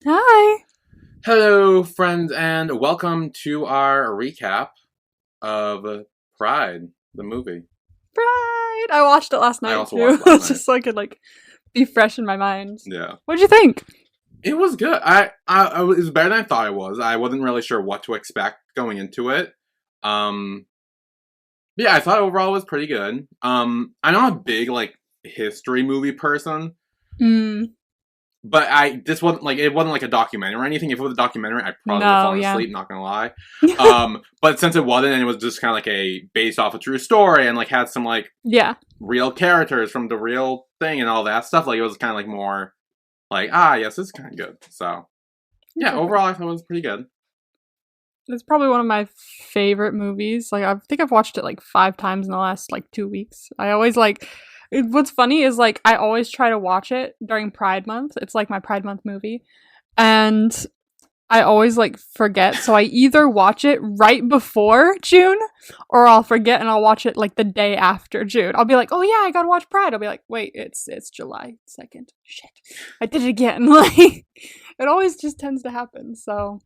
Hi. Hello, friends, and welcome to our recap of Pride, the movie. Right. I watched it last I night also too, watched last night. just so I could be fresh in my mind. Yeah, What'd you think? it was good. I it was better than I thought it was. I wasn't really sure what to expect going into it. Um, yeah, I thought overall it was pretty good. I'm not a big history movie person. Mm, But this wasn't it wasn't like a documentary or anything. If it was a documentary, I probably would have no, fallen yeah. asleep, not gonna lie. But since it wasn't and it was just kinda based off a true story and had some Yeah. real characters from the real thing and all that stuff, it was kinda more yes, this is kinda good. So yeah, Okay. overall I thought it was pretty good. It's probably one of my favorite movies. I think I've watched it 5 times in the last 2 weeks. I always what's funny is I always try to watch it during Pride Month. It's like my Pride Month movie. And I always forget, so I either watch it right before June or I'll forget and I'll watch it the day after June. I'll be like, "Oh yeah, I got to watch Pride." I'll be like, "Wait, it's July 2nd. Shit. I did it again." It always just tends to happen. So,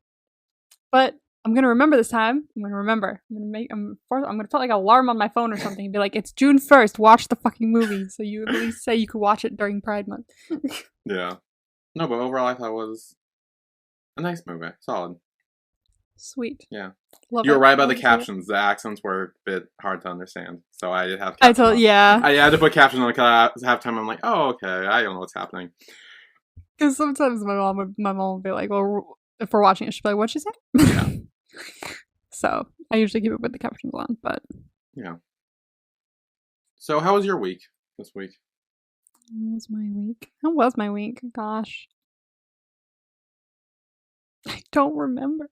but I'm going to remember this time. I'm going to remember. I'm going to put an alarm on my phone or something and be like, "It's June 1st. Watch the fucking movie." So you at least say you could watch it during Pride Month. Yeah. No, but overall I thought it was a nice movie. Solid. Sweet. Yeah. Love You were it. right about Love the to see it. captions. The accents were a bit hard to understand, so I did have I captions told on. yeah. I had to put captions on because half time I'm like, oh okay, I don't know what's happening. Because sometimes my mom would be like, "Well, if we're watching it, she'll be like, what'd she say?" Yeah, So I usually keep it with the captions on, but yeah. So how was your week this week? how was my week? How was my week? Gosh, I don't remember.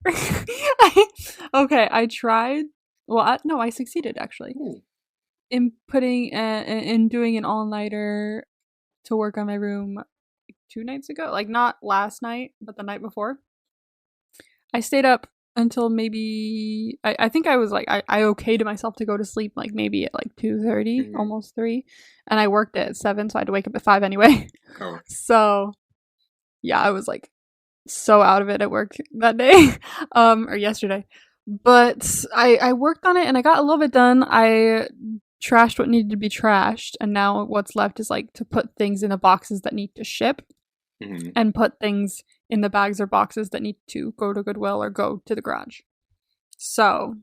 Okay, I tried. Well, no, I succeeded actually Ooh. in putting in doing an all nighter to work on my room 2 nights ago. Not last night, but the night before. I stayed up until maybe I think I was I okayed myself to go to sleep maybe at 2:30, Mm-hmm. almost 3, and I worked at 7, so I had to wake up at 5 anyway. Oh, So yeah, I was so out of it at work that day, or yesterday. But I worked on it and I got a little bit done. I trashed what needed to be trashed, and now what's left is to put things in the boxes that need to ship mm-hmm. and put things in the bags or boxes that need to go to Goodwill or go to the garage. So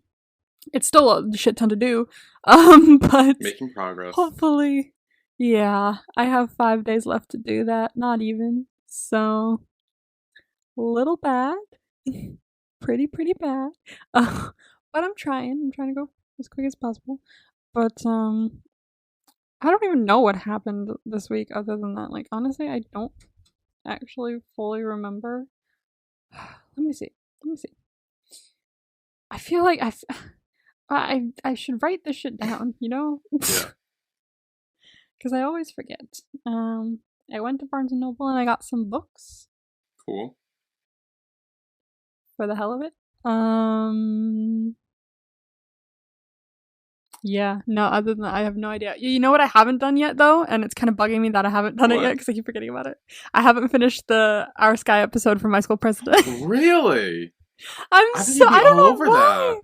it's still a shit ton to do, but Making progress. hopefully, yeah, I have 5 days left to do that. Not even. So, little bad. Pretty bad. But I'm trying. I'm trying to go as quick as possible. But, I don't even know what happened this week other than that. Honestly, I don't actually fully remember. Let me see. Let me see. I feel like I should write this shit down, you know? Yeah. Because I always forget. I went to Barnes and Noble and I got some books Cool. for the hell of it. Yeah, no, other than that, I have no idea. You know what I haven't done yet, though? And it's kind of bugging me that I haven't done it yet What? because I keep forgetting about it. I haven't finished the Our Sky episode for My School President. Really? I I think you'd be don't all know over why. that.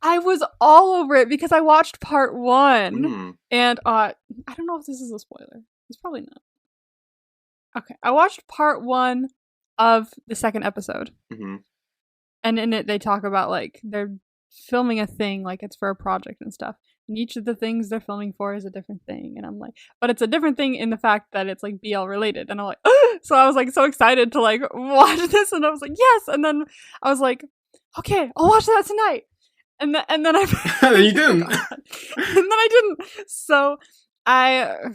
I was all over it because I watched part 1. Mm. And I don't know if this is a spoiler. It's probably not. Okay, I watched part 1 of the second episode. Mm-hmm. And in it, they talk about they're filming a thing, it's for a project and stuff. And each of the things they're filming for is a different thing. And I'm like, but it's a different thing in the fact that it's BL related. And I'm like, so I was so excited to watch this. And I was like, yes. And then I was like, okay, I'll watch that tonight. And then I And you didn't. and then I didn't. So I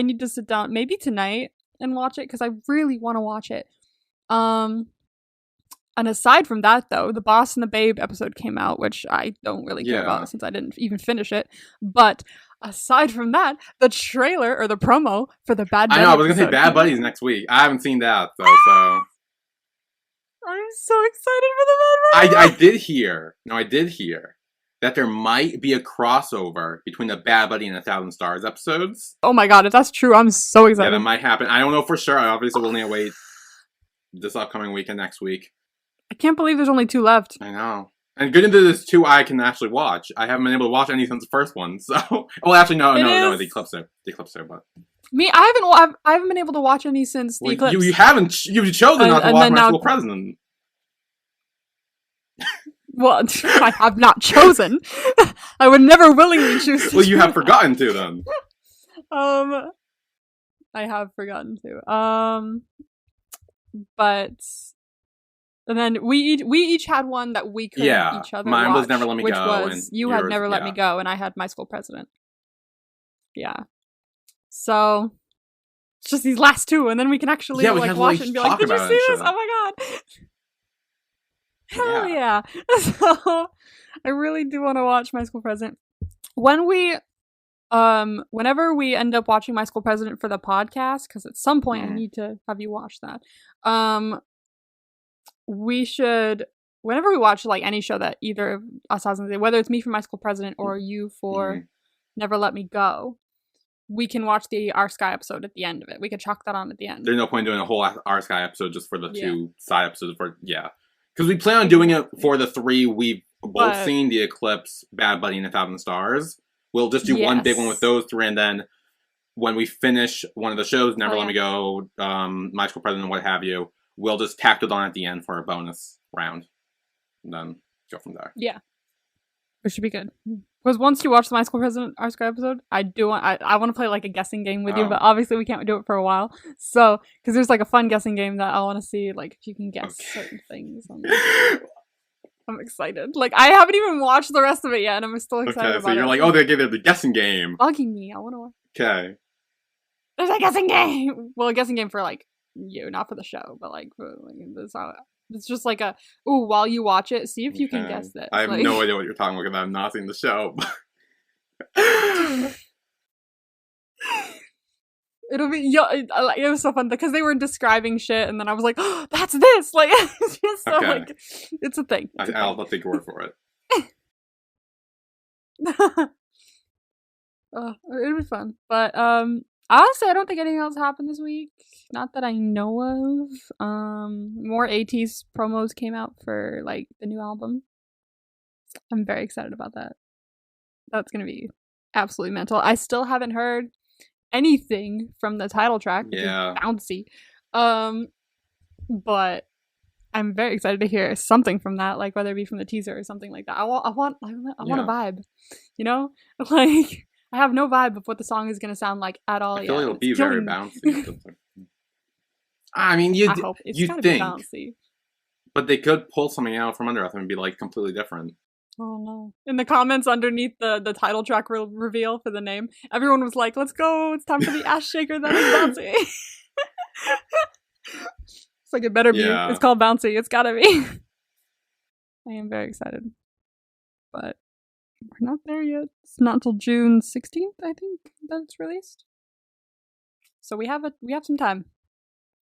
need to sit down maybe tonight and watch it because I really want to watch it. And aside from that, though, the Boss and the Babe episode came out, which I don't really care Yeah. about since I didn't even finish it. But aside from that, the trailer or the promo for the Bad Buddy I know. I was gonna say episode Bad came Buddies out. next week. I haven't seen that though, so I'm so excited for the Bad Buddy. I did hear. No, I did hear that there might be a crossover between the Bad Buddy and 1,000 Stars episodes. Oh my god, if that's true, I'm so Yeah, excited. that might happen. I don't know for sure. I obviously will need to wait this upcoming weekend next week. I can't believe there's only 2 left. I know. And good into this 2 I can actually watch. I haven't been able to watch any since the first one, so... Well, actually, no, the Eclipse there. The Eclipse there, but... Me, I haven't been able to watch any since the Eclipse. You haven't... You've chosen not to watch My School President. Well, I have not chosen. I would never willingly choose to. Well, you have forgotten to, then. I have forgotten to. But... And then we each had one that we could each other mine watch, was Never Let Me which Go. Was you had Never Let Me Go, and I had My School President. Yeah. So it's just these last 2, and then we can actually like watch it and be like, "Did you see this? Oh my god!" Hell yeah! So I really do want to watch My School President. When we whenever we end up watching My School President for the podcast, because at some point I need to have you watch that. We should, whenever we watch like any show that either of us has, whether it's me for My School President or you for Never Let Me Go, we can watch the Our Sky episode at the end of it. We could chalk that on at the end. There's no point doing a whole Our Sky episode just for the 2 side episodes. Because we plan on doing it for the 3 we've both seen, The Eclipse, Bad Buddy, and 1,000 Stars. We'll just do one big one with those 3, and then when we finish one of the shows, Never Let Me Go, My School President, what have you, we'll just tack it on at the end for a bonus round. And then go from there. Yeah. It should be good. Because once you watch the My School President Our Sky episode, I want to play like a guessing game with you, but obviously we can't do it for a while. So, because there's like a fun guessing game that I want to see, like, if you can guess certain things. I'm excited. Like, I haven't even watched the rest of it yet, and I'm still excited about it. So you're like, oh, they gave it the guessing game. Bugging me. I want to watch. Okay. There's a guessing game! Well, a guessing game for, like, you, not for the show, but like, it's just like while you watch it, see if you can guess this. I have no idea what you're talking about because I've not seen the show. It'll be, it was so fun because they were describing shit, and then I was like, oh, that's this! Like, it's just so, like, it's a thing. I'll take your word for it. It'll be fun. But, honestly, I don't think anything else happened this week. Not that I know of. More ATEEZ promos came out for, like, the new album. I'm very excited about that. That's gonna be absolutely mental. I still haven't heard anything from the title track, which is bouncy. But I'm very excited to hear something from that, like whether it be from the teaser or something like that. I want a vibe, you know? Like, I have no vibe of what the song is gonna sound like at all. I feel like it'll be very bouncy. I mean, you think, be bouncy. But they could pull something out from under us and be like completely different. Oh no. In the comments underneath the title track reveal for the name, everyone was like, let's go, it's time for the ass shaker that is bouncy. It's like, it better be. It's called Bouncy. It's gotta be. I am very excited. But we're not there yet. It's not until June 16th, I think, that it's released. So we have some time.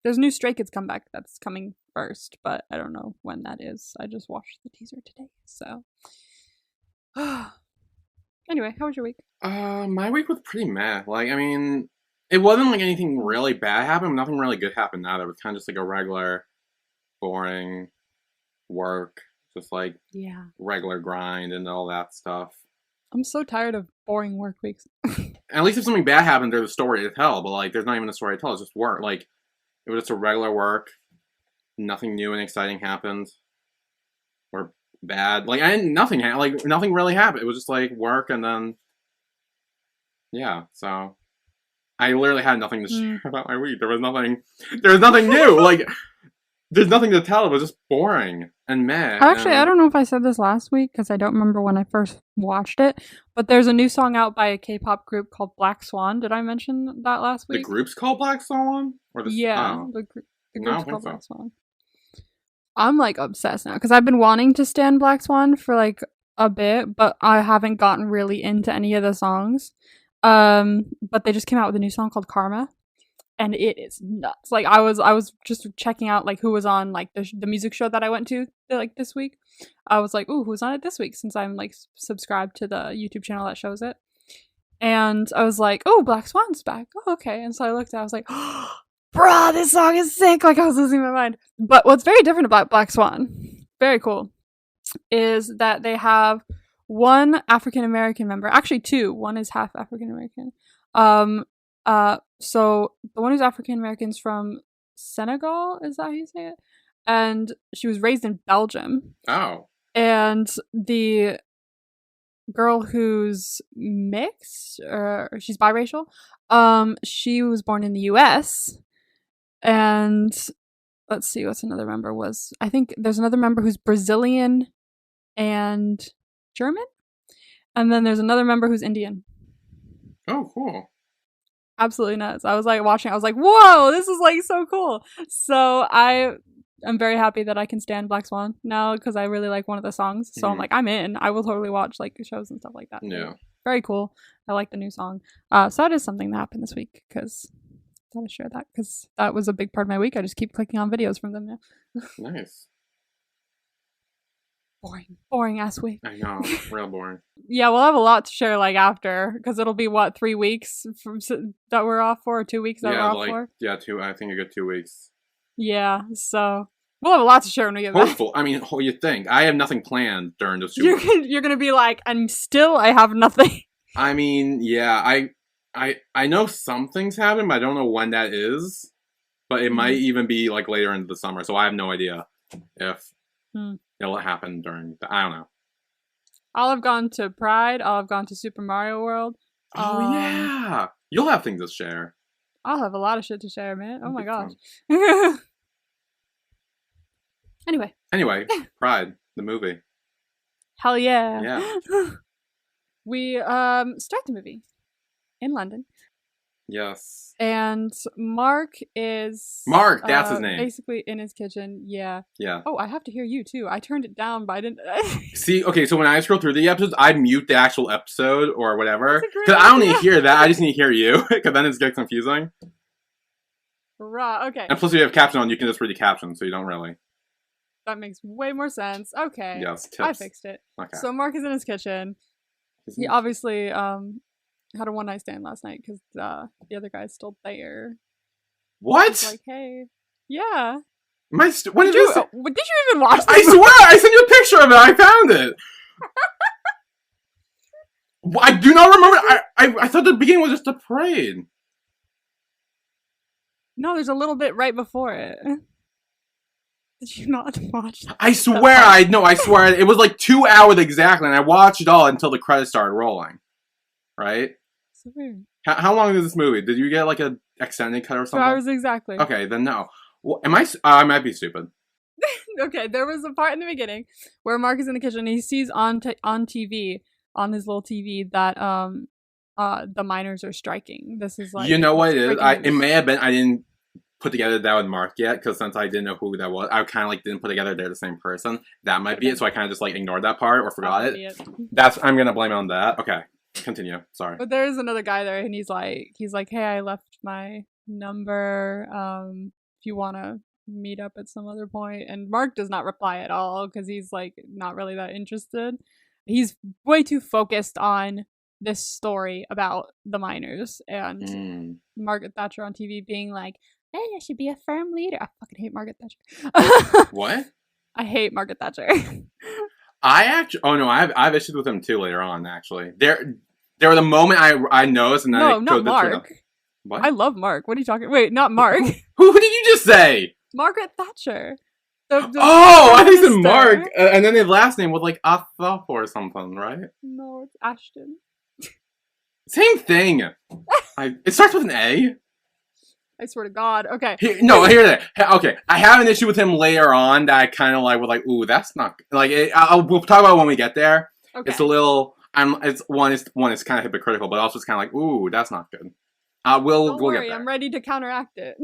There's a new Stray Kids comeback that's coming first, but I don't know when that is. I just watched the teaser today, so. Anyway, how was your week? My week was pretty meh. Like, I mean, it wasn't like anything really bad happened. Nothing really good happened either. It was kind of just like a regular, boring work. Just like regular grind and all that stuff. I'm so tired of boring work weeks. At least if something bad happened, there's a story to tell. But like, there's not even a story to tell. It's just work. Like, it was just a regular work. Nothing new and exciting happened. Or bad. Like, nothing really happened. It was just like work, and then so I literally had nothing to share about my week. There was nothing new. Like, there's nothing to tell. It was just boring and meh. Actually, I don't know if I said this last week because I don't remember when I first watched it, but there's a new song out by a K-pop group called Black Swan. Did I mention that last week? The group's called Black Swan? Or the group's called Black Swan. I'm like obsessed now because I've been wanting to stan Black Swan for like a bit, but I haven't gotten really into any of the songs. But they just came out with a new song called Karma. And it is nuts. Like, I was just checking out, like, who was on, like, the music show that I went to, like, this week. I was like, ooh, who's on it this week? Since I'm, like, subscribed to the YouTube channel that shows it. And I was like, oh, Black Swan's back. Oh, okay. And so I looked at it, I was like, oh, bruh, this song is sick. Like, I was losing my mind. But what's very different about Black Swan, very cool, is that they have one African American member. Actually, two. One is half African American. So the one who's African American is from Senegal. Is that how you say it? And she was raised in Belgium. Oh. And the girl who's mixed, or she's biracial, she was born in the US. And let's see, what's another member was. I think there's another member who's Brazilian and German. And then there's another member who's Indian. Oh, cool. Absolutely nuts. I was like watching, I was like, whoa, this is like so cool. So I'm very happy that I can stand Black Swan now because I really like one of the songs. So I'm like, I'm in. I will totally watch like shows and stuff like that. Yeah. Very cool. I like the new song. So that is something that happened this week because I thought I'd share that because that was a big part of my week. I just keep clicking on videos from them now. Nice. Boring ass week. I know, real boring. Yeah, we'll have a lot to share like after because it'll be what 3 weeks from that we're off for, or 2 weeks that we're off for. Yeah, I think a good 2 weeks. Yeah, so we'll have a lot to share when we get back. Hopeful. I mean, you think I have nothing planned during those 2 weeks. You're gonna be like, and still I have nothing. I mean, yeah, I know some things happen, but I don't know when that is. But it might even be like later into the summer, so I have no idea if it'll happen during. I don't know. I'll have gone to Pride. I'll have gone to Super Mario World. Oh yeah, you'll have things to share. I'll have a lot of shit to share, man. Oh my gosh. Anyway, Pride, the movie. Hell yeah. Yeah. We start the movie in London. Yes. And Mark, that's his name. Basically in his kitchen. Yeah. Yeah. Oh, I have to hear you too. I turned it down, but I didn't. See, okay, so when I scroll through the episodes, I mute the actual episode or whatever. Because I don't need to hear that. I just need to hear you. Because then it's gets confusing. Right, okay. And plus, if you have caption on, you can just read the caption, so you don't really. That makes way more sense. Okay. Yes, tips. I fixed it. Okay. So Mark is in his kitchen. He obviously had a one night stand last night because the other guy's still there. What? He's like, hey, yeah. What did you? Did you even watch this? I swear, I sent you a picture of it. I found it. I do not remember. I thought the beginning was just a parade. No, there's a little bit right before it. Did you not watch that? I swear, I swear. It was like 2 hours exactly, and I watched it all until the credits started rolling. Right? So weird. How long is this movie? Did you get like an extended cut or something? 2 hours exactly. Okay, then no. Well, I might be stupid. Okay, there was a part in the beginning where Mark is in the kitchen and he sees on TV, on his little TV, that the miners are striking. This is like, you know what it is? It may have been I didn't put together that with Mark yet, because since I didn't know who that was, I kind of like didn't put together they're the same person. That might be it, so I kind of just like ignored that part or forgot it. I'm gonna blame it on that. Okay, continue. Sorry. But there is another guy there, and he's like, hey, I left my number. If you wanna meet up at some other point. And Mark does not reply at all because he's like not really that interested. He's way too focused on this story about the miners and Margaret Thatcher on TV being like, hey, I should be a firm leader. I fucking hate Margaret Thatcher. What? I hate Margaret Thatcher. I have issues with him too later on, actually. There were the moment I noticed and then no, not Mark. What? I love Mark. What are you talking? Wait, not Mark. Who did you just say? Margaret Thatcher. I think it's Mark. And then his last name was like Athop or something, right? No, it's Ashton. Same thing. It starts with an A. I swear to God. Okay. Okay, I have an issue with him later on that I kind of like was like, ooh, that's not like. We'll talk about it when we get there. Okay. It's a little. It's kind of hypocritical, but also it's kind of like, ooh, that's not good. We'll worry, get there. I'm ready to counteract it.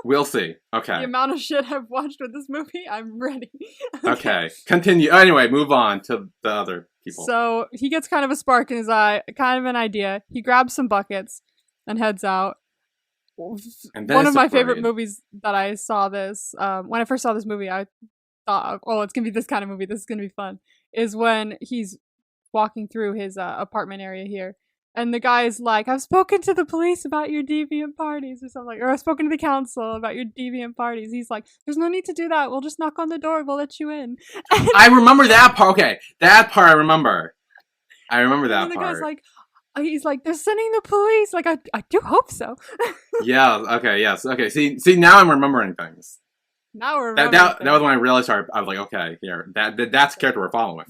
We'll see. Okay. The amount of shit I've watched with this movie, I'm ready. Okay. Continue. Anyway, move on to the other people. So he gets kind of a spark in his eye, kind of an idea. He grabs some buckets and heads out. And one of my favorite movies that I saw this, when I first saw this movie, I thought, oh, it's going to be this kind of movie. This is going to be fun. Is when he's walking through his apartment area here. And the guy's like, I've spoken to the police about your deviant parties or something like, or I've spoken to the council about your deviant parties. He's like, there's no need to do that. We'll just knock on the door. We'll let you in. I remember that part. Okay, that part I remember. I remember that And the part. guy's like, he's like, they're sending the police. Like, I do hope so. Yeah. Okay. Yes. Okay. See. Now I'm remembering things. Now we're That was when I really started. I was like, okay, here. That's the character we're following.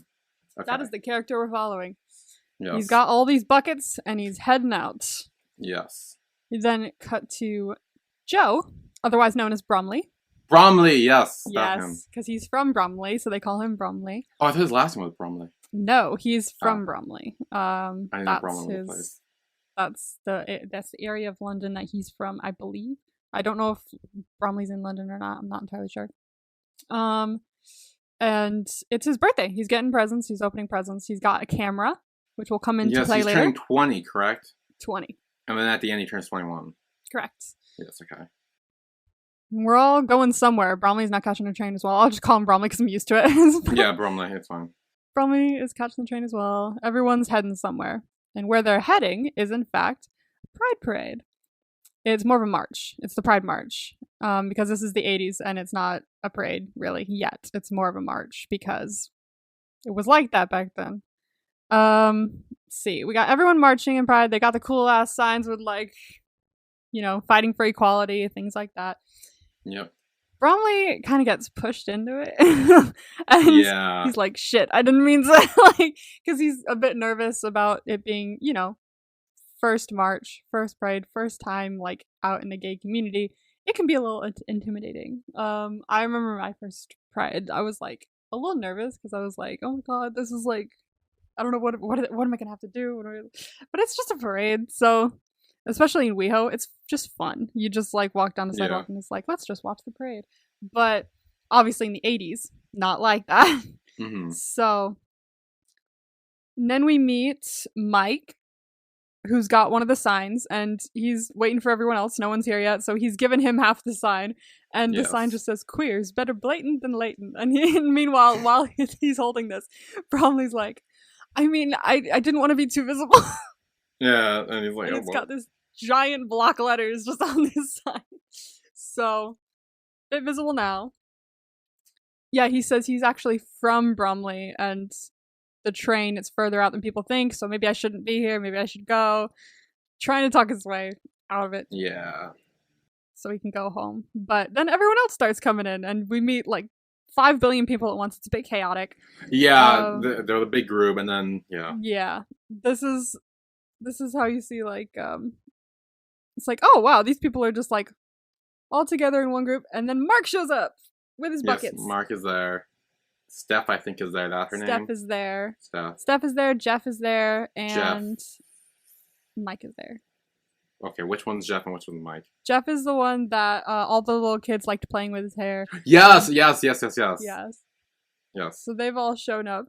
Okay. That is the character we're following. Yes. He's got all these buckets and he's heading out. Yes. We then cut to Joe, otherwise known as Bromley. Bromley. Yes. Yes, because he's from Bromley, so they call him Bromley. Oh, I thought his last name was Bromley. No, he's from Bromley. I didn't know Bromley was a place. That's the area of London that he's from, I believe. I don't know if Bromley's in London or not. I'm not entirely sure. And it's his birthday. He's getting presents. He's opening presents. He's got a camera, which will come into play later. Yes, he's turning 20, correct? 20. And then at the end, he turns 21. Correct. Yes, okay. We're all going somewhere. Bromley's not catching a train as well. I'll just call him Bromley because I'm used to it. Yeah, Bromley, it's fine. Bromley is catching the train as well. Everyone's heading somewhere. And where they're heading is, in fact, a Pride Parade. It's more of a march. It's the Pride March. Because this is the 80s and it's not a parade, really, yet. It's more of a march because it was like that back then. Let's see. We got everyone marching in Pride. They got the cool-ass signs with, like, you know, fighting for equality, things like that. Yep. Bromley kind of gets pushed into it. And he's like, shit, I didn't mean to, like, because he's a bit nervous about it being, you know, first march, first Pride, first time, like, out in the gay community. It can be a little intimidating. I remember my first Pride, I was, like, a little nervous because I was like, oh my god, this is, like, I don't know what am I gonna have to do? But it's just a parade, so... Especially in WeHo, it's just fun. You just, like, walk down the sidewalk and it's like, let's just watch the parade. But obviously in the 80s, not like that. Mm-hmm. So then we meet Mike, who's got one of the signs, and he's waiting for everyone else. No one's here yet, so he's given him half the sign. And the sign just says, queers, better blatant than latent. And meanwhile, while he's holding this, Bromley's like, I mean, I didn't want to be too visible. Yeah, and he's like, and it's got this giant block letters just on this side. So, a bit visible now. Yeah, he says he's actually from Bromley, and the train is further out than people think, so maybe I shouldn't be here, maybe I should go. Trying to talk his way out of it. Yeah. So he can go home. But then everyone else starts coming in, and we meet, like, 5 billion people at once. It's a bit chaotic. Yeah, they're the big group, and then, Yeah. This is how you see, like, it's like, oh, wow, these people are just, like, all together in one group. And then Mark shows up with his buckets. Yes, Mark is there. Steph, I think, is there. That's her name. Steph is there. Steph is there. Jeff is there. And Mike is there. Okay, which one's Jeff and which one's Mike? Jeff is the one that all the little kids liked playing with his hair. Yes. Yes. So they've all shown up.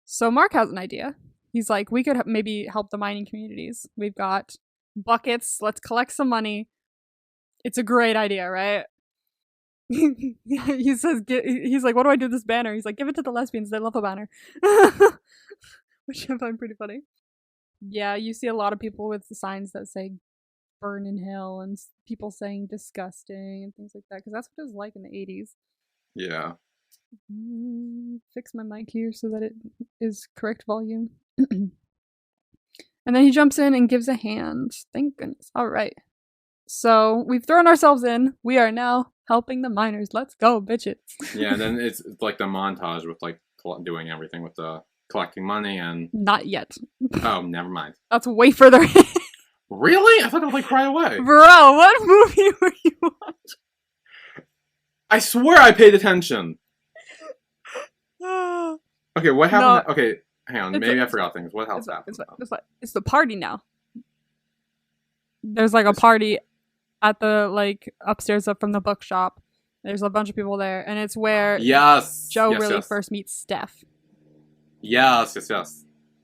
So Mark has an idea. He's like, we could maybe help the mining communities. We've got buckets. Let's collect some money. It's a great idea, right? He says, he's like, what do I do with this banner? He's like, give it to the lesbians. They love a banner. Which I find pretty funny. Yeah, you see a lot of people with the signs that say burn in hell and people saying disgusting and things like that. Because that's what it was like in the 80s. Yeah. Fix my mic here so that it is correct volume. And then he jumps in and gives a hand. Thank goodness. All right. So we've thrown ourselves in. We are now helping the miners. Let's go, bitches. Yeah, and then it's like the montage with like doing everything with the collecting money and... Not yet. Oh, never mind. That's way further in. Really? I thought it was like right away. Bro, what movie were you watching? I swear I paid attention. Okay, what happened? No, okay, hang on. Maybe I forgot things. What else happened? It's the party now. There's like a party at the like upstairs up from the bookshop. There's a bunch of people there, and it's where Joe really first meets Steph. Yes.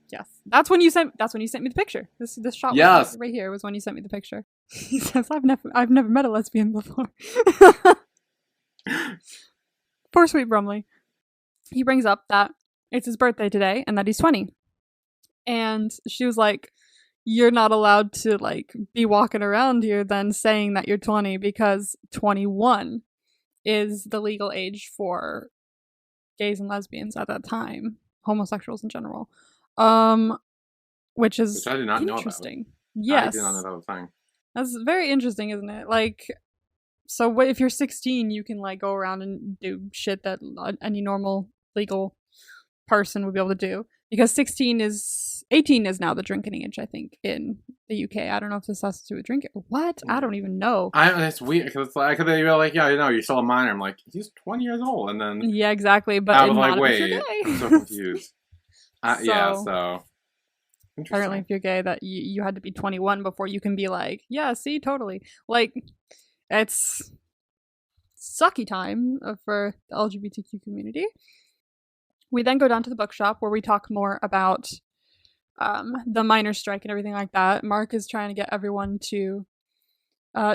Yes, that's when you sent me the picture. This shot right here was when you sent me the picture. He says, I've never met a lesbian before. Poor sweet Bromley. He brings up that it's his birthday today and that he's 20. And she was like, you're not allowed to like be walking around here then saying that you're 20 because 21 is the legal age for gays and lesbians at that time, homosexuals in general. Which Which is I did not know about. interesting. I did not know Yes. that was a thing. That's very interesting, isn't it? Like, so what if you're 16, you can like go around and do shit that any normal legal person would be able to do, because 18 is now the drinking age, I think, in the UK. I don't know if this has to do with drinking. What? I don't even know. That's weird because it's like you're like, yeah, you know, you're still a minor. I'm like, he's 20 years old, and then Yeah, exactly. But I was not like, if you're wait, gay. I'm so confused. Yeah, So so apparently, interesting. if you're gay, that you had to be 21 before you can be like, yeah, see, totally. Like, it's sucky time for the LGBTQ community. We then go down to the bookshop where we talk more about the miners' strike and everything like that. Mark is trying to get everyone to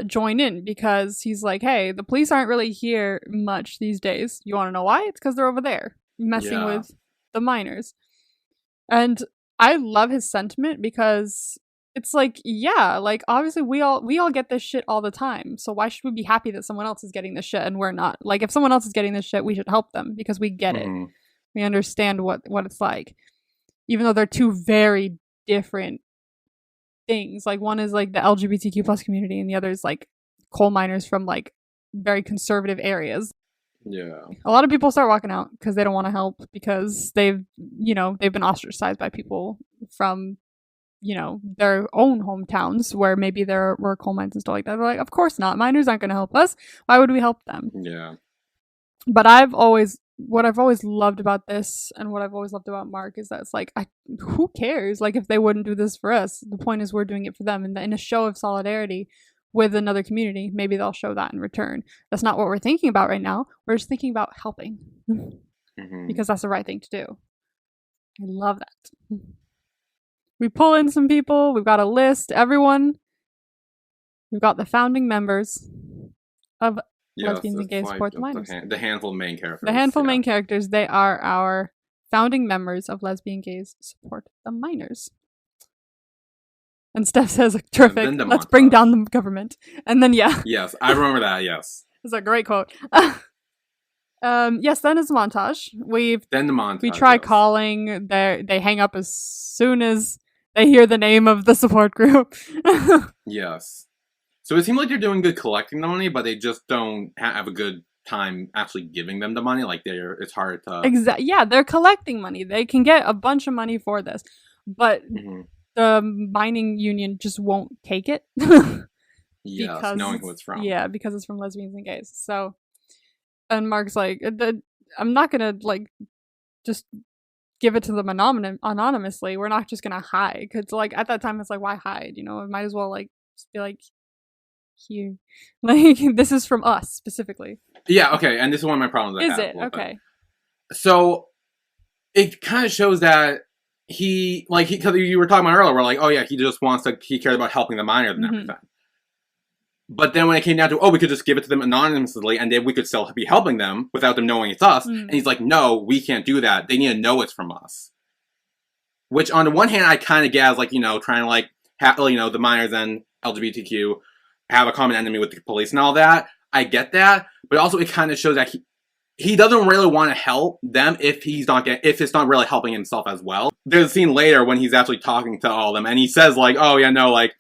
join in because he's like, hey, the police aren't really here much these days. You want to know why? It's because they're over there messing Yeah. with the miners. And I love his sentiment because it's like, yeah, like obviously we all get this shit all the time. So why should we be happy that someone else is getting this shit and we're not? Like if someone else is getting this shit, we should help them because we get it. Mm-hmm. We understand what it's like. Even though they're two very different things. Like one is like the LGBTQ plus community and the other is like coal miners from like very conservative areas. Yeah. A lot of people start walking out because they don't want to help because they've been ostracized by people from, their own hometowns where maybe there were coal mines and stuff like that. They're like, of course not. Miners aren't going to help us. Why would we help them? Yeah. But what I've always loved about this and what I've always loved about Mark is that it's like, who cares? Like if they wouldn't do this for us, the point is we're doing it for them. And in a show of solidarity with another community, maybe they'll show that in return. That's not what we're thinking about right now. We're just thinking about helping because that's the right thing to do. I love that. We pull in some people. We've got a list. Everyone. We've got the founding members of lesbians and gays support the miners. The handful of main characters. The handful of main characters, they are our founding members of lesbian gays support the miners. And Steph says, terrific, let's bring down the government. And then, yeah. Yes, I remember that, yes. It's a great quote. Yes, then is the montage. We try calling, they hang up as soon as they hear the name of the support group. Yes. So it seems like they're doing good collecting the money, but they just don't have a good time actually giving them the money. Like it's hard to. Yeah, they're collecting money. They can get a bunch of money for this, but the mining union just won't take it. Yes, knowing who it's from. Yeah, because it's from lesbians and gays. So, and Mark's like, I'm not gonna like just give it to them anonymously. We're not just gonna hide because like at that time it's like, why hide? It might as well like just be like, here, like this is from us specifically. Yeah, okay, and this is one of my problems. Is it okay? So it kind of shows that because you were talking about earlier, we're like, oh yeah, he cares about helping the miners and everything. But then when it came down to, we could just give it to them anonymously and then we could still be helping them without them knowing it's us. And he's like, no, we can't do that. They need to know it's from us. Which on the one hand, I kind of get as like, trying to like, the miners and LGBTQ have a common enemy with the police and all that. I get that. But also it kind of shows that he doesn't really want to help them if it's not really helping himself as well. There's a scene later when he's actually talking to all of them and he says like, oh yeah, no, like,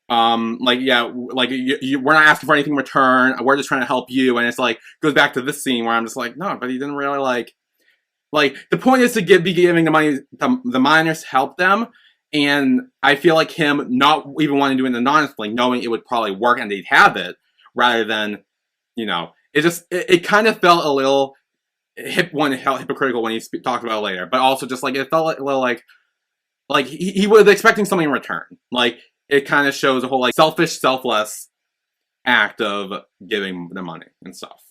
we're not asking for anything in return. We're just trying to help you. And it's like, goes back to this scene where I'm just like, no, but he didn't really like the point is to be giving the money to the miners to help them. And I feel like him not even wanting to do it anonymously, knowing it would probably work and they'd have it rather than, it kind of felt a little hypocritical when he talked about it later, but also just like, it felt a little like he was expecting something in return. Like, it kind of shows a whole like selfish, selfless act of giving the money and stuff.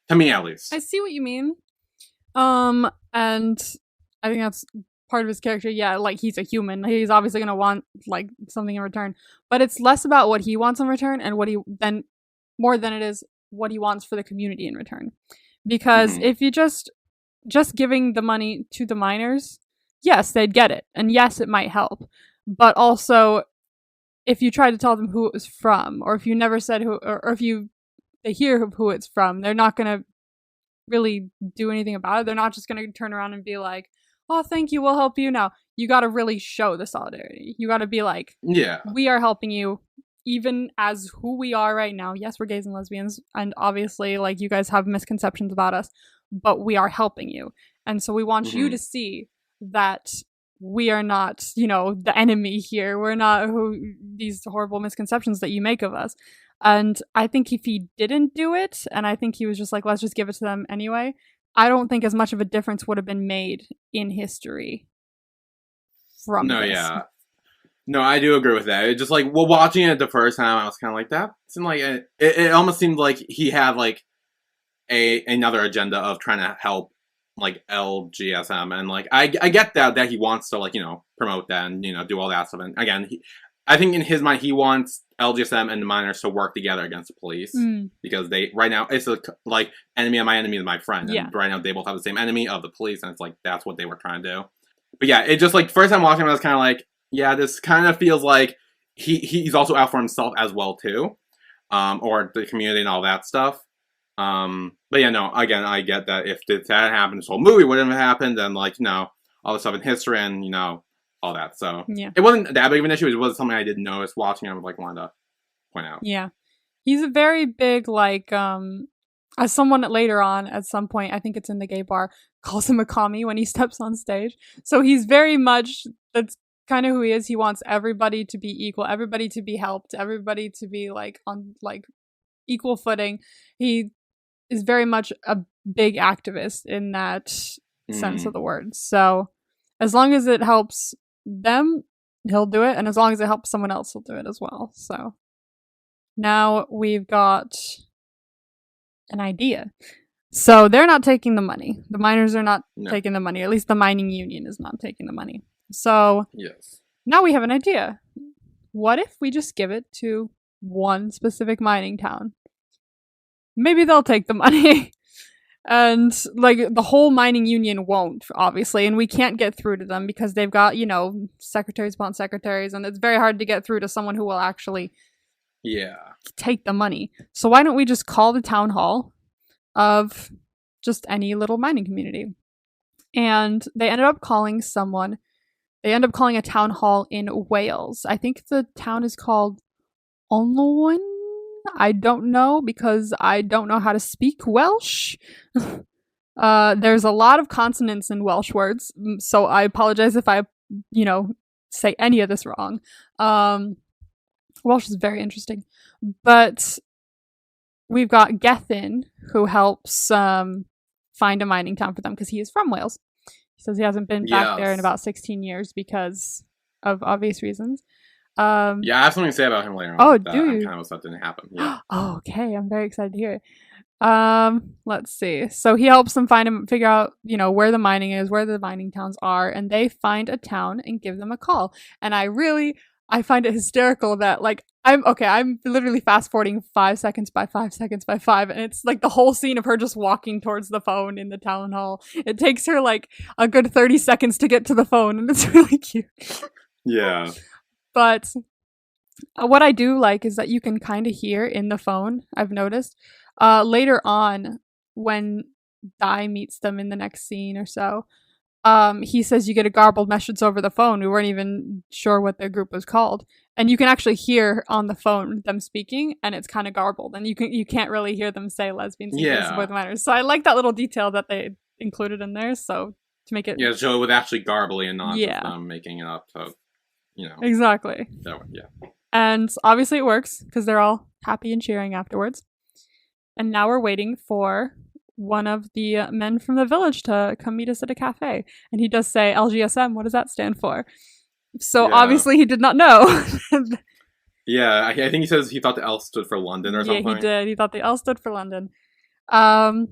To me, at least. I see what you mean. And I think that's part of his character. Yeah, like he's a human. He's obviously gonna want like something in return. But it's less about what he wants in return and more than it is what he wants for the community in return. Because if you just giving the money to the miners, yes, they'd get it. And yes, it might help. But also, if you try to tell them who it was from, or if you never said who, or if they hear who it's from, they're not going to really do anything about it. They're not just going to turn around and be like, oh, thank you, we'll help you now. You got to really show the solidarity. You got to be like, Yeah. we are helping you even as who we are right now. Yes, we're gays and lesbians, and obviously, like, you guys have misconceptions about us, but we are helping you. And so we want you to see that we are not, the enemy here. We're not these horrible misconceptions that you make of us. And I think if he didn't do it, and I think he was just like, let's just give it to them anyway, I don't think as much of a difference would have been made in history from No, this. yeah. No, I do agree with that. It just like, well, watching it the first time, I was kind of like, that seemed like it almost seemed like he had like another agenda of trying to help like LGSM, and like I get that he wants to like promote that and do all that stuff. And again, I think in his mind he wants LGSM and the minors to work together against the police because they right now it's like enemy of my enemy is my friend. And right now they both have the same enemy of the police, and it's like that's what they were trying to do. But yeah, it just like first time watching it, I was kind of like, yeah, this kind of feels like he's also out for himself as well too, or the community and all that stuff. But yeah, no, again, I get that if that had happened, this whole movie wouldn't have happened, and like, all the stuff in history and, all that. So, it wasn't that big of an issue. It was something I didn't notice watching. I would like wanted to point out. Yeah. He's a very big, like, as someone later on, at some point, I think it's in the gay bar, calls him a commie when he steps on stage. So he's very much, that's kind of who he is. He wants everybody to be equal, everybody to be helped, everybody to be, like, on, like, equal footing. He is very much a big activist in that sense of the word. So as long as it helps them, he'll do it. And as long as it helps someone else, he'll do it as well. So now we've got an idea. So they're not taking the money. The miners are not taking the money. At least the mining union is not taking the money. So now we have an idea. What if we just give it to one specific mining town? Maybe they'll take the money. And, like, the whole mining union won't, obviously, and we can't get through to them because they've got, secretaries upon secretaries, and it's very hard to get through to someone who will actually take the money. So why don't we just call the town hall of just any little mining community? And they ended up calling a town hall in Wales. I think the town is called Onlwyn. I don't know because I don't know how to speak Welsh. There's a lot of consonants in Welsh words, so I apologize if I, say any of this wrong. Welsh is very interesting. But we've got Gethin, who helps find a mining town for them because he is from Wales. He says he hasn't been back there in about 16 years because of obvious reasons. I have something to say about him later on. Oh, dude. I'm kind of upset didn't happen. Yeah. Oh, okay. I'm very excited to hear it. Let's see. So he helps them figure out, where the mining is, where the mining towns are, and they find a town and give them a call. And I find it hysterical that, like, I'm literally fast forwarding 5 seconds by 5 seconds by 5, and it's like the whole scene of her just walking towards the phone in the town hall. It takes her like a good 30 seconds to get to the phone, and it's really cute. Yeah. But what I do like is that you can kind of hear in the phone, I've noticed, later on when Di meets them in the next scene or so, he says you get a garbled message over the phone. We weren't even sure what their group was called. And you can actually hear on the phone them speaking, and it's kind of garbled. And you can't really hear them say lesbians and both minors. So I like that little detail that they included in there, so to make it... Yeah, so it would actually garbly and not just them making it up, so... Exactly. And obviously it works because they're all happy and cheering afterwards. And now we're waiting for one of the men from the village to come meet us at a cafe. And he does say, LGSM, what does that stand for? So obviously he did not know. I think he says he thought the L stood for London or something. Yeah, he did. He thought the L stood for London. And,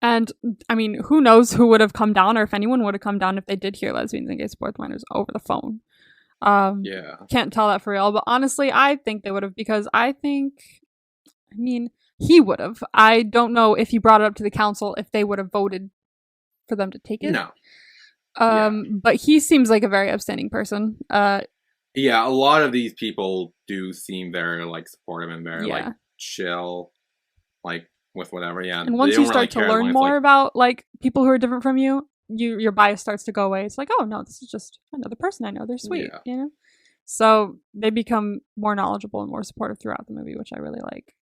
I mean, who knows who would have come down or if anyone would have come down if they did hear lesbians and gay sports minors over the phone. Can't tell that for real, but honestly, I think they would have because he would have. I don't know if he brought it up to the council if they would have voted for them to take it. No. Yeah. But he seems like a very upstanding person. Yeah, a lot of these people do seem very like supportive and very like Yeah. chill, like with whatever. Yeah, And they once you don't really start to care as long learn as more like about like people who are different from you, your bias starts to go away. It's like, oh no, this is just another person I know. They're sweet, yeah, you know? So they become more knowledgeable and more supportive throughout the movie, which I really like.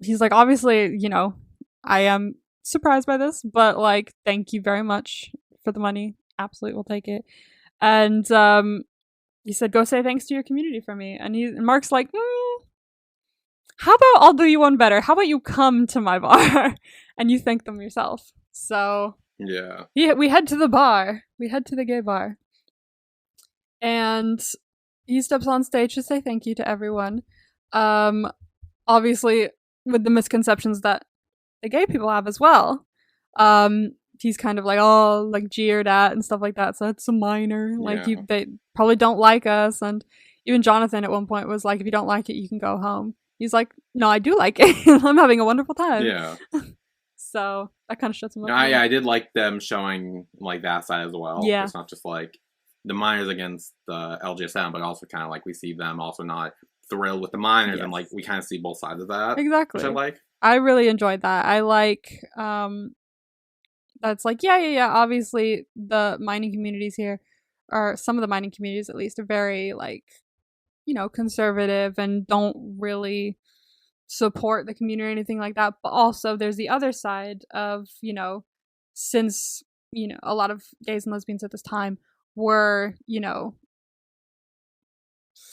He's like, obviously, you know, I am surprised by this, but like, thank you very much for the money. Absolutely, we'll take it. And he said, go say thanks to your community for me. And Mark's like, how about I'll do you one better? How about you come to my bar and you thank them yourself? So yeah, we head to the bar. We head to the gay bar. And he steps on stage to say thank you to everyone. Obviously, with the misconceptions that the gay people have as well. He's kind of like, oh, like jeered at and stuff like that. So it's a minor. Like, yeah, they probably don't like us. And even Jonathan at one point was like, if you don't like it, you can go home. He's like, no, I do like it. I'm having a wonderful time. yeah. So that kind of shuts him up. I did like them showing like that side as well. Yeah. It's not just like the minors against the LGSM, but also kind of like we see them also not thrilled with the minors, Yes. and like we kind of see both sides of that. Exactly. Which I like. I really enjoyed that. I like that's like, yeah. Obviously, the mining communities here, or some of the mining communities at least, are very like, you know, conservative and don't really support the community or anything like that. But also, there's the other side of, you know, since, you know, a lot of gays and lesbians at this time were, you know,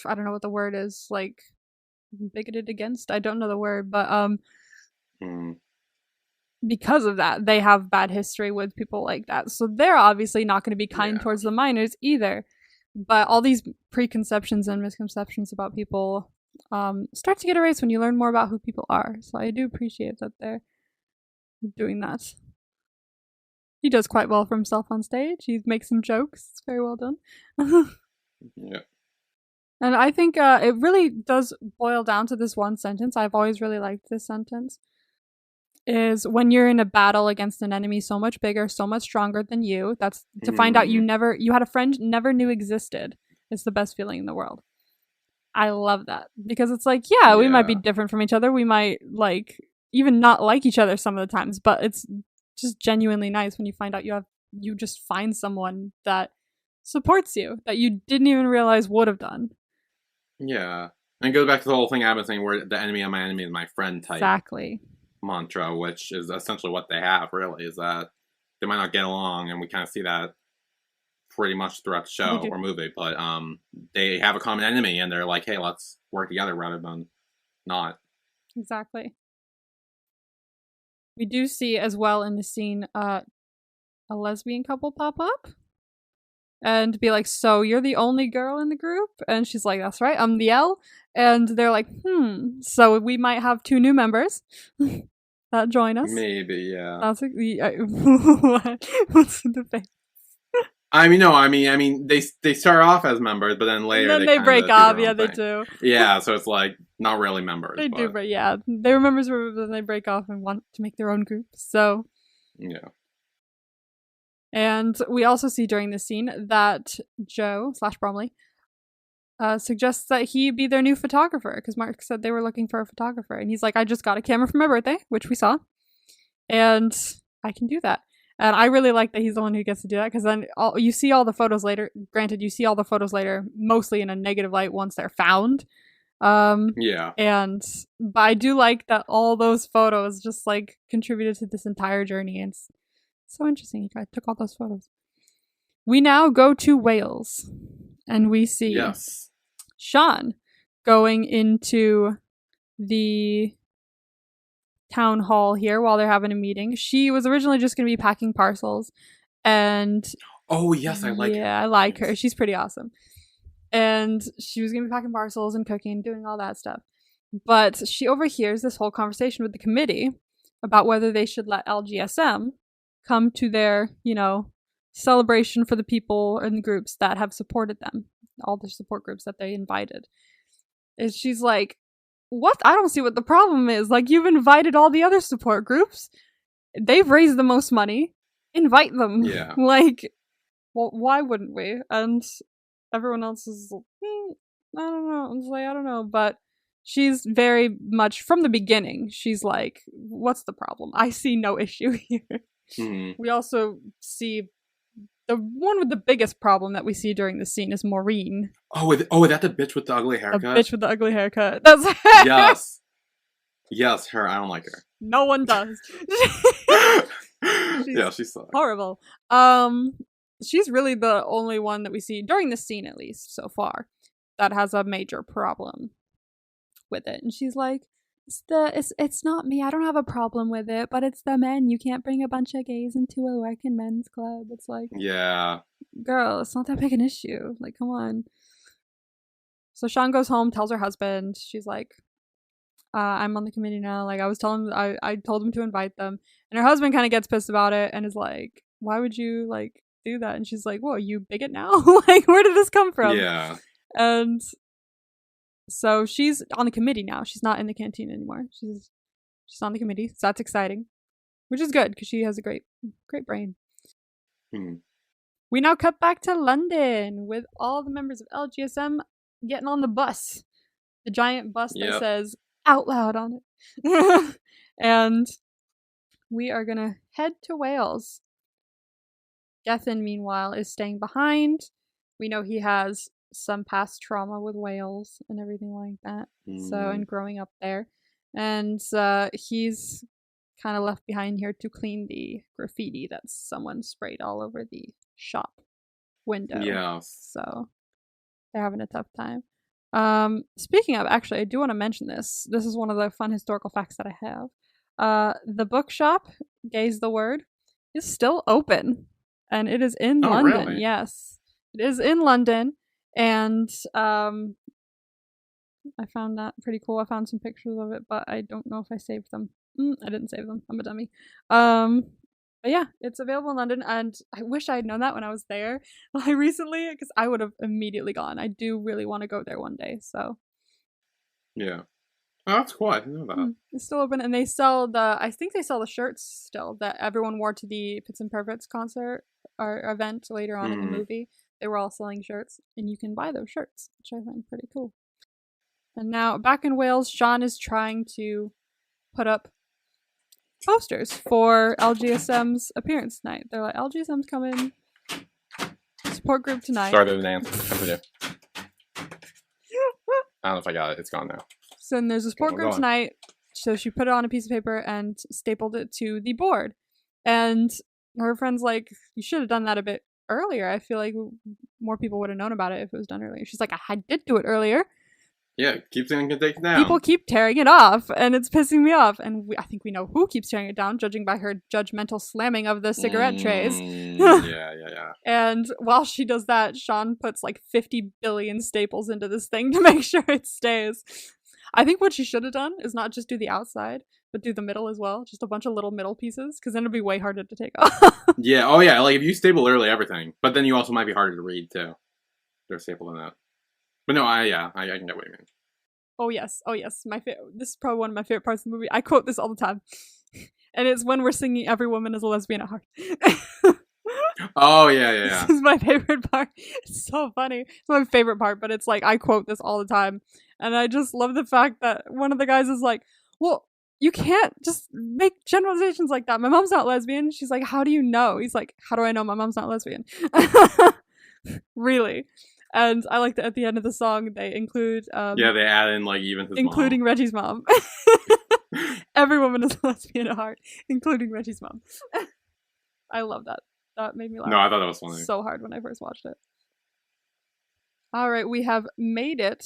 I don't know what the word is, like bigoted against. I don't know the word, but because of that, they have bad history with people like that. So they're obviously not going to be kind towards the minors either. But all these preconceptions and misconceptions about people start to get erased when you learn more about who people are. So I do appreciate that they're doing that. He does quite well for himself on stage. He makes some jokes. It's very well done. Yeah. And I think it really does boil down to this one sentence. I've always really liked this sentence. Is when you're in a battle against an enemy so much bigger, so much stronger than you, that's to find out you had a friend never knew existed. It's the best feeling in the world. I love that because it's like, yeah, we might be different from each other. We might like even not like each other some of the times, but it's just genuinely nice when you find out you just find someone that supports you that you didn't even realize would have done. Yeah. And it goes back to the whole thing I've been saying where the enemy of my enemy is my friend type. Exactly. Mantra, which is essentially what they have, really, is that they might not get along, and we kind of see that pretty much throughout the show or movie, but they have a common enemy, and they're like, hey, let's work together rather than not. Exactly. We do see as well in the scene a lesbian couple pop up and be like, so you're the only girl in the group? And she's like, that's right, I'm the L. And they're like, so we might have 2 new members that join us. Maybe, yeah. That's what's in the face? I mean, they start off as members, but then later and then they break off. Yeah, they do. Yeah, so it's like not really members. They do, but yeah, they were members, but then they break off and want to make their own group. So yeah. And we also see during this scene that Joe / Bromley suggests that he be their new photographer because Mark said they were looking for a photographer, and he's like, I just got a camera for my birthday, which we saw, and I can do that. And I really like that he's the one who gets to do that because then you see all the photos later. Granted, you see all the photos later, mostly in a negative light once they're found. Yeah. But I do like that all those photos just like contributed to this entire journey. And it's so interesting. He took all those photos. We now go to Wales, and we see Sean going into the town hall here while they're having a meeting. She was originally just going to be packing parcels, and oh yes, I like her. Yeah, I like her. She's pretty awesome. And she was going to be packing parcels and cooking, doing all that stuff. But she overhears this whole conversation with the committee about whether they should let LGSM come to their, celebration for the people and the groups that have supported them, all the support groups that they invited. And she's like, what? I don't see what the problem is. Like, you've invited all the other support groups. They've raised the most money. Invite them. Yeah. Like, well, why wouldn't we? And everyone else is, I don't know. I was like, I don't know. But she's very much, from the beginning, she's like, what's the problem? I see no issue here. Hmm. We also see the one with the biggest problem that we see during the scene is Maureen. Is that the bitch with the ugly The haircut? bitch with the ugly haircut. That's Yes. Yes, her. I don't like her. No one does. Yeah, she sucks. Horrible. She's really the only one that we see during the scene, at least so far, that has a major problem with it. And she's like, it's not me. I don't have a problem with it, but it's the men. You can't bring a bunch of gays into a working men's club. It's like, yeah, girl, it's not that big an issue. Like, come on. So Sean goes home, tells her husband. She's like, I'm on the committee now. Like, I told him to invite them. And her husband kind of gets pissed about it and is like, why would you, like, do that? And she's like, whoa, you bigot now? Like, where did this come from? yeah. And so she's on the committee now. She's not in the canteen anymore. She's on the committee. So that's exciting, which is good because she has a great brain. We now cut back to London with all the members of LGSM getting on the bus. The giant bus that says out loud on it. And we are going to head to Wales. Gethin, meanwhile, is staying behind. We know he has some past trauma with Wales and everything like that. So, and growing up there. And he's kind of left behind here to clean the graffiti that someone sprayed all over the shop window. Yeah. So, they're having a tough time. Speaking of, actually, I do want to mention this. This is one of the fun historical facts that I have. The bookshop, Gaze the Word, is still open. And it is in London. Really? Yes. It is in London. And I found that pretty cool. I found some pictures of it, but I don't know if I saved them. I didn't save them. I'm a dummy. But yeah, it's available in London, and I wish I had known that when I was there recently, because I would have immediately gone. I do really want to go there one day, so. Yeah. Oh, that's cool. I didn't know that. It's still open, and they sell I think they sell the shirts still that everyone wore to the Pits and Perfects concert or event later on in the movie. They were all selling shirts, and you can buy those shirts, which I find pretty cool. And now, back in Wales, Sean is trying to put up posters for LGSM's appearance night. They're like, LGSM's coming. Support group tonight. Sorry, there's an answer. I don't know if I got it. It's gone now. So then there's a support group tonight. So she put it on a piece of paper and stapled it to the board. And her friend's like, you should have done that a bit earlier. I feel like more people would have known about it if it was done earlier. She's like, I did do it earlier. Yeah, keep saying it takes down. People keep tearing it off, and it's pissing me off. And I think we know who keeps tearing it down, judging by her judgmental slamming of the cigarette trays. Yeah. And while she does that, Sean puts like 50 billion staples into this thing to make sure it stays. I think what she should have done is not just do the outside, but do the middle as well. Just a bunch of little middle pieces, because then it'd be way harder to take off. Yeah, oh yeah, like if you staple literally everything, but then you also might be harder to read too. They're stapled in that. But no, I can get what you mean. Oh yes. This is probably one of my favorite parts of the movie. I quote this all the time. And it's when we're singing Every Woman is a Lesbian at Heart. Oh, yeah. This is my favorite part. It's so funny. It's my favorite part, but it's like, I quote this all the time. And I just love the fact that one of the guys is like, well, you can't just make generalizations like that. My mom's not lesbian. She's like, how do you know? He's like, how do I know my mom's not lesbian? Really? And I like that at the end of the song, they include... yeah, they add in, like, even his including mom. Reggie's mom. Every woman is a lesbian at heart, including Reggie's mom. I love that. That made me laugh. No, I thought that was funny. So hard when I first watched it. All right, we have made it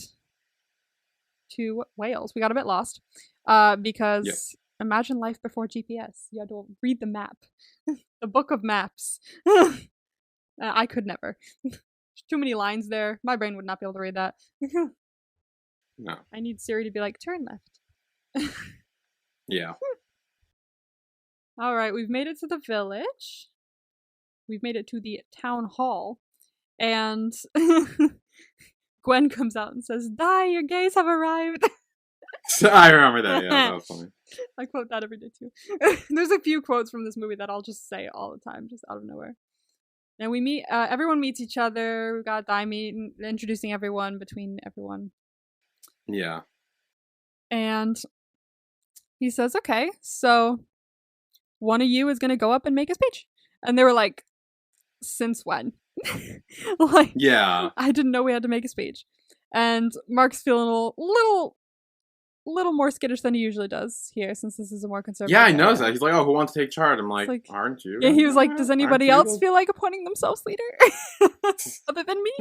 to Wales. We got a bit lost because imagine life before GPS. You had to read the map. The book of maps. I could never. Too many lines there. My brain would not be able to read that. No. I need Siri to be like, turn left. Yeah. All right, we've made it to the village. We've made it to the town hall. And Gwen comes out and says, "Die, your gays have arrived." I remember that. Yeah, that was funny. I quote that every day too. There's a few quotes from this movie that I'll just say all the time, just out of nowhere. And we meet, everyone meets each other. We got Dai meet, introducing everyone between everyone. Yeah. And he says, okay, so one of you is going to go up and make a speech. And they were like, since when? Like, Yeah. I didn't know we had to make a speech. And Mark's feeling a little more skittish than he usually does here, since this is a more Yeah, conservative I noticed area. that. He's like, oh, who wants to take charge? I'm It's like, like, aren't you yeah, gonna he was do like, does it? Aren't anybody else you? feel like appointing themselves leader other than me?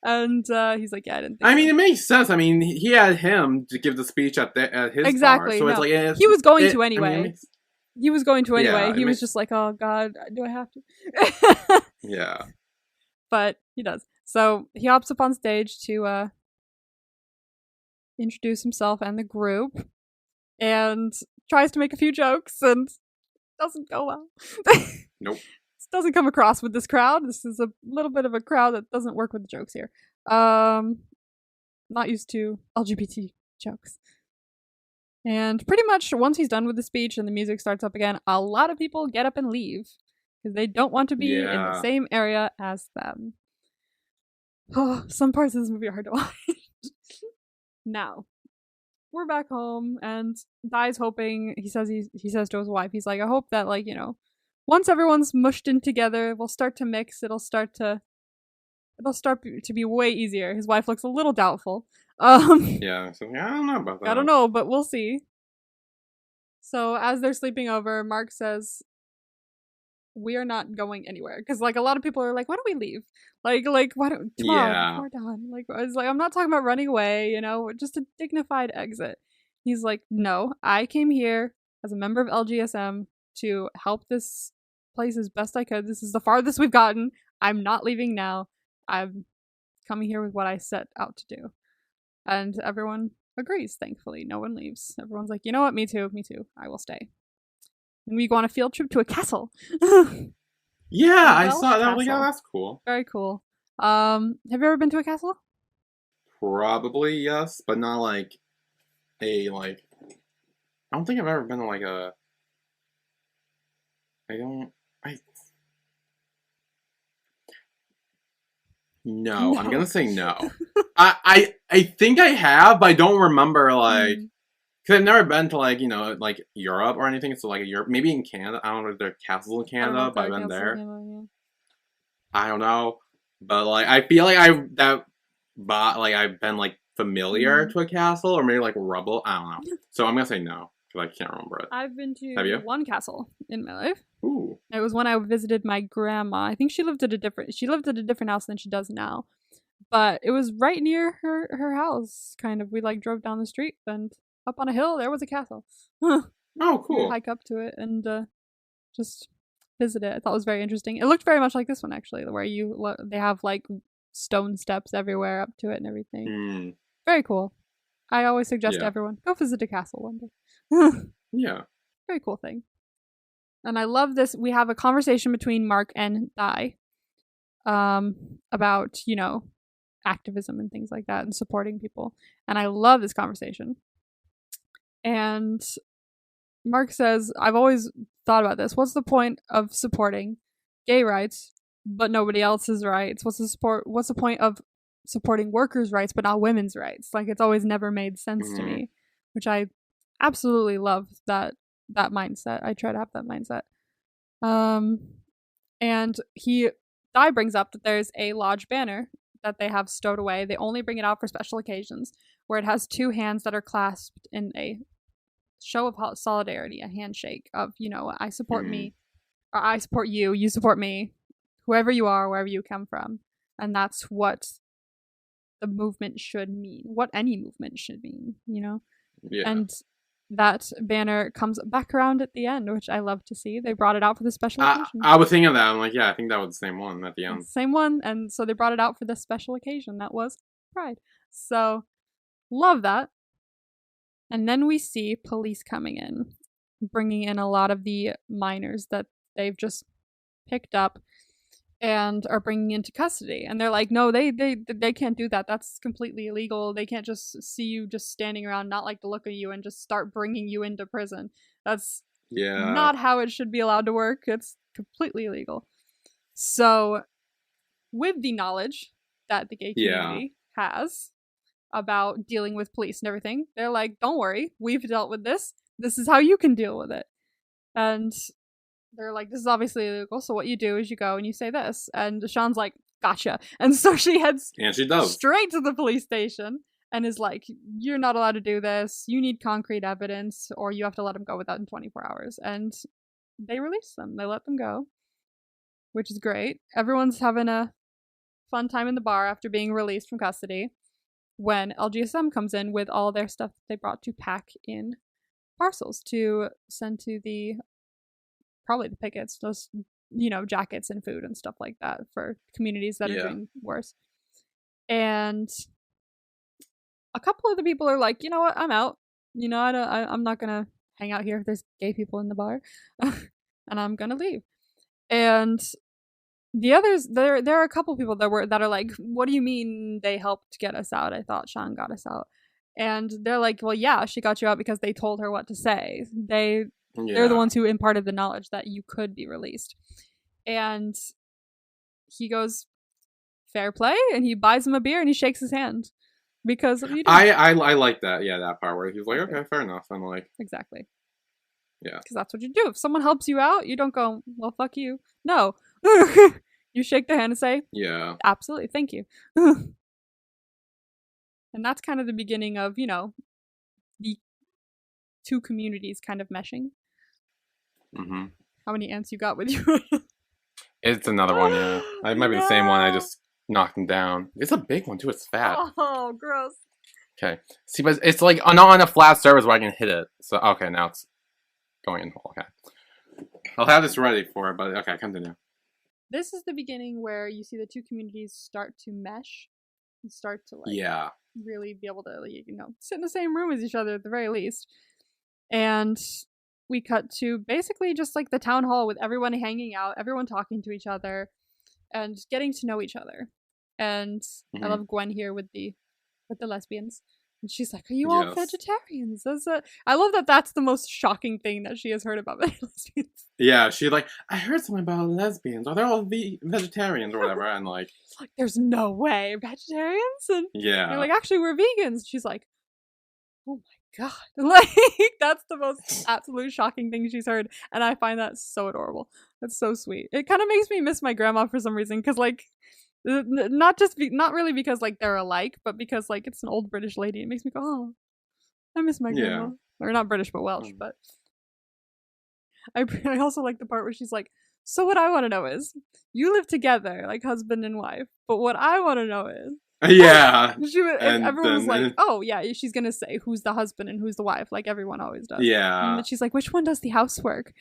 And he's like, yeah, I didn't think I so. mean, it makes sense. I mean, he had him to give the speech at his bar, Exactly, so it's no. like He was going to I mean, it anyway. makes He was going to yeah, anyway. it He was makes just like, oh, God, do I have to? yeah, But he does. So he hops up on stage to introduce himself and the group and tries to make a few jokes and doesn't go well. nope, This doesn't come across with this crowd. This is a little bit of a crowd that doesn't work with the jokes here. Not used to LGBT jokes. And pretty much once he's done with the speech and the music starts up again, a lot of people get up and leave because they don't want to be in the yeah, same area as them. Oh, some parts of this movie are hard to watch. Now, we're back home and Dai's hoping, he says to his wife, he's like, I hope that, like, once everyone's mushed in together, we'll start to mix, it'll start to be way easier. His wife looks a little doubtful. yeah. So yeah, I don't know about I don't that. know, but we'll see. So as they're sleeping over, Mark says, we are not going anywhere, because like a lot of people are like, why don't we leave, like why don't tomorrow Yeah, before dawn, like I was like, I'm not talking about running away, just a dignified exit. He's like, no, I came here as a member of LGSM to help this place as best I could. This is the farthest we've gotten. I'm not leaving now. I'm coming here with what I set out to do. And everyone agrees, thankfully. No one leaves. Everyone's like, you know what, me too, I will stay. And we go on a field trip to a castle. yeah. A I Welsh saw that. I was like, yeah, castle. that's cool. Very cool. Have you ever been to a castle? Probably yes, but not like a like. I don't think I've ever been to like a. I don't. I no. I'm No. gonna say no. I think I have, but I don't remember like. Mm. Cause I've never been to like like Europe or anything. So like Europe, maybe in Canada. I don't know if there are castles in I don't know Canada, if but there I've are been castles in there. Canada, I don't know, but like I feel like I've been like yeah. familiar to a castle or maybe like rubble. I don't know. So I'm gonna say no because I can't remember it. I've been Have to you? one castle in my life. Ooh. It was when I visited my grandma. I think she lived at a different house than she does now. But it was right near her house, kind of. We like drove down the street and up on a hill there was a castle. We Oh, would cool. hike up to it and just visit it. I thought it was very interesting. It looked very much like this one actually, where they have like stone steps everywhere up to it and everything. Hmm. Very cool. I always suggest to Yeah. everyone, go visit a castle one day. Yeah. Very cool thing. And I love this. We have a conversation between Mark and Dai about, activism and things like that and supporting people. And I love this conversation. And Mark says, I've always thought about this. What's the point of supporting gay rights but nobody else's rights? What's the point of supporting workers' rights but not women's rights? Like, it's always never made sense to Hmm. me, which I absolutely love that mindset. I try to have that mindset. And Dai brings up that there's a lodge banner that they have stowed away. They only bring it out for special occasions, where it has two hands that are clasped in a show of solidarity, a handshake of, I support Hmm. me, or I support you, you support me, whoever you are, wherever you come from. And that's what the movement should mean, what any movement should mean. Yeah. And that banner comes back around at the end, which I love to see. They brought it out for the special occasion. I was thinking of that. I'm like, yeah, I think that was the same one at the end. Same one. And so they brought it out for this special occasion. That was Pride. So love that. And then we see police coming in, bringing in a lot of the minors that they've just picked up and are bringing into custody. And they're like, no, they can't do that. That's completely illegal. They can't just see you just standing around, not like the look of you, and just start bringing you into prison. That's Yeah. not how it should be allowed to work. It's completely illegal. So, with the knowledge that the gay Yeah. community has about dealing with police and everything, they're like, don't worry, we've dealt with this. This is how you can deal with it. And they're like, this is obviously illegal, so what you do is you go and you say this. And Sean's like, gotcha. And so she heads And she does. straight to the police station and is like, you're not allowed to do this. You need concrete evidence, or you have to let them go within 24 hours. And they release them. They let them go, which is great. Everyone's having a fun time in the bar after being released from custody when LGSM comes in with all their stuff they brought to pack in parcels to send to the probably the pickets, those jackets and food and stuff like that for communities that are doing worse. And a couple of the people are like, you know what, I'm out. I'm not gonna hang out here if there's gay people in the bar, and I'm gonna leave. And the others, there are a couple people that are like, what do you mean they helped get us out? I thought Sean got us out. And they're like, well, yeah, she got you out because they told her what to say. They're the ones who imparted the knowledge that you could be released. And he goes, fair play, and he buys him a beer and he shakes his hand because of you. I like that. Yeah, that part where he's like, okay, fair enough. I'm like, exactly. Yeah. Because that's what you do. If someone helps you out, you don't go, well, fuck you. No. You shake their hand and say, yeah, absolutely, thank you. And that's kind of the beginning of, the two communities kind of meshing. Mm-hmm. How many ants you got with you? It's another one, yeah. It might be the same one. I just knocked him down. It's a big one, too. It's fat. Oh, gross. Okay. See, but it's like not on a flat surface where I can hit it. So, okay, now it's going in. Okay. I'll have this ready for it, but okay, continue. This is the beginning where you see the two communities start to mesh and start to really be able to sit in the same room as each other at the very least. And we cut to basically just like the town hall with everyone hanging out, everyone talking to each other and getting to know each other. And I love Gwen here with the lesbians. And she's like, are you all vegetarians? I love that that's the most shocking thing that she has heard about lesbians. Yeah, she's like, I heard something about lesbians. Are they all vegetarians or whatever? And like, there's no way. Vegetarians? And they're like, actually, we're vegans. She's like, oh my god. Like, that's the most absolute shocking thing she's heard. And I find that so adorable. That's so sweet. It kind of makes me miss my grandma for some reason. Because, like, not really because like they're alike, but because like it's an old British lady. It makes me go, oh, I miss my grandma. Or not British, but Welsh. But I also like the part where she's like, so what I want to know is, you live together like husband and wife, but what I want to know is, everyone was like, oh yeah, she's gonna say who's the husband and who's the wife, like everyone always does. Yeah. And she's like, which one does the housework?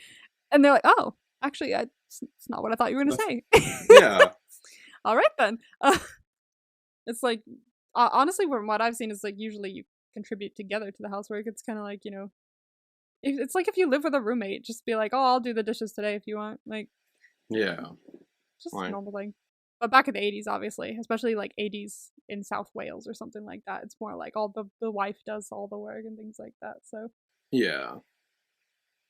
And they're like, oh, actually, it's not what I thought you were gonna say. Yeah. All right then. It's like, honestly, from what I've seen, is like usually you contribute together to the housework. It's kind of like, it's like if you live with a roommate, just be like, oh, I'll do the dishes today if you want. Like, yeah, just a normal thing. But back in the 80s, obviously, especially like 80s in South Wales or something like that, it's more like all the wife does all the work and things like that. So yeah.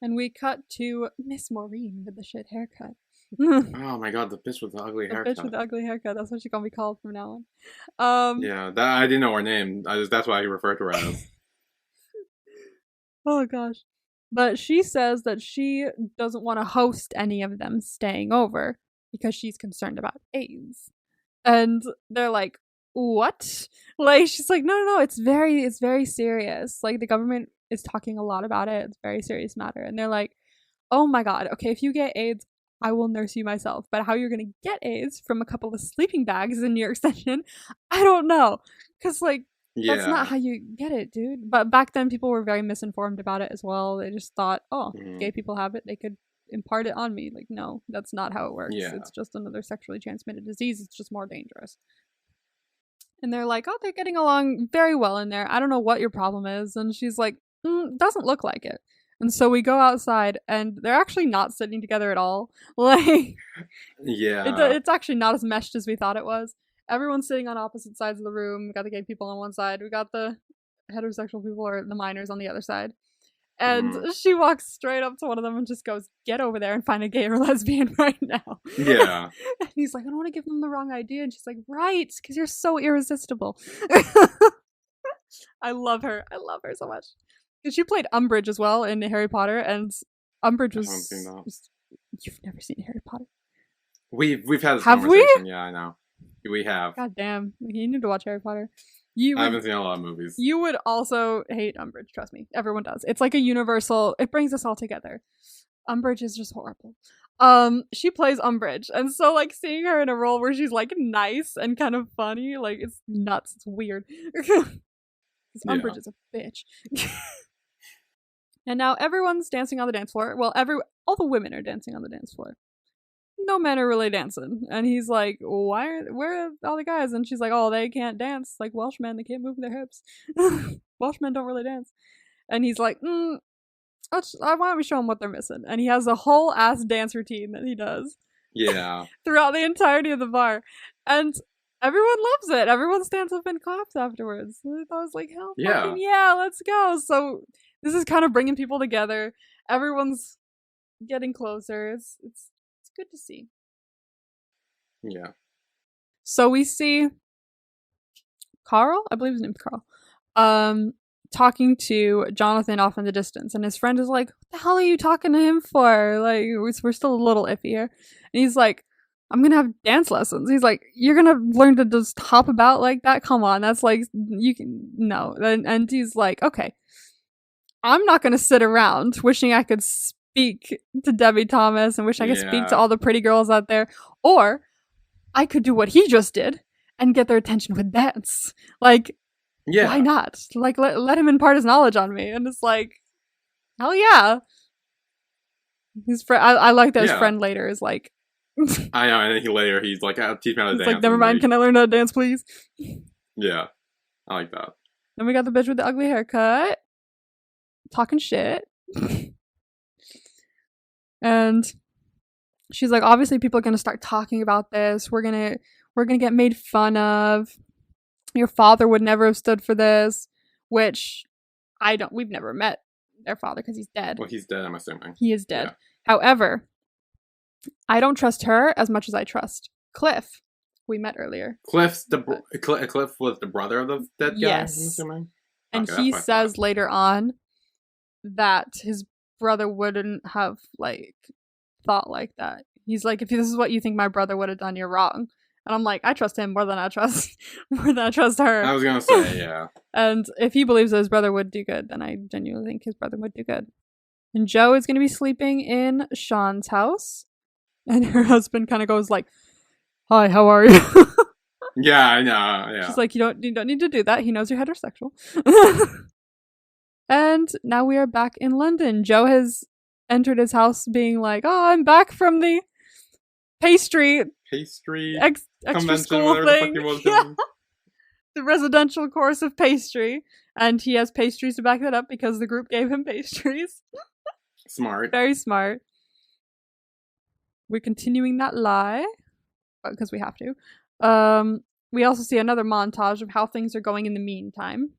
And we cut to Miss Maureen with the shit haircut. Oh my god, the bitch with the ugly haircut. The bitch with the ugly haircut. That's what she's gonna be called from now on. Yeah, I didn't know her name. That's why I referred to her as. Oh gosh. But she says that she doesn't want to host any of them staying over because she's concerned about AIDS. And they're like, what? Like, she's like, no, it's very serious. Like, the government is talking a lot about it. It's a very serious matter. And they're like, oh my god, okay, if you get AIDS, I will nurse you myself. But how you're gonna get AIDS from a couple of sleeping bags in your extension, I don't know. Because, like, that's not how you get it, dude. But back then, people were very misinformed about it as well. They just thought, oh, gay people have it, they could impart it on me. Like, no, that's not how it works. Yeah. It's just another sexually transmitted disease. It's just more dangerous. And they're like, oh, they're getting along very well in there. I don't know what your problem is. And she's like, doesn't look like it. And so we go outside, and they're actually not sitting together at all. Like, it's actually not as meshed as we thought it was. Everyone's sitting on opposite sides of the room. We got the gay people on one side. We got the heterosexual people or the minors on the other side. And she walks straight up to one of them and just goes, "Get over there and find a gay or lesbian right now." Yeah. And he's like, "I don't want to give them the wrong idea." And she's like, "Right, because you're so irresistible." I love her. I love her so much. Because she played Umbridge as well in Harry Potter, and Umbridge I haven't seen that. You've never seen Harry Potter? We've had this Have conversation. we? Yeah, I know. We have. God damn. You need to watch Harry Potter. I haven't seen a lot of movies. You would also hate Umbridge, trust me. Everyone does. It's like a universal, it brings us all together. Umbridge is just horrible. She plays Umbridge, and so like seeing her in a role where she's like nice and kind of funny, like it's nuts. It's weird. Umbridge is a bitch. And now everyone's dancing on the dance floor. Well, all the women are dancing on the dance floor. No men are really dancing. And he's like, where are all the guys? And she's like, oh, they can't dance. Like Welshmen, they can't move their hips. Welshmen don't really dance. And he's like, why don't we show them what they're missing? And he has a whole ass dance routine that he does. Yeah. Throughout the entirety of the bar. And everyone loves it. Everyone stands up and claps afterwards. I was like, hell yeah, let's go. So this is kind of bringing people together. Everyone's getting closer. It's good to see. Yeah. So we see Carl, I believe his name's Carl, talking to Jonathan off in the distance, and his friend is like, what the hell are you talking to him for? Like, we're still a little iffy here. And he's like, I'm gonna have dance lessons. He's like, you're gonna learn to just hop about like that? Come on, that's like, you can, no. And he's like, okay, I'm not gonna sit around wishing I could speak to Debbie Thomas and wish I could speak to all the pretty girls out there, or I could do what he just did and get their attention with dance. Like, why not? Like, let him impart his knowledge on me. And it's like, hell yeah. His friend, I like that his friend later is like, I know, and then he's like, I'll teach me how to dance. Like, never mind, can I learn how to dance, please? Yeah, I like that. Then we got the bitch with the ugly haircut, talking shit. And she's like, obviously people are gonna start talking about this. We're gonna get made fun of. Your father would never have stood for this, which we've never met their father because he's dead. Well, he's dead, I'm assuming. He is dead. Yeah. However, I don't trust her as much as I trust Cliff, we met earlier. Cliff was the brother of the dead guy, yes. I'm assuming? And he says later on that his brother wouldn't have, like, thought like that. He's like, if this is what you think my brother would have done, you're wrong. And I'm like, I trust him more than I trust her. I was gonna say, yeah. And if he believes that his brother would do good, then I genuinely think his brother would do good. And Joe is gonna be sleeping in Sean's house. And her husband kind of goes like, hi, how are you? Yeah, I know, yeah. She's like, you don't need to do that. He knows you're heterosexual. And now we are back in London. Joe has entered his house being like, oh, I'm back from the pastry extra school thing. Yeah. The residential course of pastry. And he has pastries to back that up because the group gave him pastries. Smart. Very smart. We're continuing that lie because we have to. We also see another montage of how things are going in the meantime.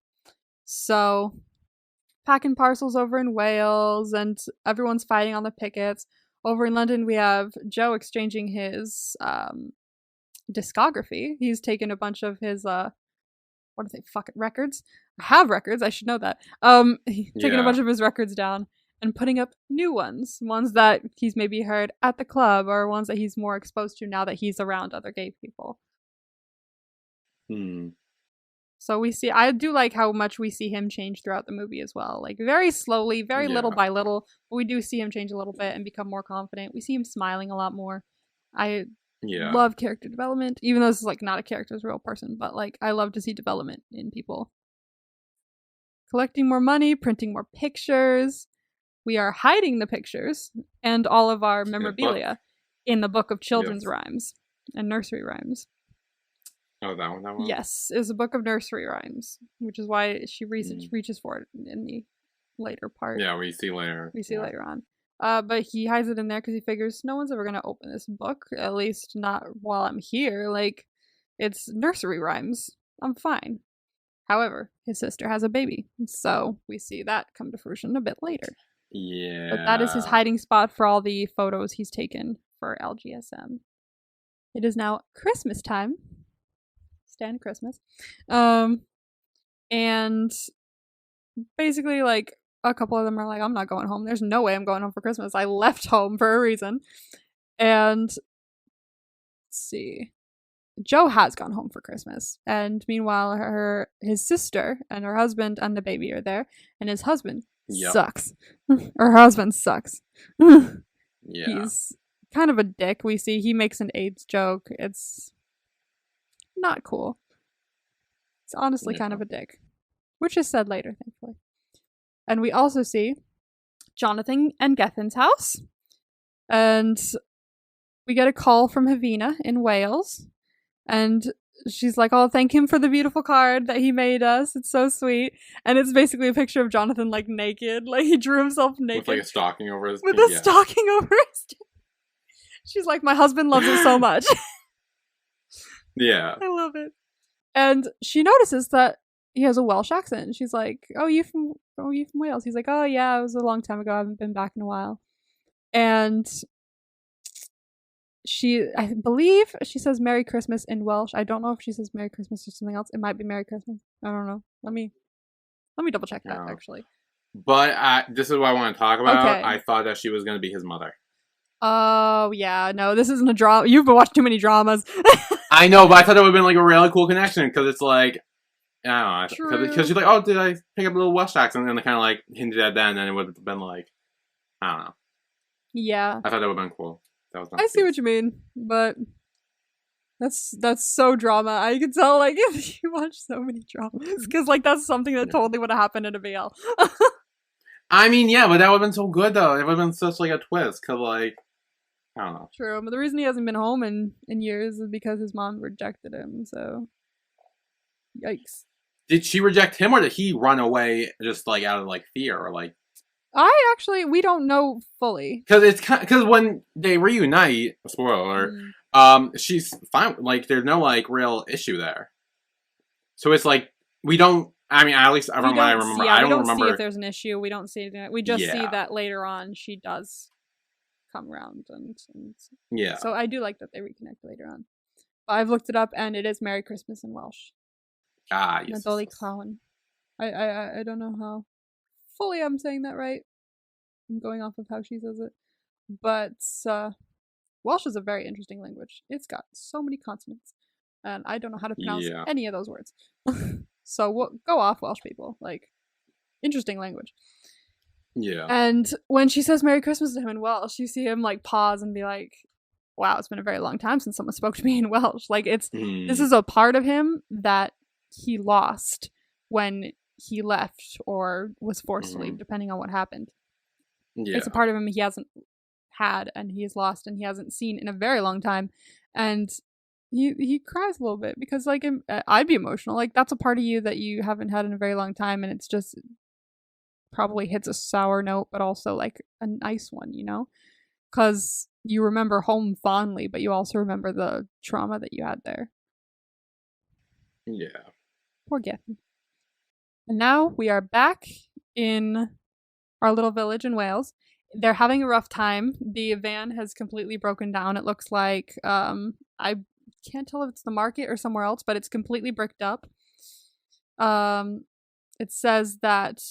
So, packing parcels over in Wales, and everyone's fighting on the pickets. Over in London, we have Joe exchanging his discography. He's taken a bunch of his records. I have records. I should know that. Taking a bunch of his records down and putting up new ones that he's maybe heard at the club, or ones that he's more exposed to now that he's around other gay people. So I do like how much we see him change throughout the movie as well. Like, very slowly, very little by little, but we do see him change a little bit and become more confident. We see him smiling a lot more. I love character development, even though this is like not a character, it's a real person, but like I love to see development in people. Collecting more money, printing more pictures. We are hiding the pictures and all of our memorabilia in the book of children's rhymes and nursery rhymes. Oh, that one? Yes, it's a book of nursery rhymes, which is why she reaches for it in the later part. Yeah, we see later. Later on. But he hides it in there because he figures no one's ever going to open this book, at least not while I'm here. Like, it's nursery rhymes. I'm fine. However, his sister has a baby, so we see that come to fruition a bit later. Yeah. But that is his hiding spot for all the photos he's taken for LGSM. It is now Christmas time. Stand Christmas. And basically, like, a couple of them are like, I'm not going home. There's no way I'm going home for Christmas. I left home for a reason. And let's see. Joe has gone home for Christmas. And meanwhile, his sister and her husband and the baby are there. And his husband sucks. Her husband sucks. Yeah. He's kind of a dick. We see he makes an AIDS joke. It's not cool. It's honestly kind of a dick. Which is said later, thankfully. And we also see Jonathan and Gethin's house. And we get a call from Havina in Wales. And she's like, oh, thank him for the beautiful card that he made us. It's so sweet. And it's basically a picture of Jonathan, like, naked. Like, he drew himself naked. With, like, a stocking over his... With a stocking over his... She's like, my husband loves it so much. Yeah. I love it. And she notices that he has a Welsh accent. She's like, oh, you from Wales? He's like, oh, yeah, it was a long time ago. I haven't been back in a while. And I believe she says Merry Christmas in Welsh. I don't know if she says Merry Christmas or something else. It might be Merry Christmas. I don't know. Let me double check that, actually. But this is what I want to talk about. Okay. I thought that she was going to be his mother. Oh, yeah. No, this isn't a drama. You've been watching too many dramas. I know, but I thought it would have been like a really cool connection because it's like, I don't know. Because she's like, oh, did I pick up a little Welsh accent? And they kind of like hinted at that, and then it would have been like, I don't know. Yeah. I thought that would have been cool. That was I see what you mean, but that's so drama. I can tell, like, if you watch so many dramas, because, like, that's something that totally would have happened in a BL. I mean, yeah, but that would have been so good, though. It would have been such, like, a twist, because, like, I don't know. True, but the reason he hasn't been home in years is because his mom rejected him, so... Yikes. Did she reject him, or did he run away just, like, out of, like, fear, or, like... We don't know fully. Because when they reunite, spoiler alert, she's fine. Like, there's no, like, real issue there. So it's like, we don't, I mean, at least from what I remember, I don't remember. See if there's an issue. We don't see it. We just see that later on she does come around. And yeah. So I do like that they reconnect later on. But I've looked it up, and it is Merry Christmas in Welsh. Ah, yes. Nadolig Llawen. I don't know how fully I'm saying that right. I'm going off of how she says it. But Welsh is a very interesting language. It's got so many consonants. And I don't know how to pronounce any of those words. So go off, Welsh people. Like, interesting language. Yeah. And when she says Merry Christmas to him in Welsh, you see him, like, pause and be like, wow, it's been a very long time since someone spoke to me in Welsh. Like, this is a part of him that he lost when he left or was forced to leave, depending on what happened. Yeah. It's a part of him he hasn't had and he has lost and he hasn't seen in a very long time. And he cries a little bit because, like, I'd be emotional. Like, that's a part of you that you haven't had in a very long time, and it's just probably hits a sour note, but also, like, a nice one, you know? Because you remember home fondly, but you also remember the trauma that you had there. Yeah. Poor Gethin. And now we are back in our little village in Wales. They're having a rough time. The van has completely broken down. It looks like, I can't tell if it's the market or somewhere else, but it's completely bricked up. It says that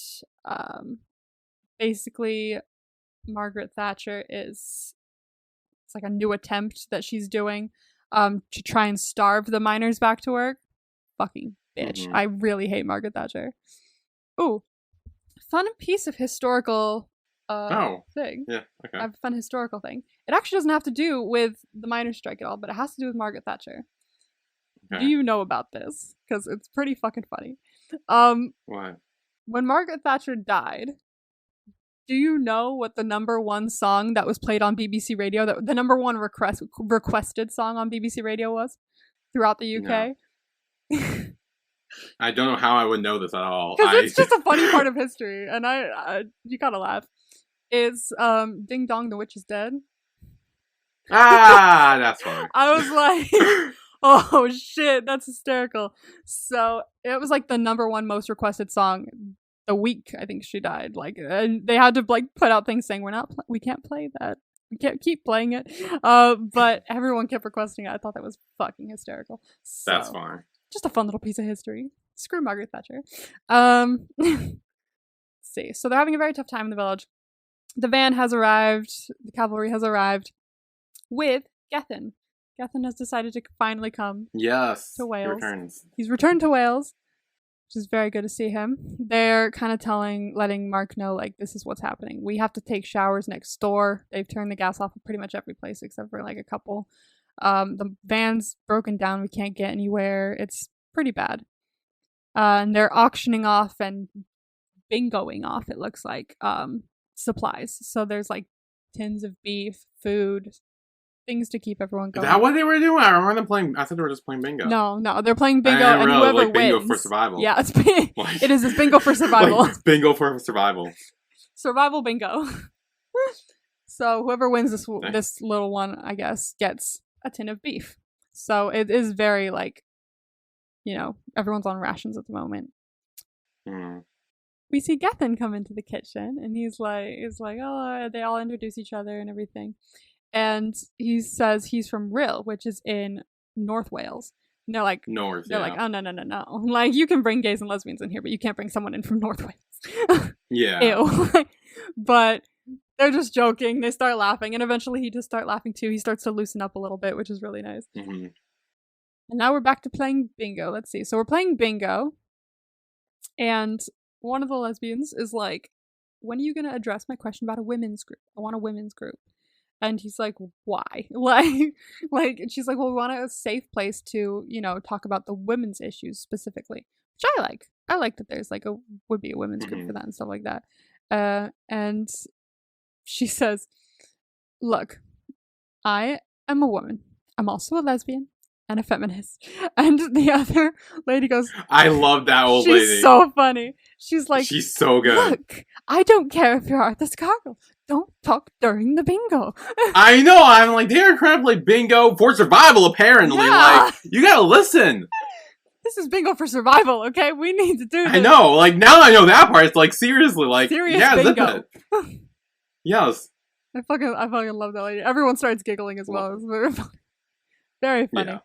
basically Margaret Thatcher it's like a new attempt that she's doing to try and starve the miners back to work. Fucking bitch. I really hate Margaret Thatcher. Ooh, fun piece of historical thing. Yeah, okay. I have a fun historical thing. It actually doesn't have to do with the miners' strike at all, but it has to do with Margaret Thatcher. Okay. Do you know about this? Because it's pretty fucking funny. What? When Margaret Thatcher died, do you know what the #1 song that was played on BBC Radio, the #1 requested song on BBC Radio was throughout the UK? No. I don't know how I would know this at all. Because it's just a funny part of history, and you gotta laugh. It's Ding Dong, the Witch is Dead. Ah, that's funny. I was like, Oh shit, that's hysterical. So it was like the number one most requested song the week I think she died. Like, and they had to like put out things saying we can't play that. We can't keep playing it. But everyone kept requesting it. I thought that was fucking hysterical. That's So fine. just a fun little piece of history. Screw Margaret Thatcher. Let's see. So they're having a very tough time in the village. The van has arrived. The cavalry has arrived with Gethin. Gethin has decided to finally come Yes. to Wales. He returns. He's returned to Wales, which is very good to see him. They're kind of letting Mark know, like, this is what's happening. We have to take showers next door. They've turned the gas off at pretty much every place except for like a couple. The van's broken down. We can't get anywhere. It's pretty bad. And they're auctioning off and bingoing off, it looks like, supplies. So there's like tins of beef, food, things to keep everyone going. Is that what they were doing? I remember them playing. I thought they were just playing bingo. No, they're playing bingo, and whoever like bingo wins. for survival. Yeah, it is. It's bingo for survival. Like, it's bingo for survival. Survival bingo. So whoever wins this little one, I guess, gets a tin of beef. So it is very like, everyone's on rations at the moment. We see Gethin come into the kitchen, and he's like, oh, they all introduce each other and everything. And he says he's from Rhyl, which is in North Wales. And they're like, like, oh, no. Like, you can bring gays and lesbians in here, but you can't bring someone in from North Wales. Yeah. Ew. But they're just joking. They start laughing, and eventually he just starts laughing too. He starts to loosen up a little bit, which is really nice. Mm-hmm. And now we're back to playing bingo. Let's see. So we're playing bingo, and one of the lesbians is like, when are you going to address my question about a women's group? I want a women's group. And he's like, why? Like, and she's like, well, we want a safe place to, talk about the women's issues specifically, which I like. I like that there's like would be a women's group for that and stuff like that. And she says, look, I am a woman. I'm also a lesbian and a feminist. And the other lady goes, I love that old lady. She's so funny. She's like, she's so good. Look, I don't care if you're Arthur Scargill. Don't talk during the bingo. I know. I'm like, they're trying to play bingo for survival, apparently. Yeah. Like, you gotta listen. This is bingo for survival, okay? We need to do this. I know. Like, now that I know that part, it's like, seriously. Like, serious yeah, bingo. Yes. I fucking love that lady. Everyone starts giggling as well. It's very funny. Very funny. Yeah.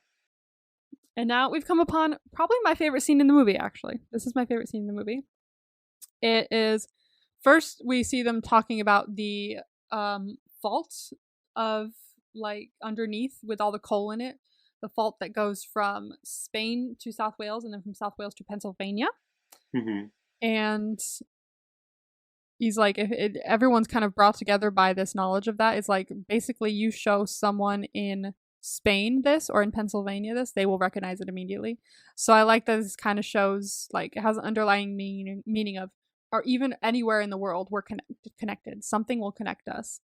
And now we've come upon probably my favorite scene in the movie, actually. This is my favorite scene in the movie. It is... First, we see them talking about the fault of, like, underneath with all the coal in it. The fault that goes from Spain to South Wales and then from South Wales to Pennsylvania. Mm-hmm. And he's like, everyone's kind of brought together by this knowledge of that. It's like, basically, you show someone in Spain this or in Pennsylvania this, they will recognize it immediately. So I like that this kind of shows, like, it has an underlying meaning of, or even anywhere in the world, we're connected. Something will connect us.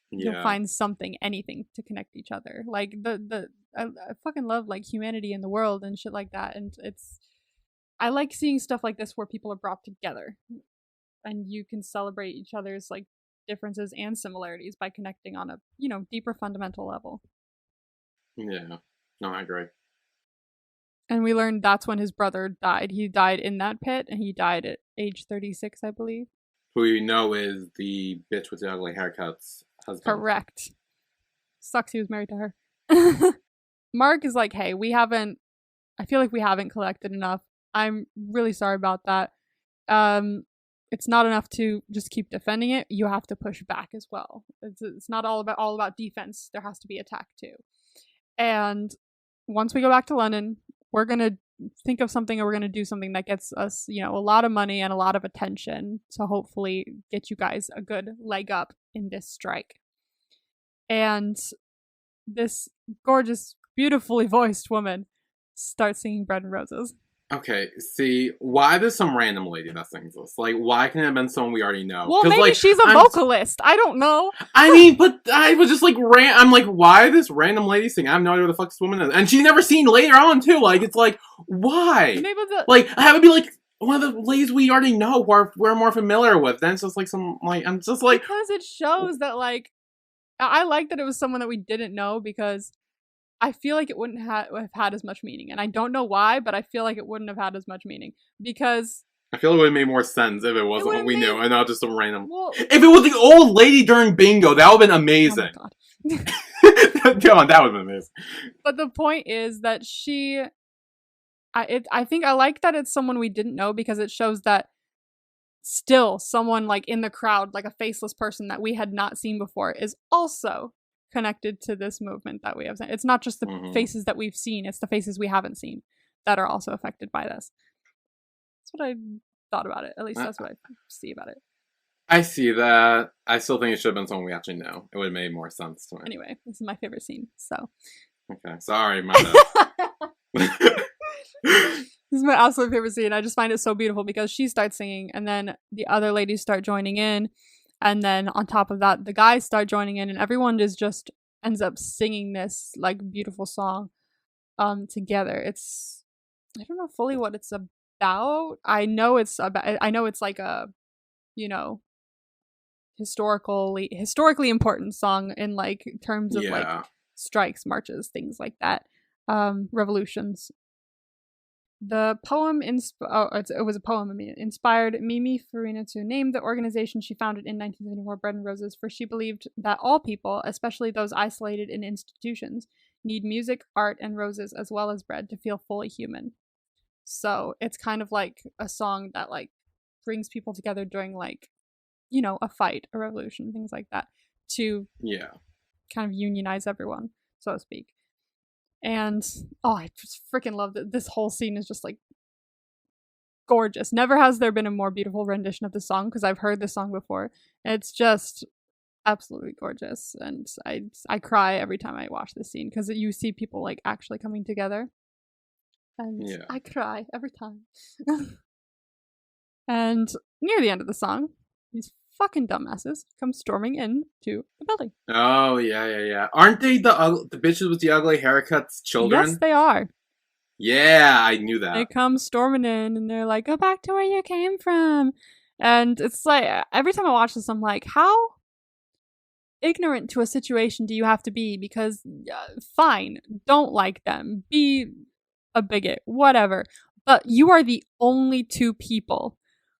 Yeah. You'll find something, anything to connect each other. Like I fucking love like humanity in the world and shit like that. And I like seeing stuff like this where people are brought together, and you can celebrate each other's like differences and similarities by connecting on a deeper fundamental level. Yeah, no, I agree. And we learned that's when his brother died. He died in that pit, and he died at age 36, I believe. Who you know is the bitch with the ugly haircuts husband. Correct. Sucks he was married to her. Mark is like, hey, I feel like we haven't collected enough. I'm really sorry about that. It's not enough to just keep defending it. You have to push back as well. It's not all about defense. There has to be attack too. And once we go back to London, we're going to think of something, or we're going to do something that gets us, a lot of money and a lot of attention to hopefully get you guys a good leg up in this strike. And this gorgeous, beautifully voiced woman starts singing Bread and Roses. Okay, see, why there's some random lady that sings this? Like, why can't it have been someone we already know? Well, maybe like, she's a vocalist. I don't know. I mean, but I was just like, I'm like, why this random lady sing? I have no idea what the fuck this woman is. And she's never seen later on, too. Like, it's like, why? Maybe like, I have to be like, one of the ladies we already know who we're more familiar with. Then it's just like I'm just like... Because it shows that, like, I like that it was someone that we didn't know, because I feel like it wouldn't have had as much meaning. And I don't know why, but I feel like it wouldn't have had as much meaning. Because I feel it would have made more sense if it it wasn't would what have we made... knew and not just a random... Well, If it was the old lady during bingo, that would have been oh amazing. my god. Come on, that would have been amazing. But the point is that I think I like that it's someone we didn't know, because it shows that still someone like in the crowd, like a faceless person that we had not seen before, is also connected to this movement that we have seen. It's not just the faces that we've seen, it's the faces we haven't seen that are also affected by this. That's what I thought about it. At least that's what I see about it. I see that. I still think it should have been someone we actually know. It would have made more sense to me. Anyway, this is my favorite scene, so. Okay, sorry, my bad. This is my absolute favorite scene. I just find it so beautiful because she starts singing, and then the other ladies start joining in, and then on top of that, the guys start joining in, and everyone just ends up singing this like beautiful song together. It's, I don't know fully what it's about. I know it's like a, you know, historically important song in like terms of like strikes, marches, things like that, revolutions. The poem it was a poem, inspired Mimi Farina to name the organization she founded in 1974 Bread and Roses, for she believed that all people, especially those isolated in institutions, need music, art, and roses as well as bread to feel fully human. So it's kind of like a song that like brings people together during like, you know, a fight, a revolution, things like that, to kind of unionize everyone, so to speak. And I just freaking love that. This whole scene is just like gorgeous. Never has there been a more beautiful rendition of the song, because I've heard this song before. It's just absolutely gorgeous, and I cry every time I watch this scene, because you see people like actually coming together, and I cry every time. And near the end of the song, these fucking dumbasses come storming into the building. Oh, yeah. Aren't they the bitches with the ugly haircuts children? Yes, they are. Yeah, I knew that. They come storming in, and they're like, go back to where you came from. And it's like, every time I watch this, I'm like, how ignorant to a situation do you have to be? Because, fine, don't like them, be a bigot, whatever. But you are the only two people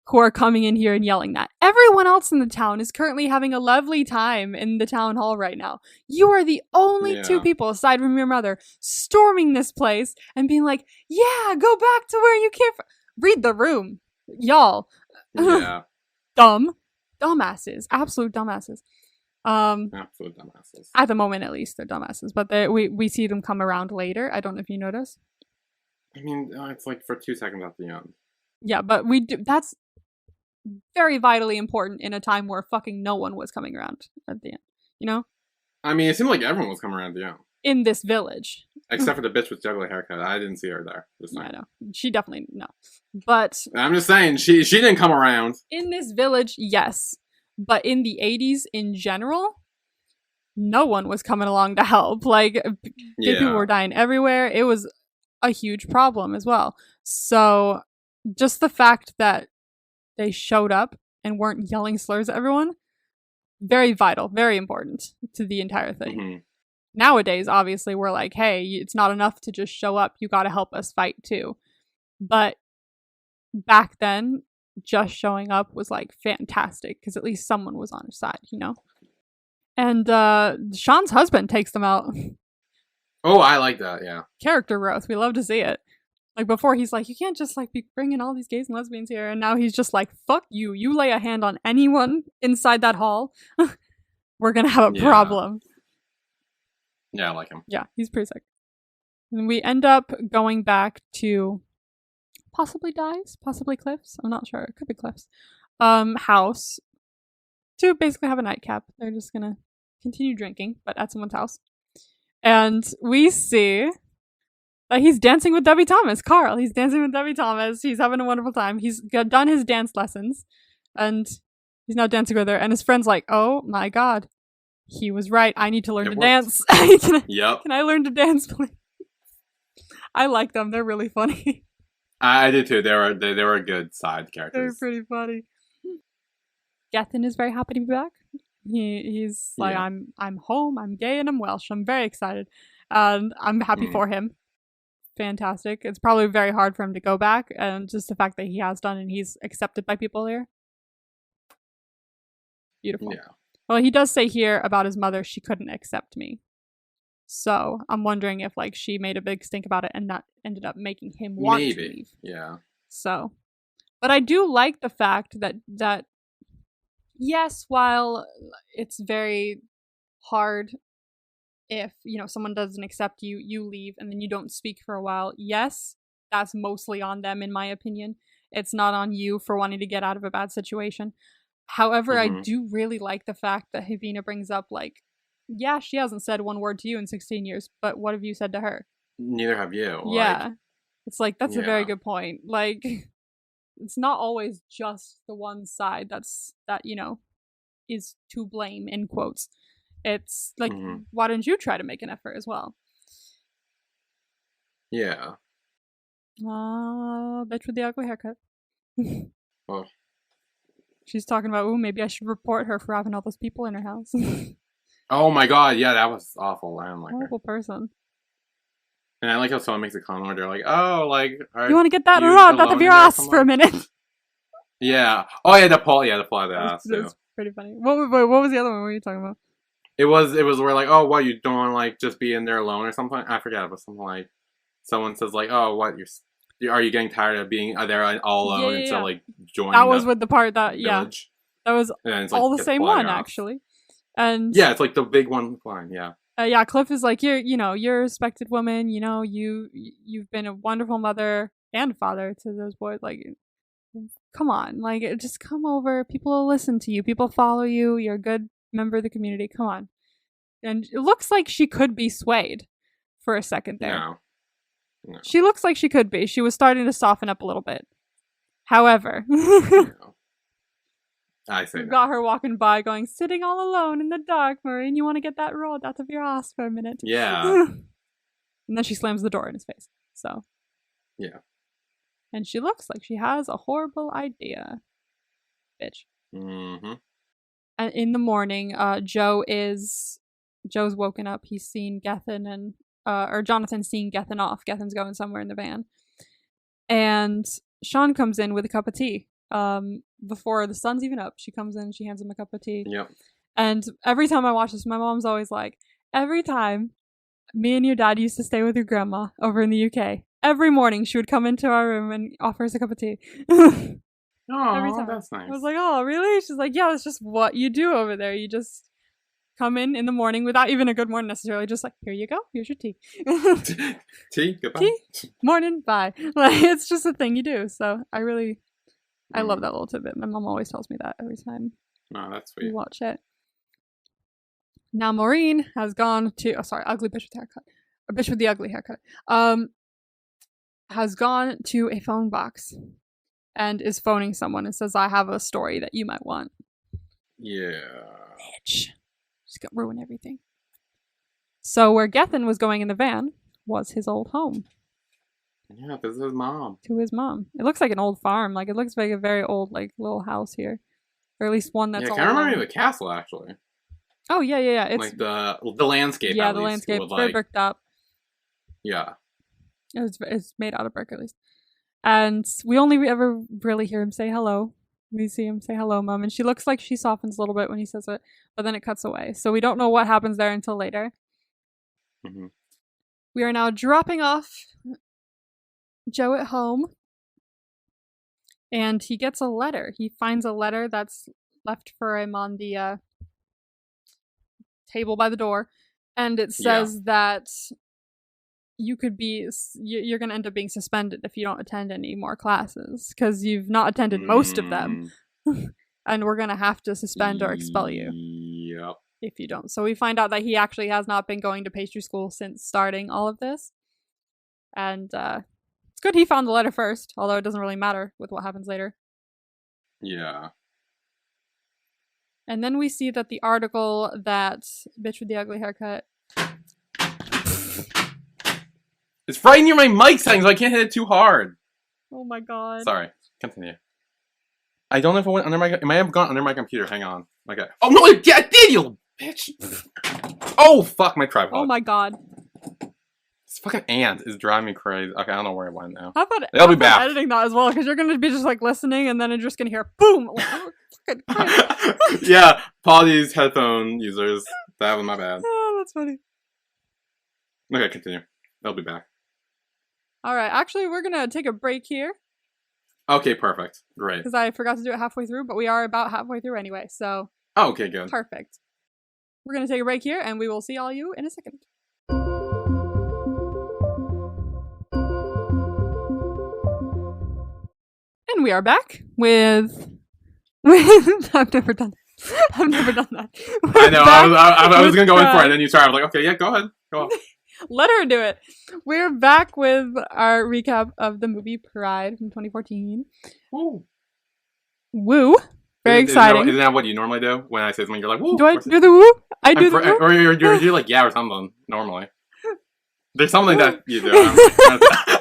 who are coming in here and yelling that. Everyone else in the town is currently having a lovely time in the town hall right now. You are the only two people, aside from your mother, storming this place and being like, yeah, go back to where you came from. Read the room. Y'all. Yeah. Dumbasses. Absolute dumbasses. Absolute dumbasses. At the moment, at least, they're dumbasses. But we see them come around later. I don't know if you notice. I mean, it's like for 2 seconds at the end. Yeah, but we do. That's very vitally important in a time where fucking no one was coming around at the end, you know? I mean, it seemed like everyone was coming around at the end. In this village. Except for the bitch with the ugly haircut. I didn't see her there. Yeah, I know. She definitely, no. But I'm just saying, she didn't come around. In this village, yes. But in the 80s in general, no one was coming along to help. Like, people were dying everywhere. It was a huge problem as well. So, just the fact that they showed up and weren't yelling slurs at everyone, very vital, very important to the entire thing. Nowadays, obviously, we're like, hey, it's not enough to just show up. You got to help us fight too. But back then, just showing up was like fantastic, because at least someone was on her side, you know? And Sean's husband takes them out. Oh, I like that, yeah. Character growth. We love to see it. Like, before, he's like, you can't just, like, be bringing all these gays and lesbians here. And now he's just like, fuck you. You lay a hand on anyone inside that hall, we're gonna have a problem. Yeah, I like him. Yeah, he's pretty sick. And we end up going back to possibly Dice, possibly Cliff's. I'm not sure. It could be Cliff's. House. To basically have a nightcap. They're just gonna continue drinking, but at someone's house. And we see... he's dancing with Debbie Thomas. Carl, he's dancing with Debbie Thomas. He's having a wonderful time. He's done his dance lessons, and he's now dancing with her. And his friend's like, oh my god, he was right. I need to learn to dance. Can I learn to dance, please? I like them. They're really funny. I did too. They were good side characters. They're pretty funny. Gethin is very happy to be back. He's like, Yeah. I'm home, I'm gay, and I'm Welsh. I'm very excited, and I'm happy Mm. for him. Fantastic. It's probably very hard for him to go back, and just the fact that he has done and he's accepted by people here. Beautiful. Yeah. Well, he does say here about his mother, she couldn't accept me. So I'm wondering if like she made a big stink about it and that ended up making him want to Maybe. leave. Yeah. So, but I do like the fact that yes, while it's very hard if someone doesn't accept you, you leave and then you don't speak for a while. Yes, that's mostly on them, in my opinion. It's not on you for wanting to get out of a bad situation. However, I Mm-hmm. do really like the fact that Havina brings up, like, yeah, she hasn't said one word to you in 16 years, but what have you said to her? Neither have you. Like, Yeah. It's like, that's a very yeah. good point. Like, it's not always just the one side that is to blame, in quotes. It's like, Mm-hmm. why don't you try to make an effort as well? Yeah. Bitch with the ugly haircut. Well, She's talking about, ooh, maybe I should report her for having all those people in her house. oh my god, yeah, that was awful. I don't like her. Horrible person. And I like how someone makes a comment where they're like, "Oh, like, You want to get that you rod out of alone in your there or ass something?" for a minute? Yeah. Oh yeah, the pull out of the ass That too. was pretty funny. What was the other one? What were you talking about? It was where like, oh, what, you don't want to like just be in there alone or something? I forget, it was something like someone says like, oh, what, are you getting tired of being there all Yeah, alone yeah, instead of yeah. like joining That was the with the part that, yeah, village? that was And then it's like, all the get the same pull out of one, your ass. actually. And Yeah, it's like the big one line. Yeah. yeah, Cliff is like, you're a respected woman. You've been a wonderful mother and father to those boys. Like, come on, like, just come over. People will listen to you. People follow you. You're a good member of the community. Come on. And it looks like she could be swayed for a second there. No. She looks like she could be. She was starting to soften up a little bit. However, No. I say we've no. got her walking by going, sitting all alone in the dark, Maureen. You want to get that rod out of your ass for a minute. Yeah. And then she slams the door in his face. So. Yeah. And she looks like she has a horrible idea. Bitch. Mm-hmm. And in the morning, Joe's woken up. He's seen Gethin or Jonathan's seen Gethin off. Gethin's going somewhere in the van. And Sean comes in with a cup of tea. Before the sun's even up, she comes in, she hands him a cup of tea. Yep. And every time I watch this, my mom's always like, every time me and your dad used to stay with your grandma over in the UK, every morning she would come into our room and offer us a cup of tea. Every Oh, time. that's nice. I was like, oh, really? She's like, yeah, that's just what you do over there. You just come in the morning without even a good morning necessarily. Just like, here you go. Here's your tea. Tea? Goodbye. Tea? Morning, bye. Like, it's just a thing you do. So I love that little tidbit. My mom always tells me that every time Oh, that's we sweet. watch it. Now Maureen has gone to ugly bitch with haircut. A bitch with the ugly haircut. Has gone to a phone box and is phoning someone and says, I have a story that you might want. Yeah. Bitch. She's gonna ruin everything. So where Gethin was going in the van was his old home. Yeah, this is his mom. To his mom. It looks like an old farm. Like, it looks like a very old, like, little house here. Or at least one that's Yeah, all it kind of reminds alone. me of the castle, actually. Oh, yeah. It's, like the landscape, yeah, at the least, landscape. with, It's very like, bricked up. yeah. It's made out of brick, at least. And we only ever really hear him say hello. We see him say hello, Mom. And she looks like she softens a little bit when he says it, but then it cuts away. So we don't know what happens there until later. Mm-hmm. We are now dropping off Joe at home. And he gets a letter. He finds a letter that's left for him on the table by the door. And it says that you're going to end up being suspended if you don't attend any more classes, because you've not attended most of them. And we're going to have to suspend or expel you. Yep. If you don't. So we find out that he actually has not been going to pastry school since starting all of this. And it's good he found the letter first, although it doesn't really matter with what happens later. Yeah. And then we see that the article that bitch with the ugly haircut. It's right near my mic settings, so I can't hit it too hard. Oh my god. Sorry. Continue. I don't know if it went under my... It might have gone under my computer. Hang on. Okay. Oh no! Yeah, did you bitch? Oh fuck my tripod. Oh my god. This fucking ant is driving me crazy. Okay, I don't know where it went now. How about They'll be back. editing that as well? Because you're gonna be just like listening, and then you're just gonna hear boom. Like, oh, fucking Christ. Yeah, apologies, headphone users. That was my bad. Oh, that's funny. Okay, continue. They'll be back. All right, actually, we're gonna take a break here Okay, perfect. Great. because I forgot to do it halfway through, but we are about halfway through anyway, so Oh, okay, good. perfect. We're gonna take a break here, and we will see all you in a second. And we are back with I've never done that. I've never done that. I know. I was gonna go in for it, and then you started. I was like, okay, yeah, go ahead. Go on. Let her do it. We're back with our recap of the movie Pride from 2014. Woo. Woo. Very exciting. Isn't that what you normally do when I say something? You're like, woo. Do I do the woo? I do the woo. Or you're like, yeah, or something, normally. There's something that you do.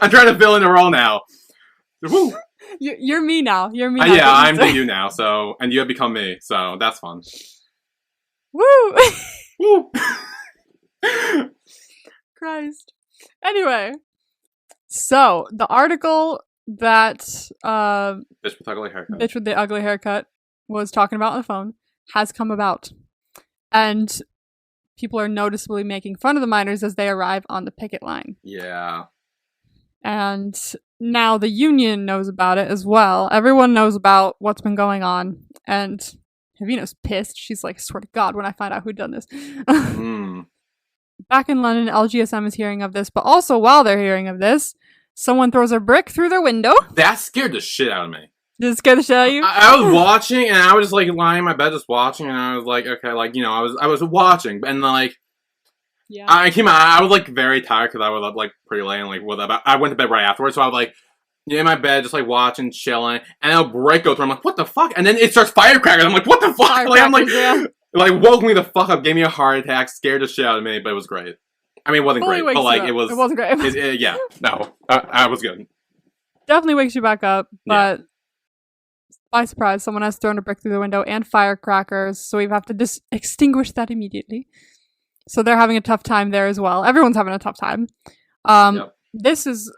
I'm trying to fill in the role now. Woo. You're me now. You're me now. Yeah, I'm the you now, so, and you have become me, so that's fun. Woo. Woo. Christ. Anyway, so the article that Bitch with ugly haircut. Bitch with the ugly haircut was talking about on the phone has come about. And people are noticeably making fun of the miners as they arrive on the picket line. Yeah. And now the union knows about it as well. Everyone knows about what's been going on. And Havina's pissed. She's like, I swear to God, when I find out who done this. Back in London, LGSM is hearing of this, but also while they're hearing of this, someone throws a brick through their window. That scared the shit out of me. Did it scare the shit out of you? I was watching, and I was just like lying in my bed, just watching, and I was like, okay, like, you know, I was watching, and like, yeah. I was like very tired because I was up like pretty late, and like I went to bed right afterwards, so I was like in my bed, just like watching, chilling, and then a brick goes through. I'm like, what the fuck? And then it starts firecrackers. I'm like, what the fuck? Like, I'm like, yeah. Like woke me the fuck up, gave me a heart attack, scared the shit out of me, but it was great. I mean, it wasn't Fully great, but like it wasn't great. yeah, no, I was good. Definitely wakes you back up, but by surprise, someone has thrown a brick through the window and firecrackers, so we have to extinguish that immediately. So they're having a tough time there as well. Everyone's having a tough time. This is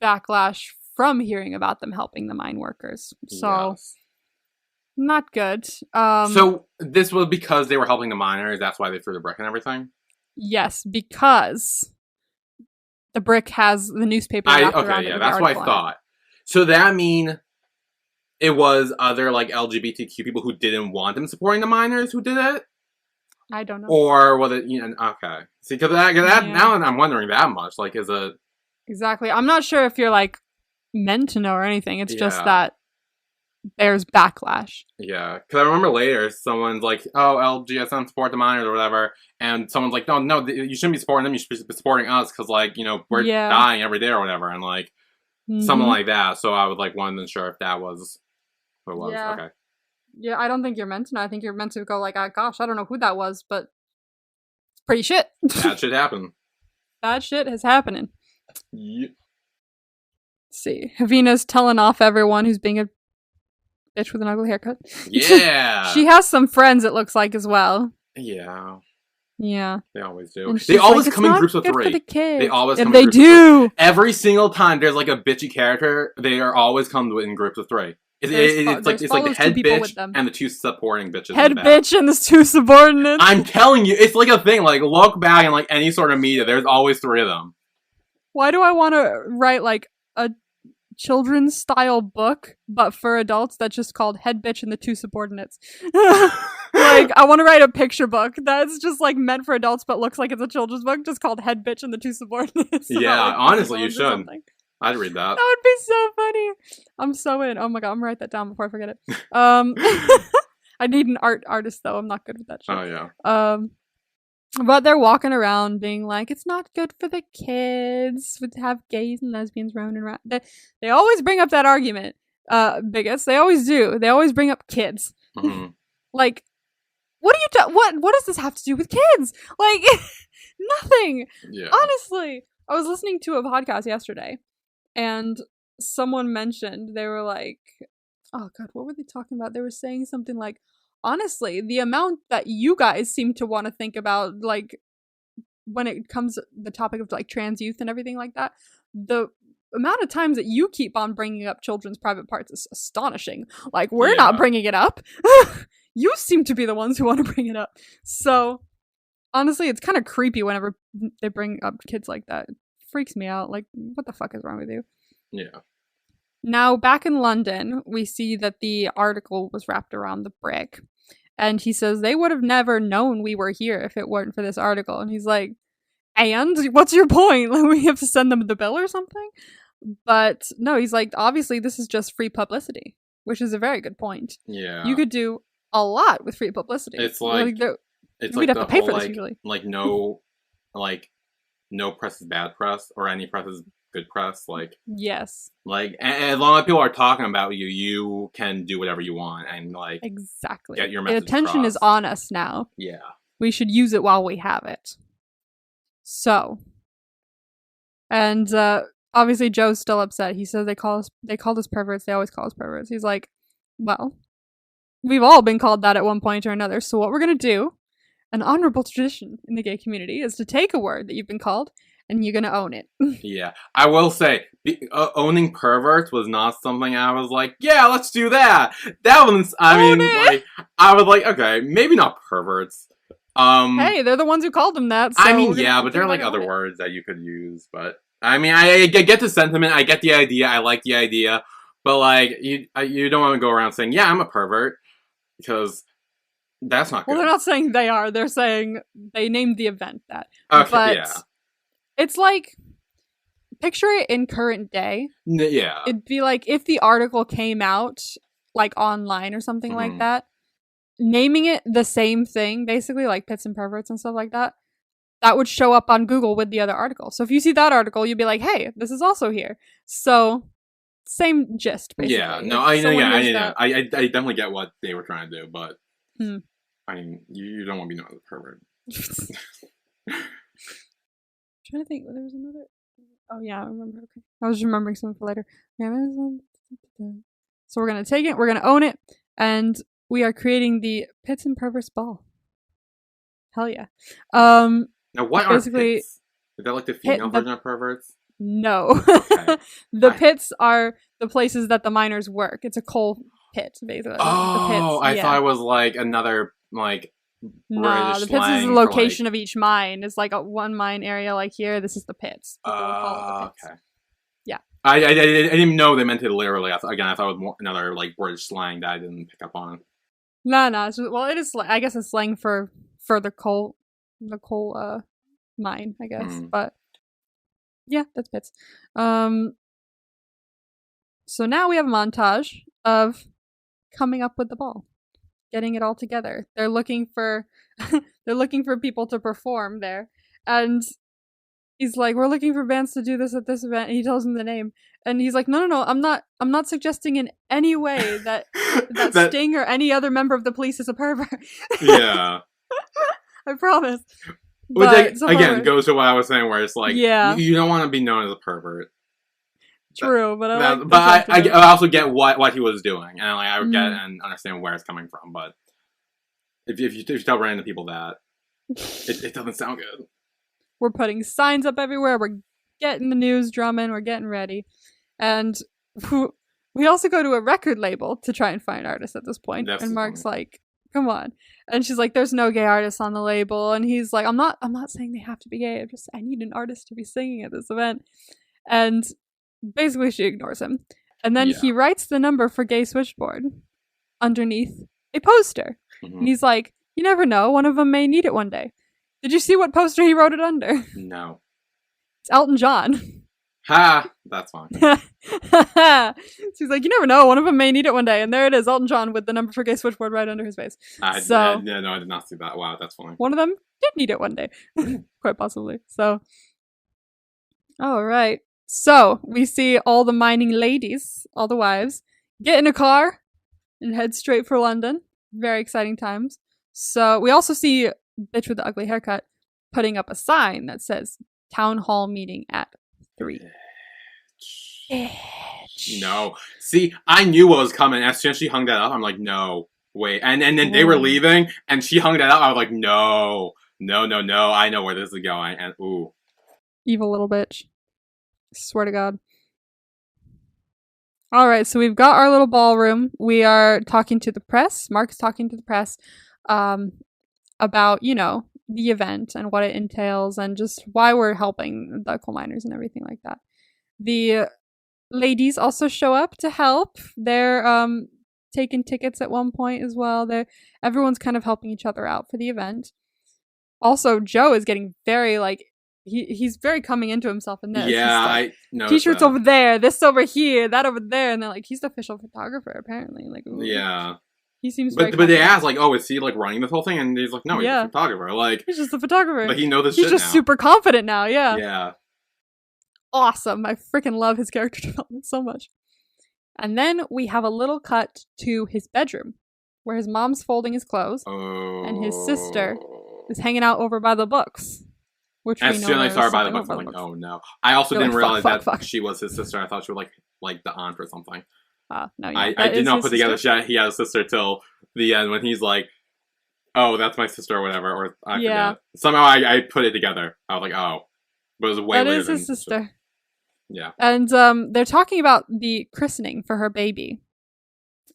backlash from hearing about them helping the mine workers. So not good. So this was because they were helping the miners. That's why they threw the brick and everything. Yes, because the brick has the newspaper. That's what I thought. So that mean it was other like LGBTQ people who didn't want them supporting the miners who did it. I don't know. Or was it? Okay. See, because that now I'm wondering that much. Like, is it exactly? I'm not sure if you're like meant to know or anything. It's just that there's backlash. Yeah, because I remember later someone's like, "Oh, LGSM support the miners or whatever," and someone's like, "No, you shouldn't be supporting them. You should be supporting us because, like, you know, we're dying every day or whatever," and like something like that. So I was like, wasn't sure if that was what it was. Yeah. Okay. Yeah, I don't think you're meant to know. I think you're meant to go like, gosh, I don't know who that was, but it's pretty shit. That shit happened. Bad shit is happening. Yep. Let's see. Havina's telling off everyone who's being a bitch with an ugly haircut. Yeah. She has some friends, it looks like, as well. Yeah. Yeah. They always do. They always come in groups of 3. The they always come in groups of 3. Every single time there's like a bitchy character, they are always come in groups of 3. It's like the head bitch and the 2 supporting bitches. Head bitch and the 2 subordinates. I'm telling you, it's like a thing. Like, look back in like any sort of media, there's always 3 of them. Why do I want to write like a children's style book, but for adults that's just called Head Bitch and the 2 Subordinates? Like, I want to write a picture book that's just like meant for adults, but looks like it's a children's book, just called Head Bitch and the 2 Subordinates. Yeah, like, honestly, you should. I'd read that. That would be so funny. I'm so in. Oh my god, I'm gonna write that down before I forget it. I need an artist though. I'm not good with that shit. Oh yeah. But they're walking around being like, it's not good for the kids to have gays and lesbians roaming around. They always bring up that argument. Bigots. They always do. They always bring up kids. Mm-hmm. Like, what do you what does this have to do with kids? Like, nothing. Yeah. Honestly, I was listening to a podcast yesterday. And someone mentioned, they were like, oh god, what were they talking about? They were saying something like, honestly, the amount that you guys seem to want to think about, like, when it comes to the topic of like trans youth and everything like that, the amount of times that you keep on bringing up children's private parts is astonishing. Like, we're not Yeah. bringing it up. You seem to be the ones who want to bring it up. So, honestly, it's kind of creepy whenever they bring up kids like that. It freaks me out. Like, what the fuck is wrong with you? Yeah. Now, back in London, we see that the article was wrapped around the brick. And he says they would have never known we were here if it weren't for this article. And he's like, and what's your point? Like, we have to send them the bill or something? But no, he's like, obviously this is just free publicity, which is a very good point. Yeah. You could do a lot with free publicity. It's like, we'd have to pay for this usually. Like no press is bad press, or any press is good press. Like, yes. Like, as long as people are talking about you, you can do whatever you want and, like, exactly. Get your message the attention across. is on us now. Yeah. We should use it while we have it. So, and obviously Joe's still upset. He says they called us perverts. They always call us perverts. He's like, well, we've all been called that at one point or another. So what we're gonna do, an honorable tradition in the gay community, is to take a word that you've been called and you're gonna own it. Yeah, I will say, owning perverts was not something I was like, yeah, let's do that. That one's, like, I was like, okay, maybe not perverts. Hey, they're the ones who called them that. So yeah, but there are like other words that you could use. But I get the sentiment. I get the idea. I like the idea. But like, you don't want to go around saying, yeah, I'm a pervert, because that's not good. Well, they're not saying they are. They're saying they named the event that. Okay, but yeah. It's like, picture it in current day. Yeah. It'd be like if the article came out like online or something like that. Naming it the same thing, basically, like pits and perverts and stuff like that, that would show up on Google with the other article. So if you see that article, you'd be like, hey, this is also here. So, same gist, basically. Yeah, no, I definitely get what they were trying to do, but, I mean, you don't want to be known as a pervert. Trying to think, there was another... Oh, yeah, I remember. Okay. I was remembering something for later. So we're going to take it, we're going to own it, and... we are creating the Pits and Perverts Ball. Hell yeah. Now, what are pits? Is that like the female version of perverts? No. Okay. The pits are the places that the miners work. It's a coal pit, basically. Oh, I thought it was like another, like, British the pits is the slang location for, like... of each mine. It's like a one mine area, like here. This is the pits. Okay. Yeah. I didn't even know they meant it literally. I thought it was more, another, like, British slang that I didn't pick up on. No. It's just, well, it is. I guess it's slang for the coal mine. I guess, but yeah, that's pits. So now we have a montage of coming up with the ball, getting it all together. They're looking for people to perform there, and he's like, "We're looking for bands to do this at this event." And he tells him the name, and he's like, "No, I'm not suggesting in any way that Sting or any other member of the police is a pervert." Yeah, I promise. Which again goes to what I was saying, where it's like, yeah, you don't want to be known as a pervert. True, but I also get what he was doing, and like I would get and understand where it's coming from. But if you tell random people that, it doesn't sound good. We're putting signs up everywhere. We're getting the news drumming. We're getting ready, and we also go to a record label to try and find artists at this point. That's and Mark's like, "Come on," and she's like, "There's no gay artists on the label," and he's like, "I'm not saying they have to be gay. I need an artist to be singing at this event," and basically she ignores him, and then he writes the number for Gay Switchboard underneath a poster, and he's like, "You never know, one of them may need it one day." Did you see what poster he wrote it under? No. It's Elton John. Ha! That's fine. So he's like, you never know, one of them may need it one day, and there it is, Elton John with the number for Gay Switchboard right under his face. I did not see that. Wow, that's funny. One of them did need it one day. Quite possibly. So, alright. So, we see all the mining ladies, all the wives, get in a car and head straight for London. Very exciting times. So, we also see Bitch with the Ugly Haircut putting up a sign that says Town Hall meeting at 3. No. See, I knew what was coming. As soon as she hung that up, I'm like, no. wait. And then they were leaving, and she hung that out. I was like, no, no, no, no. I know where this is going. And ooh, Evil little bitch. Swear to God. All right, so we've got our little ballroom. We are talking to the press. Mark's talking to the press about, the event and what it entails and just why we're helping the coal miners and everything like that. The ladies also show up to help. They're taking tickets at one point as well. Everyone's kind of helping each other out for the event. Also, Joe is getting very he's very coming into himself in this. Yeah, I know. T-shirts over there, this over here, that over there, and they're like, he's the official photographer apparently. Like, ooh. Yeah, he seems. But they asked like, oh, is he like running this whole thing? And he's like, no, he's a photographer. Like, he's just a photographer. Like he knows this. He's just super confident now. Yeah. Yeah. Awesome! I freaking love his character development so much. And then we have a little cut to his bedroom, where his mom's folding his clothes, and his sister is hanging out over by the books. Which as soon as I saw her by the books, I'm like, oh no. I also didn't realize that she was his sister. I thought she was like the aunt or something. No, I did not put together he had a sister till the end when he's like, oh, that's my sister or whatever. Or I forget. Somehow I put it together. I was like, oh. But it was way later. That is his sister. Yeah. And they're talking about the christening for her baby.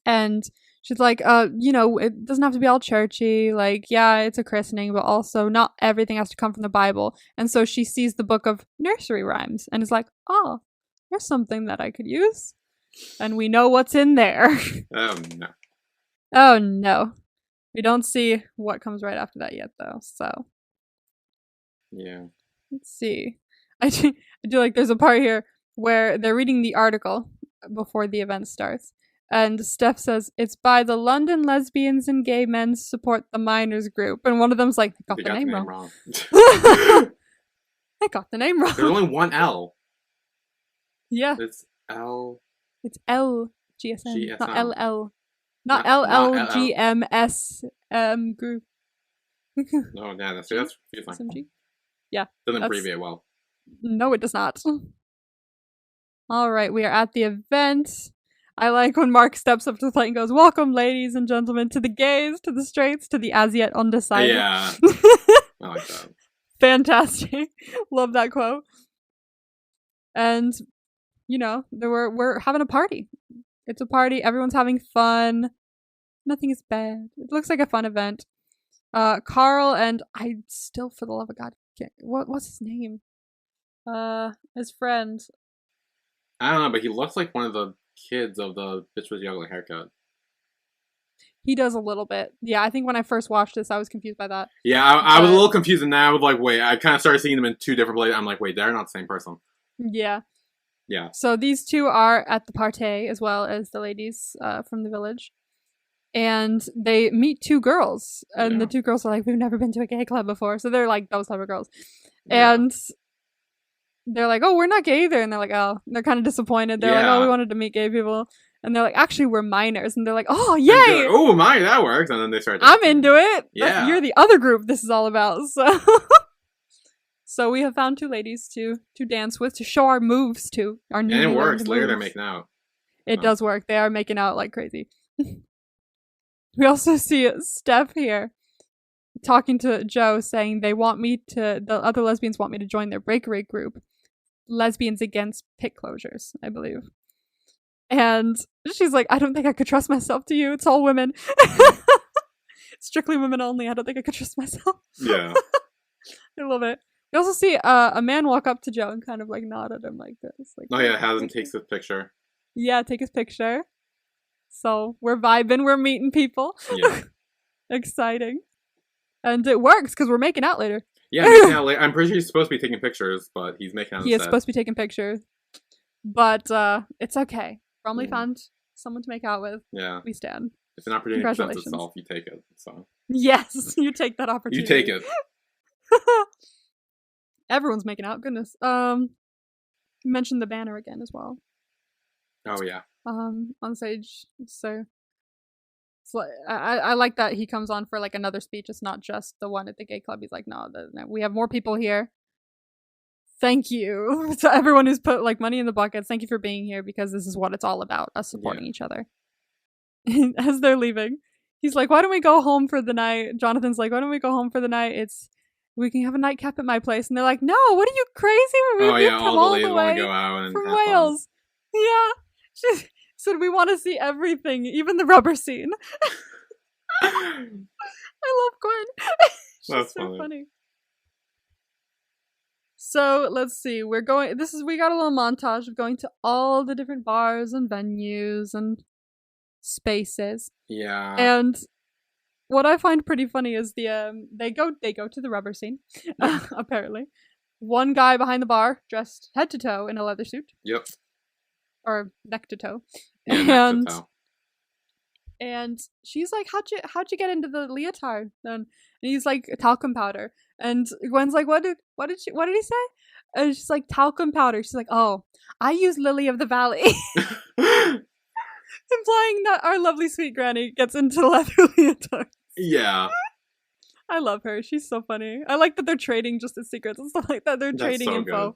And she's like, it doesn't have to be all churchy. Like, yeah, it's a christening, but also not everything has to come from the Bible. And so she sees the book of nursery rhymes and is like, oh, there's something that I could use. And we know what's in there. Oh, no. Oh, no. We don't see what comes right after that yet, though. So. Yeah. Let's see. I do like there's a part here where they're reading the article before the event starts. And Steph says, it's by the London Lesbians and Gay Men Support the Miners Group. And one of them's like, I got the name wrong. I got the name wrong. There's only one L. Yeah. It's L. It's LGSM, not LL. Not LLGMS group. No, yeah, that's SMG. Yeah. Doesn't abbreviate well. No, it does not. All right, we are at the event. I like when Mark steps up to the plate and goes, welcome, ladies and gentlemen, to the gays, to the straights, to the as yet undecided. Yeah. I like that. Fantastic. Love that quote. And, we're having a party. It's a party. Everyone's having fun. Nothing is bad. It looks like a fun event. Carl and I still, for the love of God, what's his name? His friend. I don't know, but he looks like one of the kids of the Bitch with the Ugly Haircut. He does a little bit. Yeah, I think when I first watched this, I was confused by that. Yeah, I was a little confused, and now I was like, wait, I kind of started seeing them in two different places. I'm like, wait, they're not the same person. Yeah. Yeah. So these two are at the party, as well as the ladies from the village. And they meet two girls. And the two girls are like, we've never been to a gay club before. So they're like those type of girls. Yeah. And they're like, oh, we're not gay either. And they're like, oh. They're kind of disappointed. They're like, oh, we wanted to meet gay people. And they're like, actually, we're minors. And they're like, oh, yay! Like, oh, mine, that works. And then they start. I'm into it. Yeah. You're the other group this is all about. So, so we have found two ladies to dance with, to show our moves to. Our new and it works. Later, they're making out. It does work. They are making out like crazy. We also see Steph here talking to Joe, saying the other lesbians want me to join their breakaway group. Lesbians Against Pit Closures, I believe. And she's like, I don't think I could trust myself to you. It's all women. Strictly women only. I don't think I could trust myself. Yeah. I love it. We also see a man walk up to Joe and kind of like nod at him like this. Like, oh yeah, Hassan takes his picture. Yeah, take his picture. So we're vibing, we're meeting people. Yeah. Exciting. And it works because we're making out later. Yeah, making out later. I'm pretty sure he's supposed to be taking pictures, but he's making out. He is supposed to be taking pictures. But it's okay. Bromley found someone to make out with. Yeah. We stand. If an opportunity presents itself, you take it. So. Yes, you take that opportunity. You take it. Everyone's making out. Goodness. You mentioned the banner again as well. Oh yeah. On stage. So it's like, I like that he comes on for like another speech. It's not just the one at the gay club. He's like, no, we have more people here. Thank you to everyone who's put like money in the buckets. Thank you for being here because this is what it's all about, us supporting each other. As they're leaving, He's like, why don't we go home for the night? Jonathan's like, why don't we go home for the night? We can have a nightcap at my place. And they're like, no, what are you crazy? Oh We've yeah, come all the all ladies the want to way go out and from have fun. Wales. Yeah. She said, we want to see everything, even the rubber scene. I love Gwen. She's That's so funny. funny. So let's see. We got a little montage of going to all the different bars and venues and spaces. Yeah. And what I find pretty funny is they go to the rubber scene. Apparently. One guy behind the bar dressed head to toe in a leather suit. Yep. Or neck to toe. Yeah, neck to toe. And she's like, how'd you get into the leotard then? And he's like, talcum powder. And Gwen's like, what did he say? And she's like, talcum powder. She's like, oh, I use Lily of the Valley. Implying that our lovely sweet granny gets into leather leotard. Yeah. I love her. She's so funny. I like that they're trading just the secrets and stuff like that. They're trading info. Good.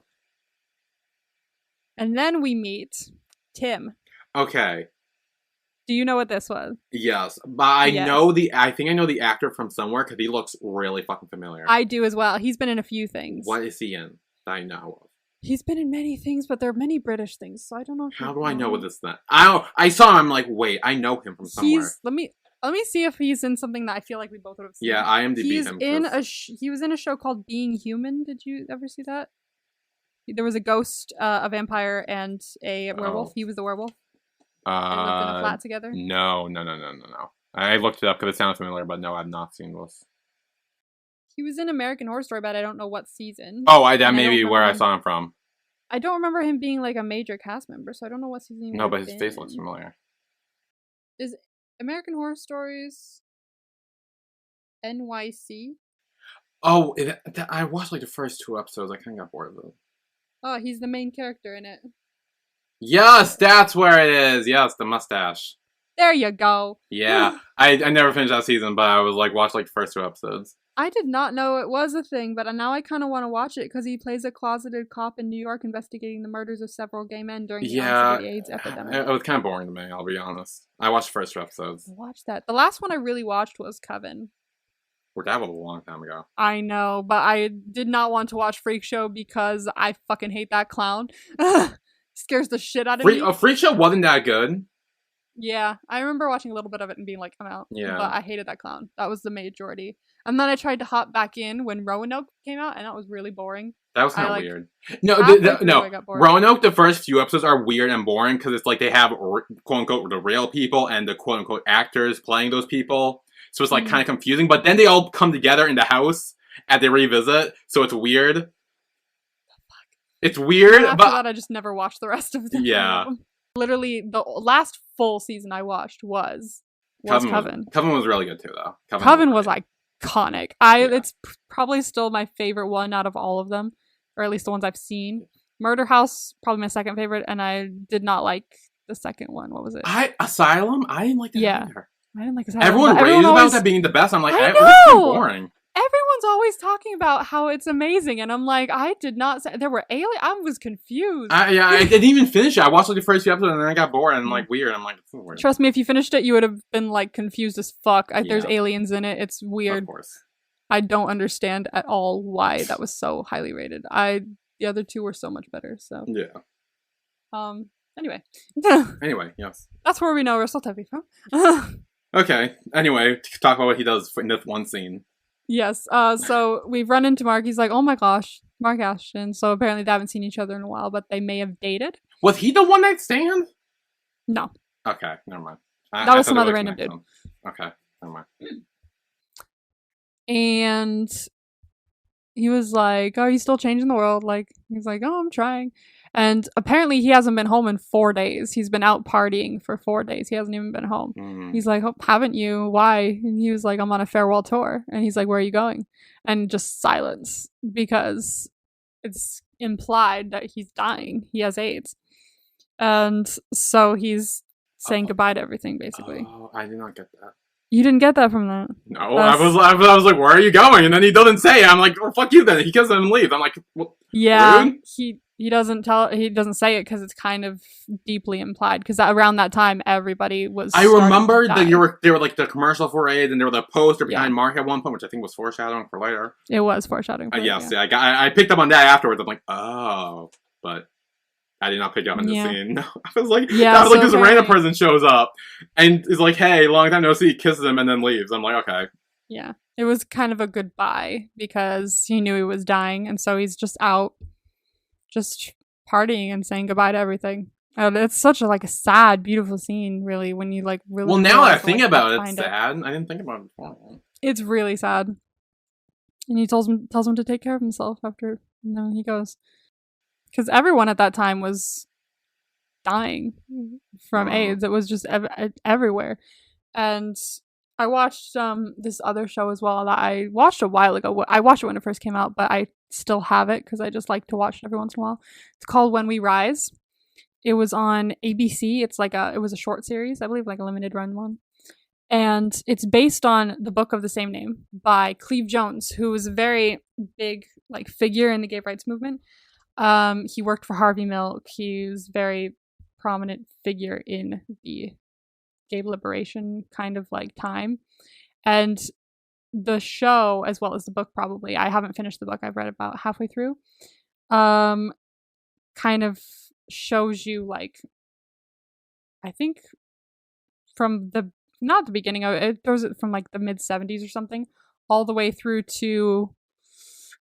And then we meet Tim. Okay. Do you know what this was? Yes, but I think I know the actor from somewhere because he looks really fucking familiar. I do as well. He's been in a few things. What is he in that I know of? He's been in many things, but there are many British things, so I don't know. How do I know what this is? I saw him. I'm like, wait, I know him from somewhere. Let me see if he's in something that I feel like we both would have seen. Yeah, IMDb him. He was in a show called Being Human. Did you ever see that? There was a ghost, a vampire, and a werewolf. He was the werewolf. And lived in a flat together? No. I looked it up because it sounded familiar, but no, I've not seen this. He was in American Horror Story, but I don't know what season. Oh, that may be where I saw him from. I don't remember him being like a major cast member, so I don't know what season he was in. No, but his face looks familiar. Is American Horror Stories NYC? Oh, I watched like the first 2 episodes. I kind of got bored of it. Oh, he's the main character in it. Yes, that's where it is. Yes, the mustache. There you go. Yeah, I never finished that season, but I was like watched like the first 2 episodes. I did not know it was a thing, but now I kind of want to watch it because he plays a closeted cop in New York investigating the murders of several gay men during the AIDS epidemic. It was kind of boring to me, I'll be honest. I watched the first 2 episodes. Watch that. The last one I really watched was Coven. That was a long time ago. I know, but I did not want to watch Freak Show because I fucking hate that clown. Scares the shit out of me. Freak Show wasn't that good. Yeah, I remember watching a little bit of it and being like, I'm out. Yeah. But I hated that clown. That was the majority. And then I tried to hop back in when Roanoke came out, and that was really boring. That was kind of weird. No. Roanoke, the first few episodes are weird and boring because it's like they have quote-unquote the real people and the quote-unquote actors playing those people. So it's like kind of confusing. But then they all come together in the house and they revisit. So it's weird. It's weird, after that, I just never watched the rest of them. Yeah. Literally, the last full season I watched was Coven. Coven was really good too, though. Coven was iconic. It's probably still my favorite one out of all of them, or at least the ones I've seen. Murder House, probably my second favorite, and I did not like the second one. What was it? Asylum? I didn't like that either. I didn't like Asylum. Everyone raves about that being the best. I'm like, I know! It's too boring. Everyone's always talking about how it's amazing, and I'm like, I did not say there were aliens. I was confused. I didn't even finish it. I watched like the first few episodes, and then I got bored and like weird. I'm like, this is weird. Trust me, if you finished it, you would have been like confused as fuck. There's aliens in it. It's weird. Of course. I don't understand at all why that was so highly rated. The other 2 were so much better. So yeah. Anyway. Anyway, yes. That's where we know Russell Tovey from. Okay. Anyway, talk about what he does in this one scene. Yes. So we've run into Mark. He's like, oh my gosh, Mark Ashton. So apparently they haven't seen each other in a while, but they may have dated. Was he the one night stand? No. Okay, never mind. That was some other random dude. Okay, never mind. And he was like, oh, you still changing the world? Like, he's like, oh, I'm trying. And apparently he hasn't been home in 4 days. He's been out partying for 4 days. He hasn't even been home. He's like, oh, haven't you? Why? And he was like, I'm on a farewell tour. And he's like, where are you going? And just silence because it's implied that he's dying. He has AIDS. And so he's saying goodbye to everything, basically. Oh, I did not get that. You didn't get that from that? No, I was like, where are you going? And then he doesn't say it. I'm like, well, fuck you then. He doesn't leave. I'm like, well, yeah, rude? He doesn't say it because it's kind of deeply implied, because around that time everybody was I starting to remember that die. they were like the commercial for AIDS, and there was a poster Yeah, behind Mark at one point, which I think was foreshadowing for later. it was foreshadowing for Yeah, it, see, I picked up on that afterwards. I'm like, oh, but I did not pick up on the yeah. scene. I was like, Yeah, so this random apparently, person shows up and is like, hey, long time no see, kisses him, and then leaves. I'm like, okay. yeah. It was kind of a goodbye because he knew he was dying, and so he's just out, just partying and saying goodbye to everything. It's such a like a sad, beautiful scene, really, when you like really Well, now that I realize think like about depth it, it's behind it. sad. I didn't think about it before. It's really sad, and he tells him to take care of himself after he goes, because everyone at that time was dying from Uh, AIDS. It was just everywhere. And I watched this other show as well that I watched a while ago. I watched it when it first came out, but I still have it because I just like to watch it every once in a while. It's called When We Rise. It was on ABC. It was a short series, I believe, like a limited run one. And it's based on the book of the same name by Cleve Jones, who was a very big like figure in the gay rights movement. He worked for Harvey Milk. He was a very prominent figure in the gay liberation kind of like time. And the show, as well as the book, probably, I haven't finished the book, I've read about halfway through, um, kind of shows you like, I think from the, not the beginning of it, it throws it from like the mid 70s or something, all the way through to,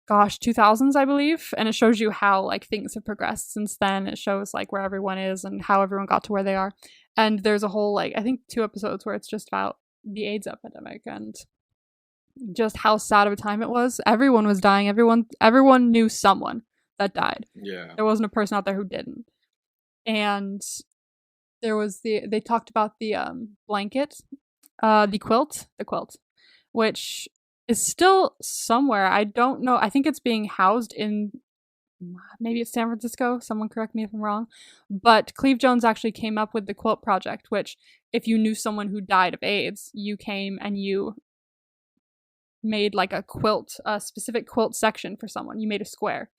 gosh, 2000s, I believe. And it shows you how like things have progressed since then. It shows like where everyone is and how everyone got to where they are. And there's a whole like, I think 2 episodes where it's just about the AIDS epidemic and just how sad of a time it was. Everyone was dying. Everyone knew someone that died. yeah. There wasn't a person out there who didn't. And they talked about the blanket, the quilt, which is still somewhere. I don't know. I think it's being housed in, maybe it's San Francisco. Someone correct me if I'm wrong. But Cleve Jones actually came up with the quilt project, which if you knew someone who died of AIDS, you came and you made like a specific quilt section for someone. You made a square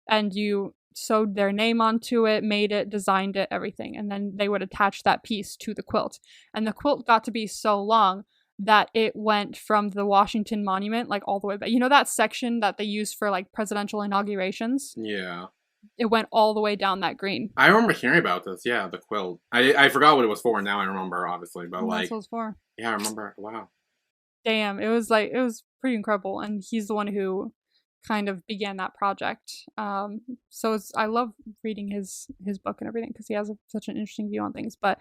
and you sewed their name onto it, made it, designed it, everything. And then they would attach that piece to the quilt. And the quilt got to be so long that it went from the Washington Monument, like all the way back. You know that section that they use for like presidential inaugurations? Yeah. It went all the way down that green. I remember hearing about this. Yeah, the quilt. I forgot what it was for. Now I remember, obviously, but And like, that's what it's for. yeah, I remember. Wow. Damn, it was pretty incredible. And he's the one who kind of began that project. So I love reading his book and everything because he has such an interesting view on things. But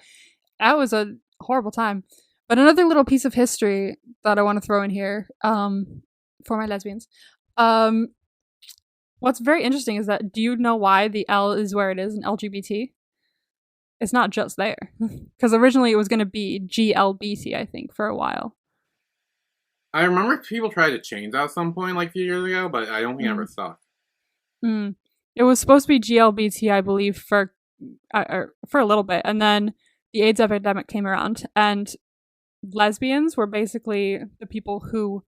that was a horrible time. But another little piece of history that I want to throw in here, for my lesbians. What's very interesting is that, do you know why the L is where it is in LGBT? It's not just there. Because originally it was going to be GLBT, I think, for a while. I remember people tried to change that at some point, like a few years ago, but I don't think it ever stuck. It was supposed to be GLBT, I believe, for a little bit. And then the AIDS epidemic came around, and lesbians were basically the people who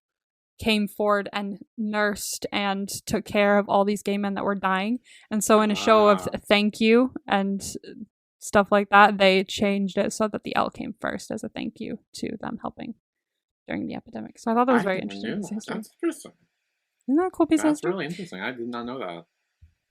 came forward and nursed and took care of all these gay men that were dying. And so in a show of thank you and stuff like that, they changed it so that the L came first as a thank you to them helping during the epidemic. So I thought that was very interesting. That's interesting. Isn't that a cool piece of That's history? really interesting. I did not know that.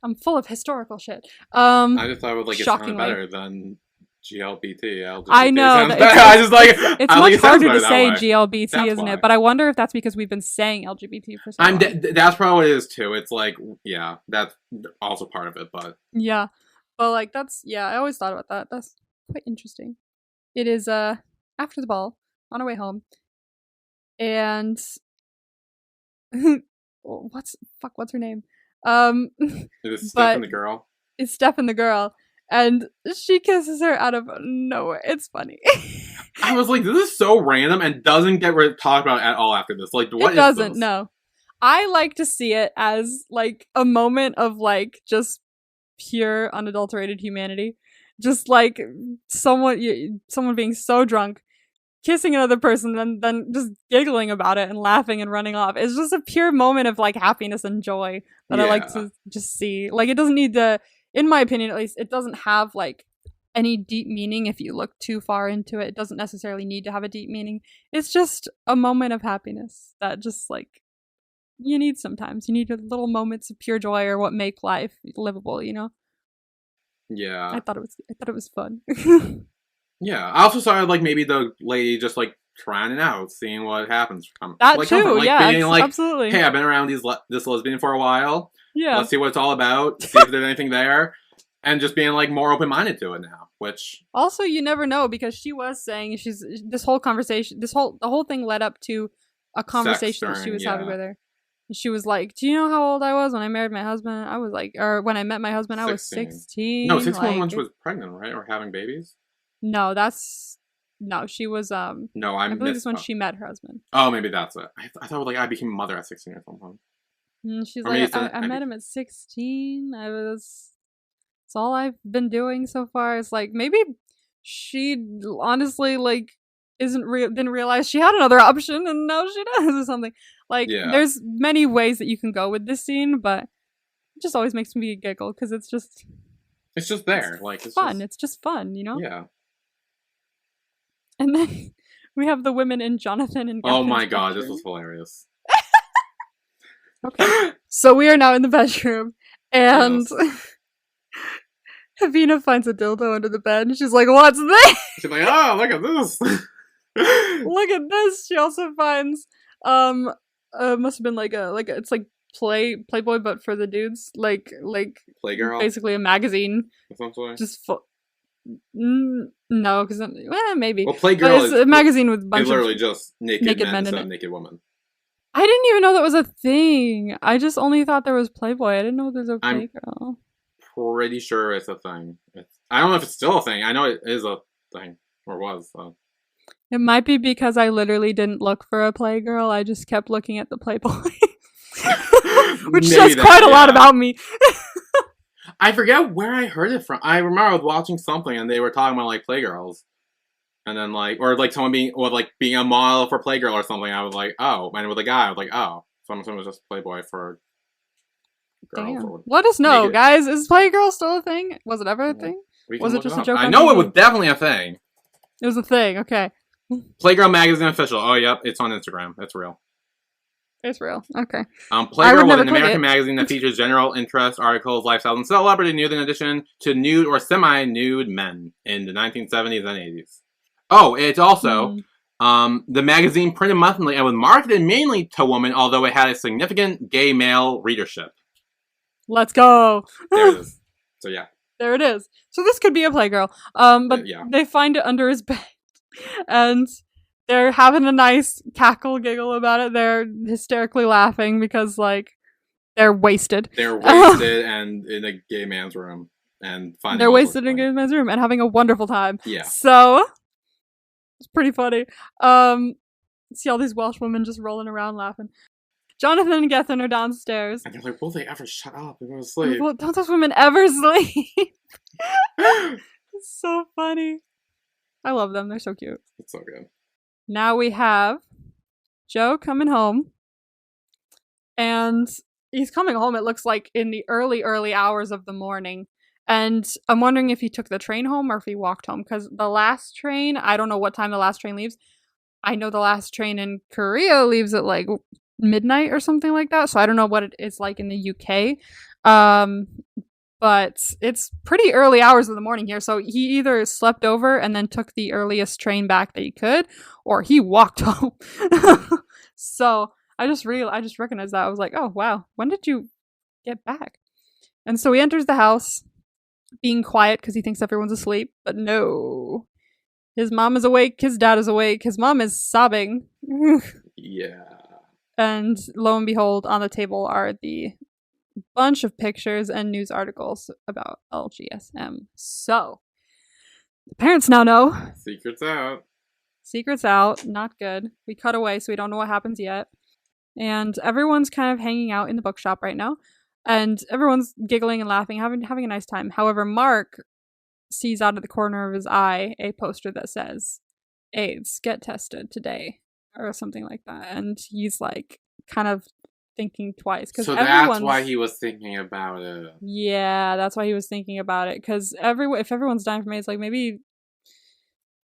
I'm full of historical shit. I just thought it would like it sounded Shockingly. better than GLBT. LGBT I know. sounds better. I just like it's I much think it sounds harder to better that say way. GLBT, That's isn't why. it? But I wonder if that's because we've been saying LGBT for so long. That's probably what it is too. It's like, yeah, that's also part of it. But yeah, but like that's, yeah, I always thought about that. That's quite interesting. It is after the ball on our way home, and what's her name? it is Steph the girl. It's Steph and the girl, and she kisses her out of nowhere. It's funny. I was like, this is so random and doesn't get talked about at all after this. Like, what it doesn't, is this? no. I like to see it as like a moment of like just pure unadulterated humanity. Just like someone being so drunk, kissing another person and then just giggling about it and laughing and running off. It's just a pure moment of like happiness and joy that I like Yeah. to just see. Like it doesn't need to, in my opinion at least, it doesn't have like any deep meaning if you look too far into it. It doesn't necessarily need to have a deep meaning. It's just a moment of happiness that just like you need sometimes. You need little moments of pure joy or what make life livable, you know? Yeah. I thought it was fun. Yeah. I also saw like maybe the lady just like trying it out, seeing what happens from That like too, comfort. Like yeah, being like, absolutely. hey, I've been around this lesbian for a while. Yeah. Let's see what it's all about. See if there's anything there. And just being like more open minded to it now. Which Also, you never know because she was saying this whole conversation, the whole thing led up to a conversation that she was having with her. She was like, "Do you know how old I was when I married my husband?" I was like, or when I met my husband, I was 16. No, 16 like, when she was pregnant, right? Or having babies? No, she was No, I believe it's when she met her husband. Oh, maybe that's it. I thought like I became a mother at 16 or something. And she's like, I met him at 16. It's all I've been doing so far. It's like maybe she honestly like didn't realize she had another option and now she does or something. Like there's many ways that you can go with this scene, but it just always makes me giggle because it's just there. It's fun. It's just fun, you know? Yeah. And then we have the women in Jonathan and oh my god, this was hilarious. Okay. So we are now in the bedroom and Havina finds a dildo under the bed and she's like, "What's this?" She's like, "Oh, look at this." Look at this. She also finds must have been like it's like Playboy but for the dudes, like Playgirl, basically a magazine. Essentially. Just no, because maybe. Well, Playgirl is a magazine with a bunch literally of just naked men in instead it. of naked women. I didn't even know that was a thing. I just only thought there was Playboy. I didn't know there's a Playgirl. Pretty sure it's a thing. I don't know if it's still a thing. I know it is a thing, or was. So. It might be because I literally didn't look for a Playgirl. I just kept looking at the Playboy. Which says quite a lot about me. I forget where I heard it from. I remember I was watching something and they were talking about like Playgirls. And then someone being a model for Playgirl or something. I was like, oh. And with a guy, I was like, oh. Someone was just Playboy for girls. Damn. Let us know, guys. Is Playgirl still a thing? Was it ever a thing? Was it just a joke? I know it was definitely a thing. It was a thing, okay. Playgirl Magazine official. Oh, yep. It's on Instagram. That's real. It's real. Okay. Playgirl was an American magazine that features general interest articles, lifestyle, and celebrity news in addition to nude or semi-nude men in the 1970s and 80s. Oh, it's also the magazine printed monthly and was marketed mainly to women, although it had a significant gay male readership. Let's go. There it is. So yeah. There it is. So this could be a Playgirl. But they find it under his bed. And they're having a nice cackle giggle about it. They're hysterically laughing because, like, they're wasted. They're wasted and in a gay man's room. And finding they're wasted in a gay man's room and having a wonderful time. Yeah. So, it's pretty funny. See all these Welsh women just rolling around laughing. Jonathan and Gethin are downstairs. And they're like, will they ever shut up and go to sleep? Well, don't those women ever sleep? It's so funny. I love them. They're so cute. It's so good. Now we have Joe coming home. And he's coming home, it looks like, in the early hours of the morning. And I'm wondering if he took the train home or if he walked home. Because the last train, I don't know what time the last train leaves. I know the last train in Korea leaves at like midnight or something like that. So I don't know what it is like in the UK. But it's pretty early hours of the morning here. So he either slept over and then took the earliest train back that he could, or he walked home. So I just recognized that. I was like, oh, wow. When did you get back? And so he enters the house being quiet because he thinks everyone's asleep. But no. His mom is awake. His dad is awake. His mom is sobbing. Yeah. And lo and behold, on the table are the bunch of pictures and news articles about LGSM. So, the parents now know. Secret's out. Secret's out. Not good. We cut away, so we don't know what happens yet. And everyone's kind of hanging out in the bookshop right now. And everyone's giggling and laughing, having a nice time. However, Mark sees out of the corner of his eye a poster that says, AIDS, get tested today, or something like that. And he's like kind of thinking twice because So that's why he was thinking about it. Yeah, that's why he was thinking about it because if everyone's dying from AIDS, like maybe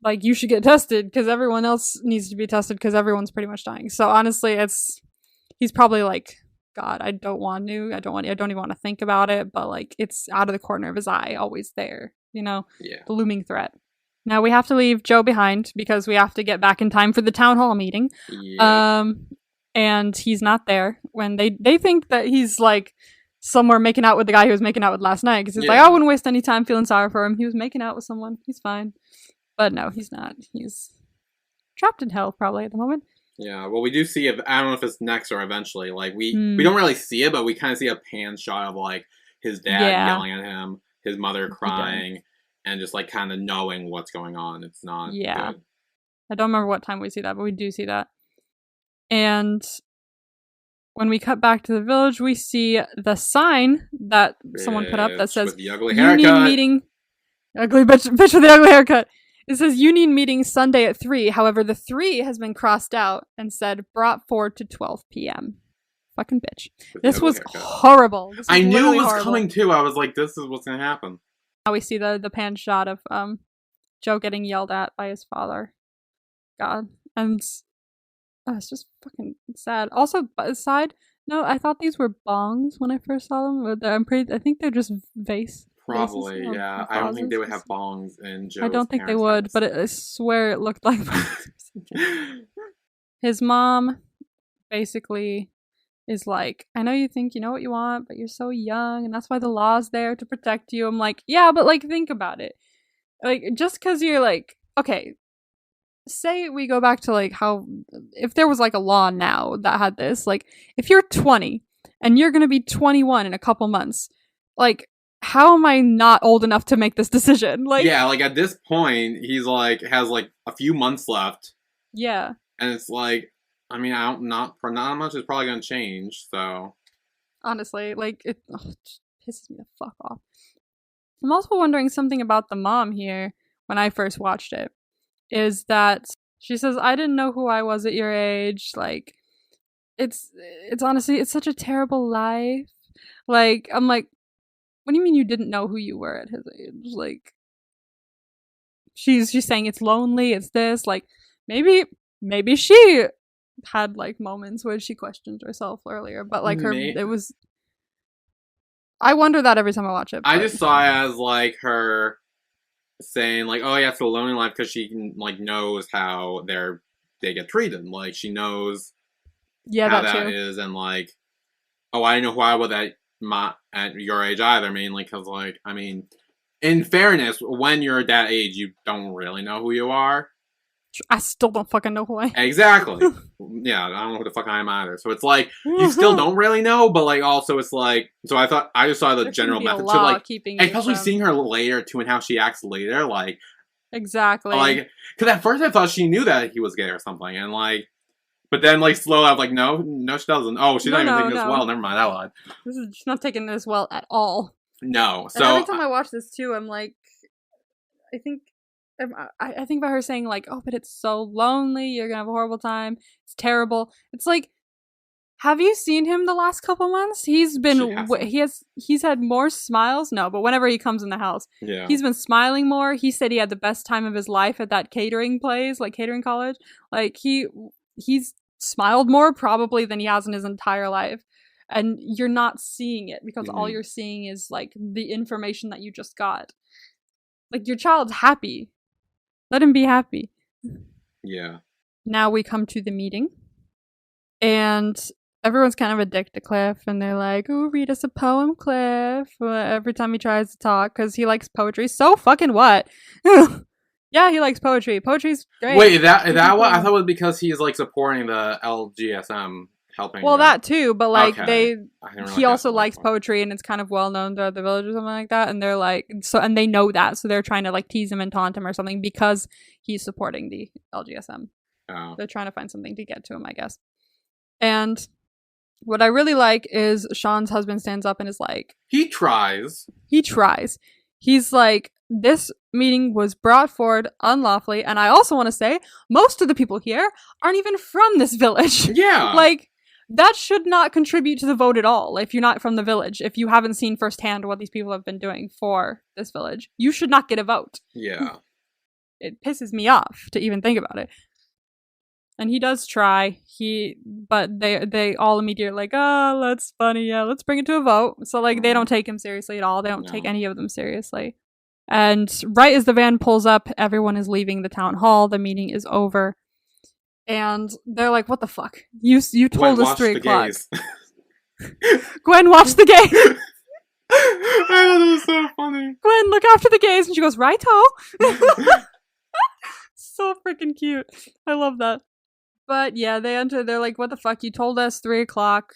like you should get tested because everyone else needs to be tested because everyone's pretty much dying. So honestly, he's probably like, God, I don't even want to think about it, but like it's out of the corner of his eye, always there, Yeah. the looming threat. Now we have to leave Joe behind because we have to get back in time for the town hall meeting. Yeah. And he's not there when they think that he's like somewhere making out with the guy he was making out with last night because he's like, I wouldn't waste any time feeling sorry for him. He was making out with someone. He's fine. But no, he's not. He's trapped in hell probably at the moment. Yeah, well, we do see it. I don't know if it's next or eventually. Like we don't really see it, but we kind of see a pan shot of like his dad yelling at him, his mother crying, and just like kind of knowing what's going on. It's not good. I don't remember what time we see that, but we do see that. And when we cut back to the village, we see the sign that someone put up that says with the ugly haircut. Union meeting. Ugly bitch with the ugly haircut. It says Union meeting Sunday at 3. However, the 3 has been crossed out and said brought forward to 12 p.m. Fucking bitch. This was horrible. I knew it was coming too. I was like, this is what's gonna happen. Now we see the pan shot of Joe getting yelled at by his father. God. And it's just fucking sad. Also, aside, no, I thought these were bongs when I first saw them. I think they're just vase. Probably, yeah. I don't think they would have bongs in Joe's I don't think they would, but I swear it looked like his mom basically is like, I know you think you know what you want, but you're so young, and that's why the law's there to protect you. I'm like, yeah, but like, think about it. Like, just because you're like, okay, say we go back to like how, if there was like a law now that had this, like, if you're 20 and you're gonna be 21 in a couple months, like, how am I not old enough to make this decision? Like, yeah, like at this point, he's like has like a few months left. Yeah, and it's like, I mean, not much is probably gonna change. So honestly, like it pisses me the fuck off. I'm also wondering something about the mom here when I first watched it. Is that she says, I didn't know who I was at your age. Like, it's honestly, it's such a terrible life. Like, I'm like, what do you mean you didn't know who you were at his age? Like, she's saying it's lonely, it's this. Like, maybe she had like moments where she questioned herself earlier, but like it was. I wonder that every time I watch it. But I just saw it as like her saying like, oh yeah, it's a lonely life because she like knows how they get treated. Like she knows how that is, and like, oh, I didn't know who I was at your age either. Mainly because like, I mean, in fairness, when you're that age, you don't really know who you are. I still don't fucking know who I am. Exactly. Yeah, I don't know who the fuck I am either. So it's like, you still don't really know, but like also it's like, so I just saw the general method to like, especially seeing her later too and how she acts later, like. Exactly. Like, because at first I thought she knew that he was gay or something, and like, but then like slowly I'm like, no, she doesn't. Oh, she's not even taking this well. Never mind, I lied. She's not taking this well at all. No. So and every time I watch this too, I'm like, I think about her saying like, oh, but it's so lonely, you're gonna have a horrible time, it's terrible. It's like, have you seen him the last couple months? He's had more smiles. No, but whenever he comes in the house, he's been smiling more. He said he had the best time of his life at that catering college. Like he's smiled more probably than he has in his entire life. And you're not seeing it because all you're seeing is like the information that you just got. Like, your child's happy. Let him be happy. Yeah. Now we come to the meeting. And everyone's kind of a dick to Cliff. And they're like, oh, read us a poem, Cliff. Every time he tries to talk. Because he likes poetry. So fucking what? Yeah, he likes poetry. Poetry's great. Wait, that what? I thought it was because he's, like, supporting the LGSM. Helping well, that too, but like he also likes poetry, and it's kind of well known throughout the village or something like that. And they're like, and they know that, so they're trying to like tease him and taunt him or something because he's supporting the LGSM. Oh. They're trying to find something to get to him, I guess. And what I really like is Sean's husband stands up and is like, he tries. He's like, this meeting was brought forward unlawfully, and I also want to say most of the people here aren't even from this village. Yeah. Like, that should not contribute to the vote at all. If you're not from the village, if you haven't seen firsthand what these people have been doing for this village, you should not get a vote. Yeah. It pisses me off to even think about it. And he does try. But they all immediately like, oh, that's funny. Yeah, let's bring it to a vote. So like, they don't take him seriously at all. They don't take any of them seriously. And right as the van pulls up, everyone is leaving the town hall. The meeting is over. And they're like, what the fuck? You told us 3 o'clock. Gwen, watch the gays. I thought it was so funny. Gwen, look after the gays. And she goes, righto. So freaking cute. I love that. But yeah, they enter. They're like, what the fuck? You told us 3 o'clock.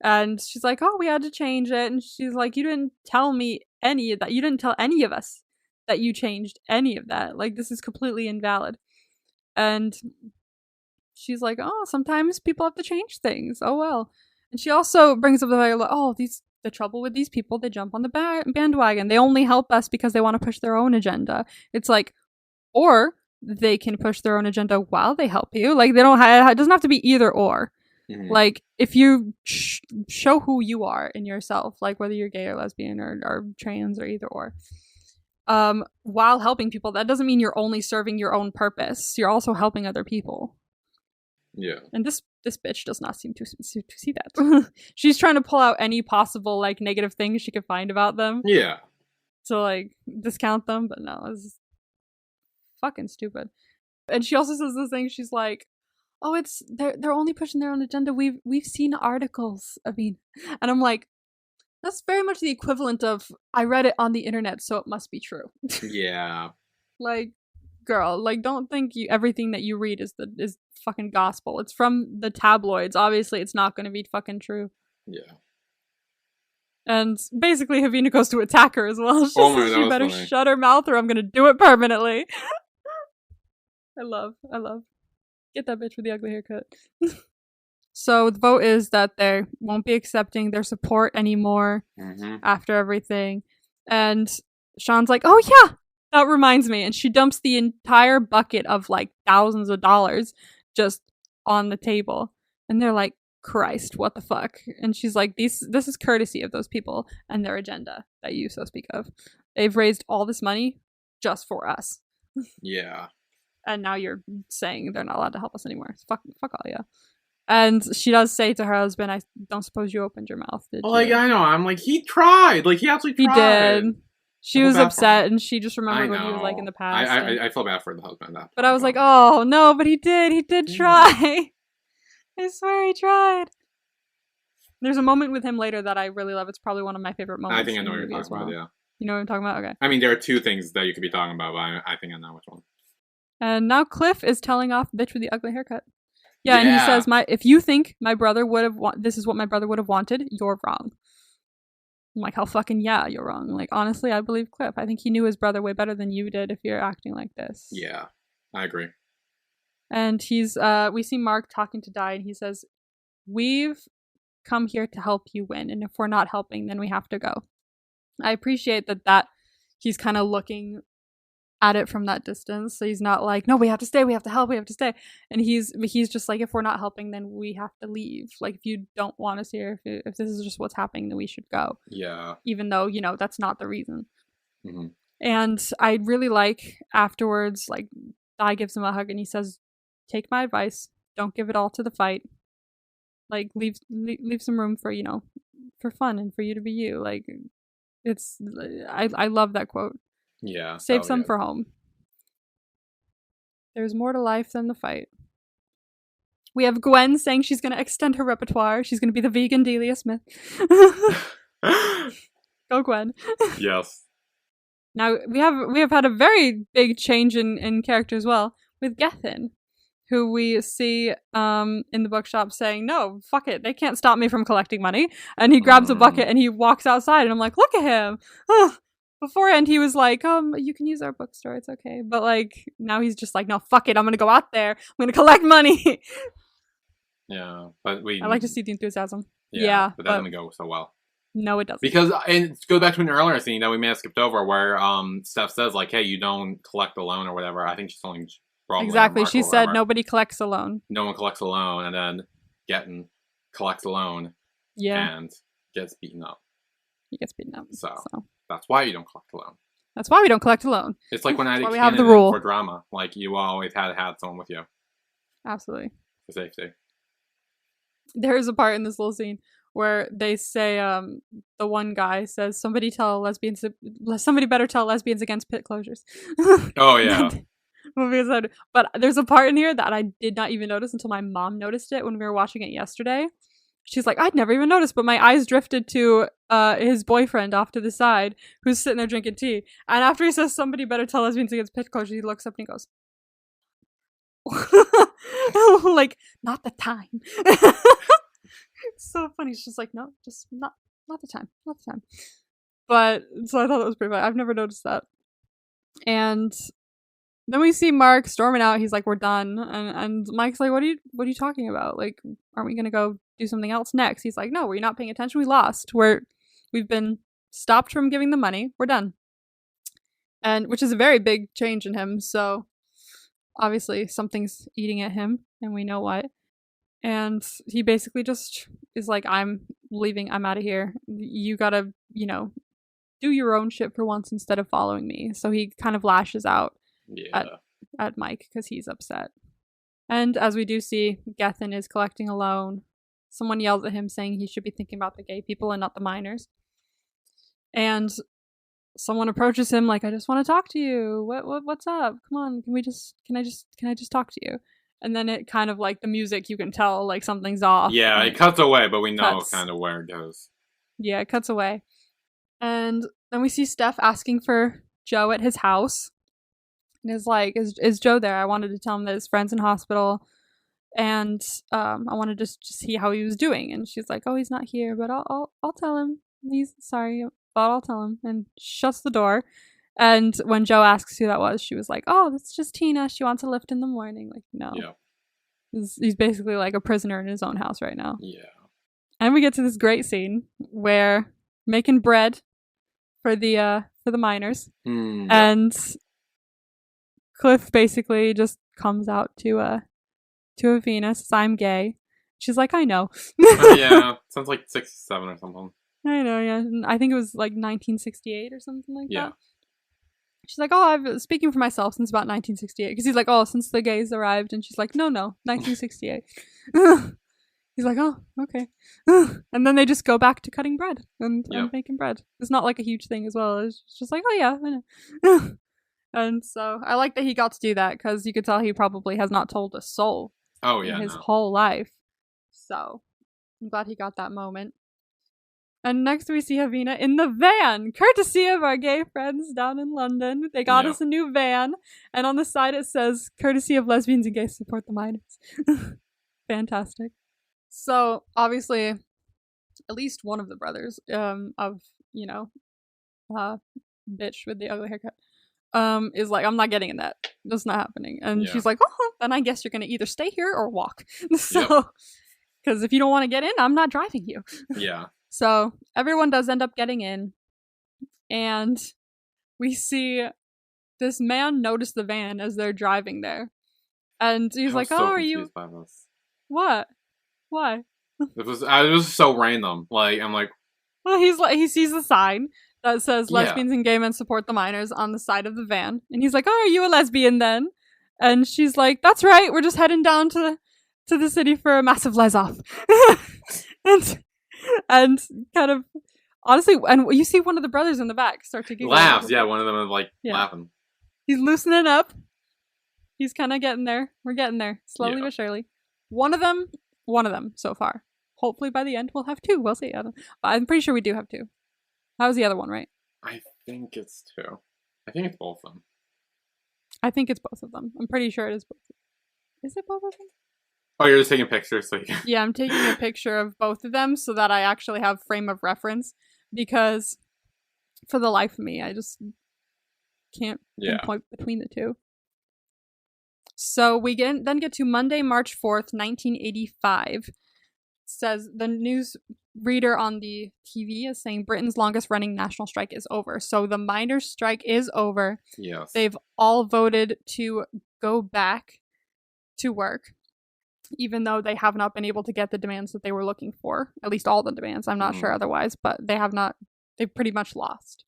And she's like, oh, we had to change it. And she's like, you didn't tell me any of that. You didn't tell any of us that you changed any of that. Like, this is completely invalid. And she's like, oh, sometimes people have to change things. Oh, well. And she also brings up the trouble with these people, they jump on the bandwagon. They only help us because they want to push their own agenda. It's like, or they can push their own agenda while they help you. Like, they don't it doesn't have to be either or. Mm-hmm. Like, if you show who you are in yourself, like whether you're gay or lesbian or trans or either or, while helping people, that doesn't mean you're only serving your own purpose. You're also helping other people. Yeah. And this bitch does not seem to see that. She's trying to pull out any possible like negative things she could find about them. Yeah. To like discount them, but no, it's fucking stupid. And she also says this thing. She's like, "Oh, it's they're only pushing their own agenda. We've seen articles. I mean," and I'm like, that's very much the equivalent of I read it on the internet, so it must be true. Yeah. Like, girl, like, don't think everything that you read is fucking gospel. It's from the tabloids. Obviously, it's not going to be fucking true. Yeah. And basically, Havina goes to attack her as well. She says she better shut her mouth or I'm going to do it permanently. I love. Get that bitch with the ugly haircut. So the vote is that they won't be accepting their support anymore after everything. And Sean's like, oh yeah, that reminds me. And she dumps the entire bucket of like thousands of dollars just on the table. And they're like, Christ, what the fuck? And she's like, this is courtesy of those people and their agenda that you so speak of. They've raised all this money just for us. Yeah. And now you're saying they're not allowed to help us anymore. Fuck all, yeah. And she does say to her husband, I don't suppose you opened your mouth, did you? Like, I know. I'm like, he tried. Like, he actually tried. He did. She was upset, and she just remembered what he was like in the past. I feel bad for the husband. But I was like, oh, no, but he did try. I swear he tried. There's a moment with him later that I really love. It's probably one of my favorite moments. I think I know what you're talking about, yeah. You know what I'm talking about? Okay. I mean, there are two things that you could be talking about, but I think I know which one. And now Cliff is telling off the bitch with the ugly haircut. Yeah, and he says, if you think my brother would have this is what my brother would have wanted, you're wrong. I'm like, how fucking yeah, you're wrong. Like, honestly, I believe Cliff. I think he knew his brother way better than you did if you're acting like this. Yeah, I agree. And we see Mark talking to Di, and he says, we've come here to help you win, and if we're not helping, then we have to go. I appreciate that he's kind of looking at it from that distance, so he's not like, no, we have to stay, we have to help, we have to stay. And he's just like, if we're not helping, then we have to leave. Like, if you don't want us here, if this is just what's happening, then we should go. Yeah. Even though, that's not the reason. Mm-hmm. And I really like afterwards, like, Di gives him a hug and he says, take my advice, don't give it all to the fight. Like, leave some room for, for fun and for you to be you. Like, I love that quote. Yeah. Save some for home. There's more to life than the fight. We have Gwen saying she's going to extend her repertoire. She's going to be the vegan Delia Smith. Go Gwen. Yes. Now, we have had a very big change in character as well with Gethin, who we see in the bookshop saying, no, fuck it, they can't stop me from collecting money. And he grabs a bucket and he walks outside, and I'm like, look at him. Beforehand, he was like, you can use our bookstore, it's okay. But, like, now he's just like, no, fuck it, I'm gonna go out there, I'm gonna collect money. Yeah, but I like to see the enthusiasm. Yeah, but that didn't go so well. No, it doesn't. Because, and it goes back to an earlier scene that we may have skipped over where Steph says, like, hey, you don't collect a loan or whatever. I think she's telling Bromley or Exactly. Mark She or said whatever. nobody collects a loan. No one collects a loan, and then Gettin collects a loan Yeah. and gets beaten up. He gets beaten up. So that's why you don't collect a loan. That's why we don't collect a loan. It's like when I did we have the canon rule for drama. Like, you always had someone with you. Absolutely. For safety. There is a part in this little scene where they say, the one guy says, somebody better tell lesbians against pit closures. Oh, yeah. But there's a part in here that I did not even notice until my mom noticed it when we were watching it yesterday. She's like, I'd never even noticed, but my eyes drifted to his boyfriend off to the side, who's sitting there drinking tea. And after he says, somebody better tell lesbians against pit closures, he looks up and he goes, like, not the time. It's so funny. It's just like, no, just not the time. Not the time. But, so I thought that was pretty funny. I've never noticed that. And then we see Mark storming out. He's like, we're done. And Mike's like, what are you talking about? Like, aren't we going to go do something else next? He's like, no, were you not paying attention? We lost. We've been stopped from giving the money. We're done. And which is a very big change in him. So obviously something's eating at him and we know what. And he basically just is like, I'm leaving. I'm out of here. You gotta, do your own shit for once instead of following me. So he kind of lashes out at Mike because he's upset. And as we do see, Gethin is collecting a loan. Someone yells at him saying he should be thinking about the gay people and not the minors. And someone approaches him like, I just want to talk to you. What's up? Come on, can I just talk to you? And then it kind of like the music, you can tell like something's off. Yeah, it cuts away, but we know kind of where it goes. Yeah, it cuts away. And then we see Steph asking for Joe at his house. And is like, is Joe there? I wanted to tell him that his friend's in hospital. And I wanted to just see how he was doing. And she's like, oh, he's not here, but I'll tell him. He's sorry, but I'll tell him. And shuts the door. And when Joe asks who that was, she was like, oh, that's just Tina. She wants a lift in the morning. Like, no. Yeah. He's basically like a prisoner in his own house right now. Yeah. And we get to this great scene where making bread for the miners. And Cliff basically just comes out to Avina, says, I'm gay. She's like, I know. Yeah. Sounds like 67 or something. I know, yeah. I think it was like 1968 or something like that. She's like, oh, I've been speaking for myself since about 1968. Because he's like, oh, since the gays arrived. And she's like, no, 1968. He's like, oh, okay. And then they just go back to cutting bread and making bread. It's not like a huge thing as well. It's just like, oh, yeah, I know. And so I like that he got to do that because you could tell he probably has not told a soul in his whole life. So I'm glad he got that moment. And next we see Avina in the van, courtesy of our gay friends down in London. They got us a new van, and on the side it says, courtesy of lesbians and gays support the minors. Fantastic. So, obviously, at least one of the brothers bitch with the ugly haircut, is like, I'm not getting in that. That's not happening. And she's like, oh, then I guess you're going to either stay here or walk. So, because if you don't want to get in, I'm not driving you. Yeah. So everyone does end up getting in, and we see this man notice the van as they're driving there, and he's like, "Oh, are you? By this. What? Why?" It was so random. Like, I'm like, well, he sees the sign that says lesbians and gay men support the minors on the side of the van, and he's like, "Oh, are you a lesbian then?" And she's like, "That's right. We're just heading down to the city for a massive les-off." And kind of, honestly, and you see one of the brothers in the back start to giggle. Laughs, one of them is like laughing. He's loosening up. He's kind of getting there. We're getting there, slowly but surely. One of them so far. Hopefully by the end we'll have two. We'll see. But I'm pretty sure we do have two. That was the other one, right? I think it's two. I think it's both of them. I think it's both of them. I'm pretty sure it is both. Is it both of them? Oh, you're just taking pictures, so you can... Yeah, I'm taking a picture of both of them so that I actually have frame of reference, because for the life of me, I just can't pinpoint between the two. So we then get to Monday, March 4th, 1985. says the news reader on the TV is saying Britain's longest running national strike is over. So the miners' strike is over. Yes. They've all voted to go back to work, even though they have not been able to get the demands that they were looking for. At least all the demands. I'm not sure otherwise, but they have not. They've pretty much lost.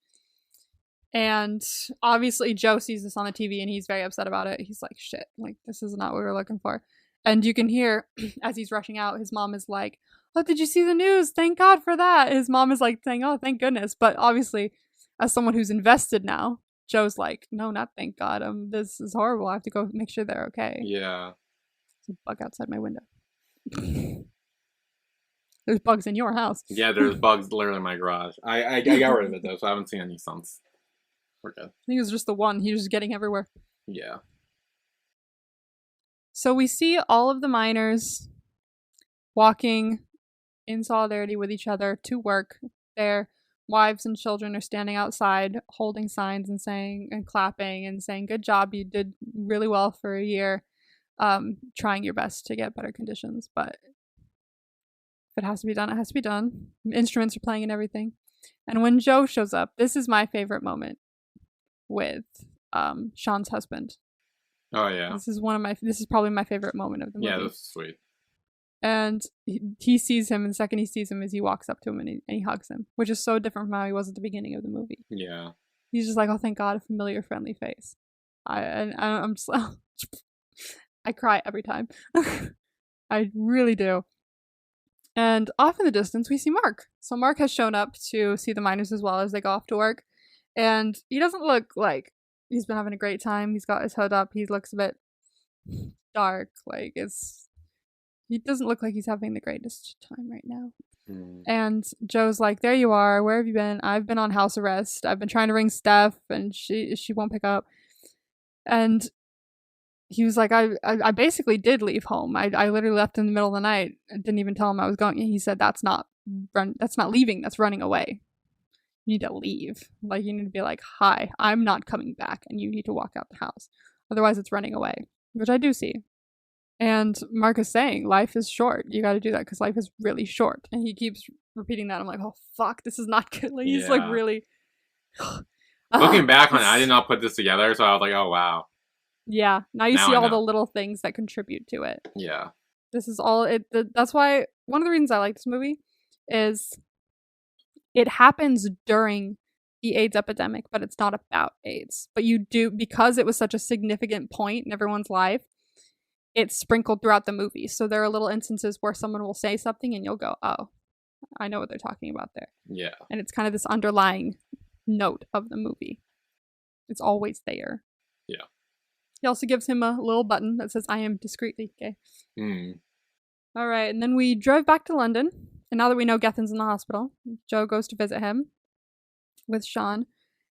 And obviously Joe sees this on the TV and he's very upset about it. He's like, shit, like this is not what we were looking for. And you can hear as he's rushing out, his mom is like, oh, did you see the news? Thank God for that. His mom is like saying, oh, thank goodness. But obviously, as someone who's invested now, Joe's like, no, not thank God. This is horrible. I have to go make sure they're okay. Yeah. There's a bug outside my window. There's bugs in your house. Yeah, there's bugs literally in my garage. I got rid of it though, so I haven't seen any since. We're good. I think it was just the one. He was just getting everywhere. Yeah. So we see all of the miners walking in solidarity with each other to work. Their wives and children are standing outside holding signs and saying and clapping and saying, good job, you did really well for a year, trying your best to get better conditions. But if it has to be done, it has to be done. Instruments are playing and everything. And when Joe shows up, this is my favorite moment with Sean's husband. Oh yeah. This is probably my favorite moment of the movie. Yeah, that's sweet. And he sees him, and the second he sees him is he walks up to him and he hugs him, which is so different from how he was at the beginning of the movie. Yeah. He's just like, oh, thank God, a familiar, friendly face. I'm just, I cry every time. I really do. And off in the distance, we see Mark. So Mark has shown up to see the miners as well as they go off to work. And he doesn't look like he's been having a great time. He's got his hood up. He looks a bit dark. Like, he doesn't look like he's having the greatest time right now. And Joe's like, there you are. Where have you been? I've been on house arrest. I've been trying to ring Steph and she won't pick up. And he was like, I basically did leave home. I literally left in the middle of the night. I didn't even tell him I was going. He said, that's not leaving. That's running away. You need to leave. Like, you need to be like, hi, I'm not coming back. And you need to walk out the house. Otherwise, it's running away, which I do see. And Mark is saying, life is short. You got to do that because life is really short. And he keeps repeating that. I'm like, oh, fuck, this is not good. Like, he's like really... Looking back on it, I did not put this together. So I was like, oh, wow. Yeah. Now you see all the little things that contribute to it. Yeah. This is all it. That's why one of the reasons I like this movie is it happens during the AIDS epidemic, but it's not about AIDS. But you do, because it was such a significant point in everyone's life, it's sprinkled throughout the movie. So there are little instances where someone will say something and you'll go, oh, I know what they're talking about there. Yeah. And it's kind of this underlying note of the movie. It's always there. Yeah. He also gives him a little button that says, I am discreetly gay. All right. And then we drove back to London. And now that we know Gethin's in the hospital, Joe goes to visit him with Sean.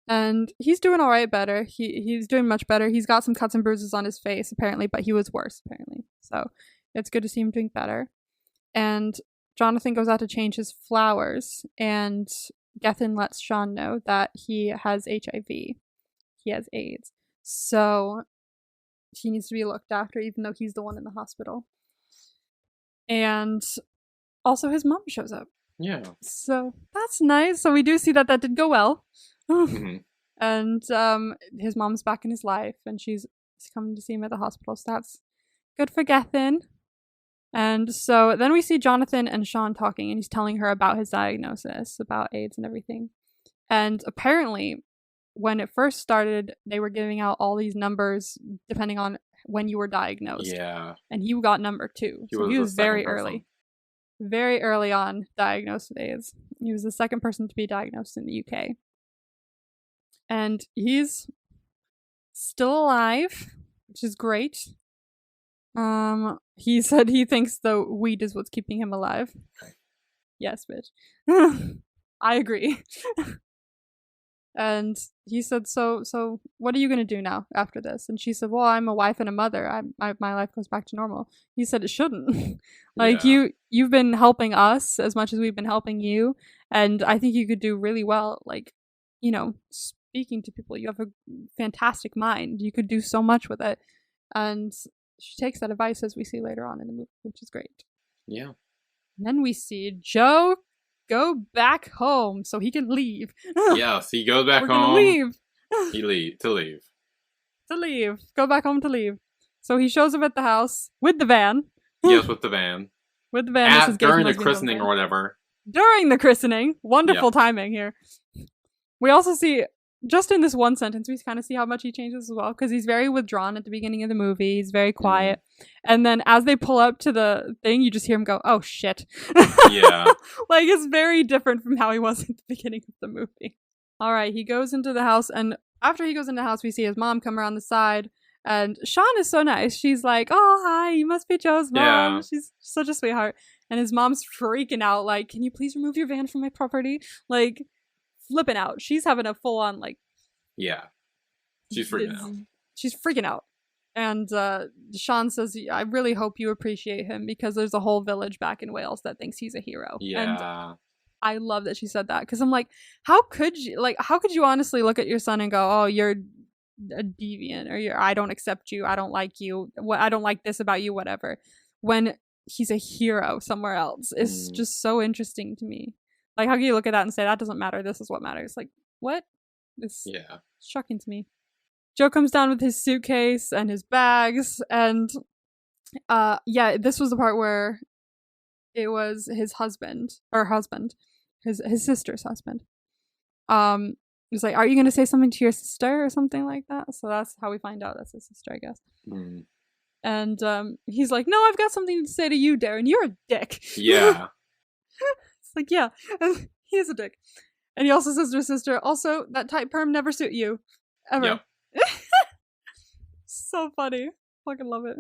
And he's doing all right better. He's doing much better. He's got some cuts and bruises on his face, apparently, but he was worse, apparently. So it's good to see him doing better. And Jonathan goes out to change his flowers. And Gethin lets Sean know that he has HIV. He has AIDS. So he needs to be looked after, even though he's the one in the hospital. And also his mom shows up. Yeah. So that's nice. So we do see that did go well. And his mom's back in his life and she's coming to see him at the hospital. So that's good for Gethin. And so then we see Jonathan and Sean talking and he's telling her about his diagnosis, about AIDS and everything. And apparently when it first started, they were giving out all these numbers depending on when you were diagnosed. Yeah. And he got number 2. So he was very early. Very early on diagnosed with AIDS. He was the second person to be diagnosed in the UK. And he's still alive, which is great. He said he thinks the weed is what's keeping him alive. Yes, bitch. I agree. And he said, so what are you going to do now after this? And she said, well, I'm a wife and a mother. My life goes back to normal. He said it shouldn't. Like, yeah. you've been helping us as much as we've been helping you. And I think you could do really well, like, speaking to people. You have a fantastic mind. You could do so much with it. And she takes that advice, as we see later on in the movie, which is great. Yeah. And then we see Joe go back home so he can leave. Yes, he goes back We're home. gonna leave. To leave. To leave. Go back home to leave. So he shows up at the house with the van. Yes, with the van. With the van. During the christening or whatever. During the christening. Wonderful timing here. We also see, just in this one sentence, we kind of see how much he changes as well. Because he's very withdrawn at the beginning of the movie. He's very quiet. And then as they pull up to the thing, you just hear him go, oh shit. Yeah. Like, it's very different from how he was at the beginning of the movie. All right, he goes into the house. And after he goes into the house, we see his mom come around the side. And Sean is so nice. She's like, oh, hi, you must be Joe's mom. Yeah. She's such a sweetheart. And his mom's freaking out, like, can you please remove your van from my property? Like, flipping out. She's having a full-on, like... Yeah. She's freaking out. She's freaking out. And Sean says, I really hope you appreciate him because there's a whole village back in Wales that thinks he's a hero. Yeah. And I love that she said that because I'm like, how could you honestly look at your son and go, oh, you're a deviant, or I don't accept you, I don't like you, I don't like this about you, whatever, when he's a hero somewhere else. It's just so interesting to me. Like, how can you look at that and say that doesn't matter, this is what matters? Like, what? It's shocking to me. Joe comes down with his suitcase and his bags, and this was the part where it was his sister's husband. He was like, are you going to say something to your sister or something like that? So that's how we find out that's his sister, I guess. And he's like, no, I've got something to say to you, Darren. You're a dick. Yeah. It's like, yeah, he is a dick. And he also says to his sister, also, that tight perm never suit you. Ever. Yep. So funny. Fucking love it.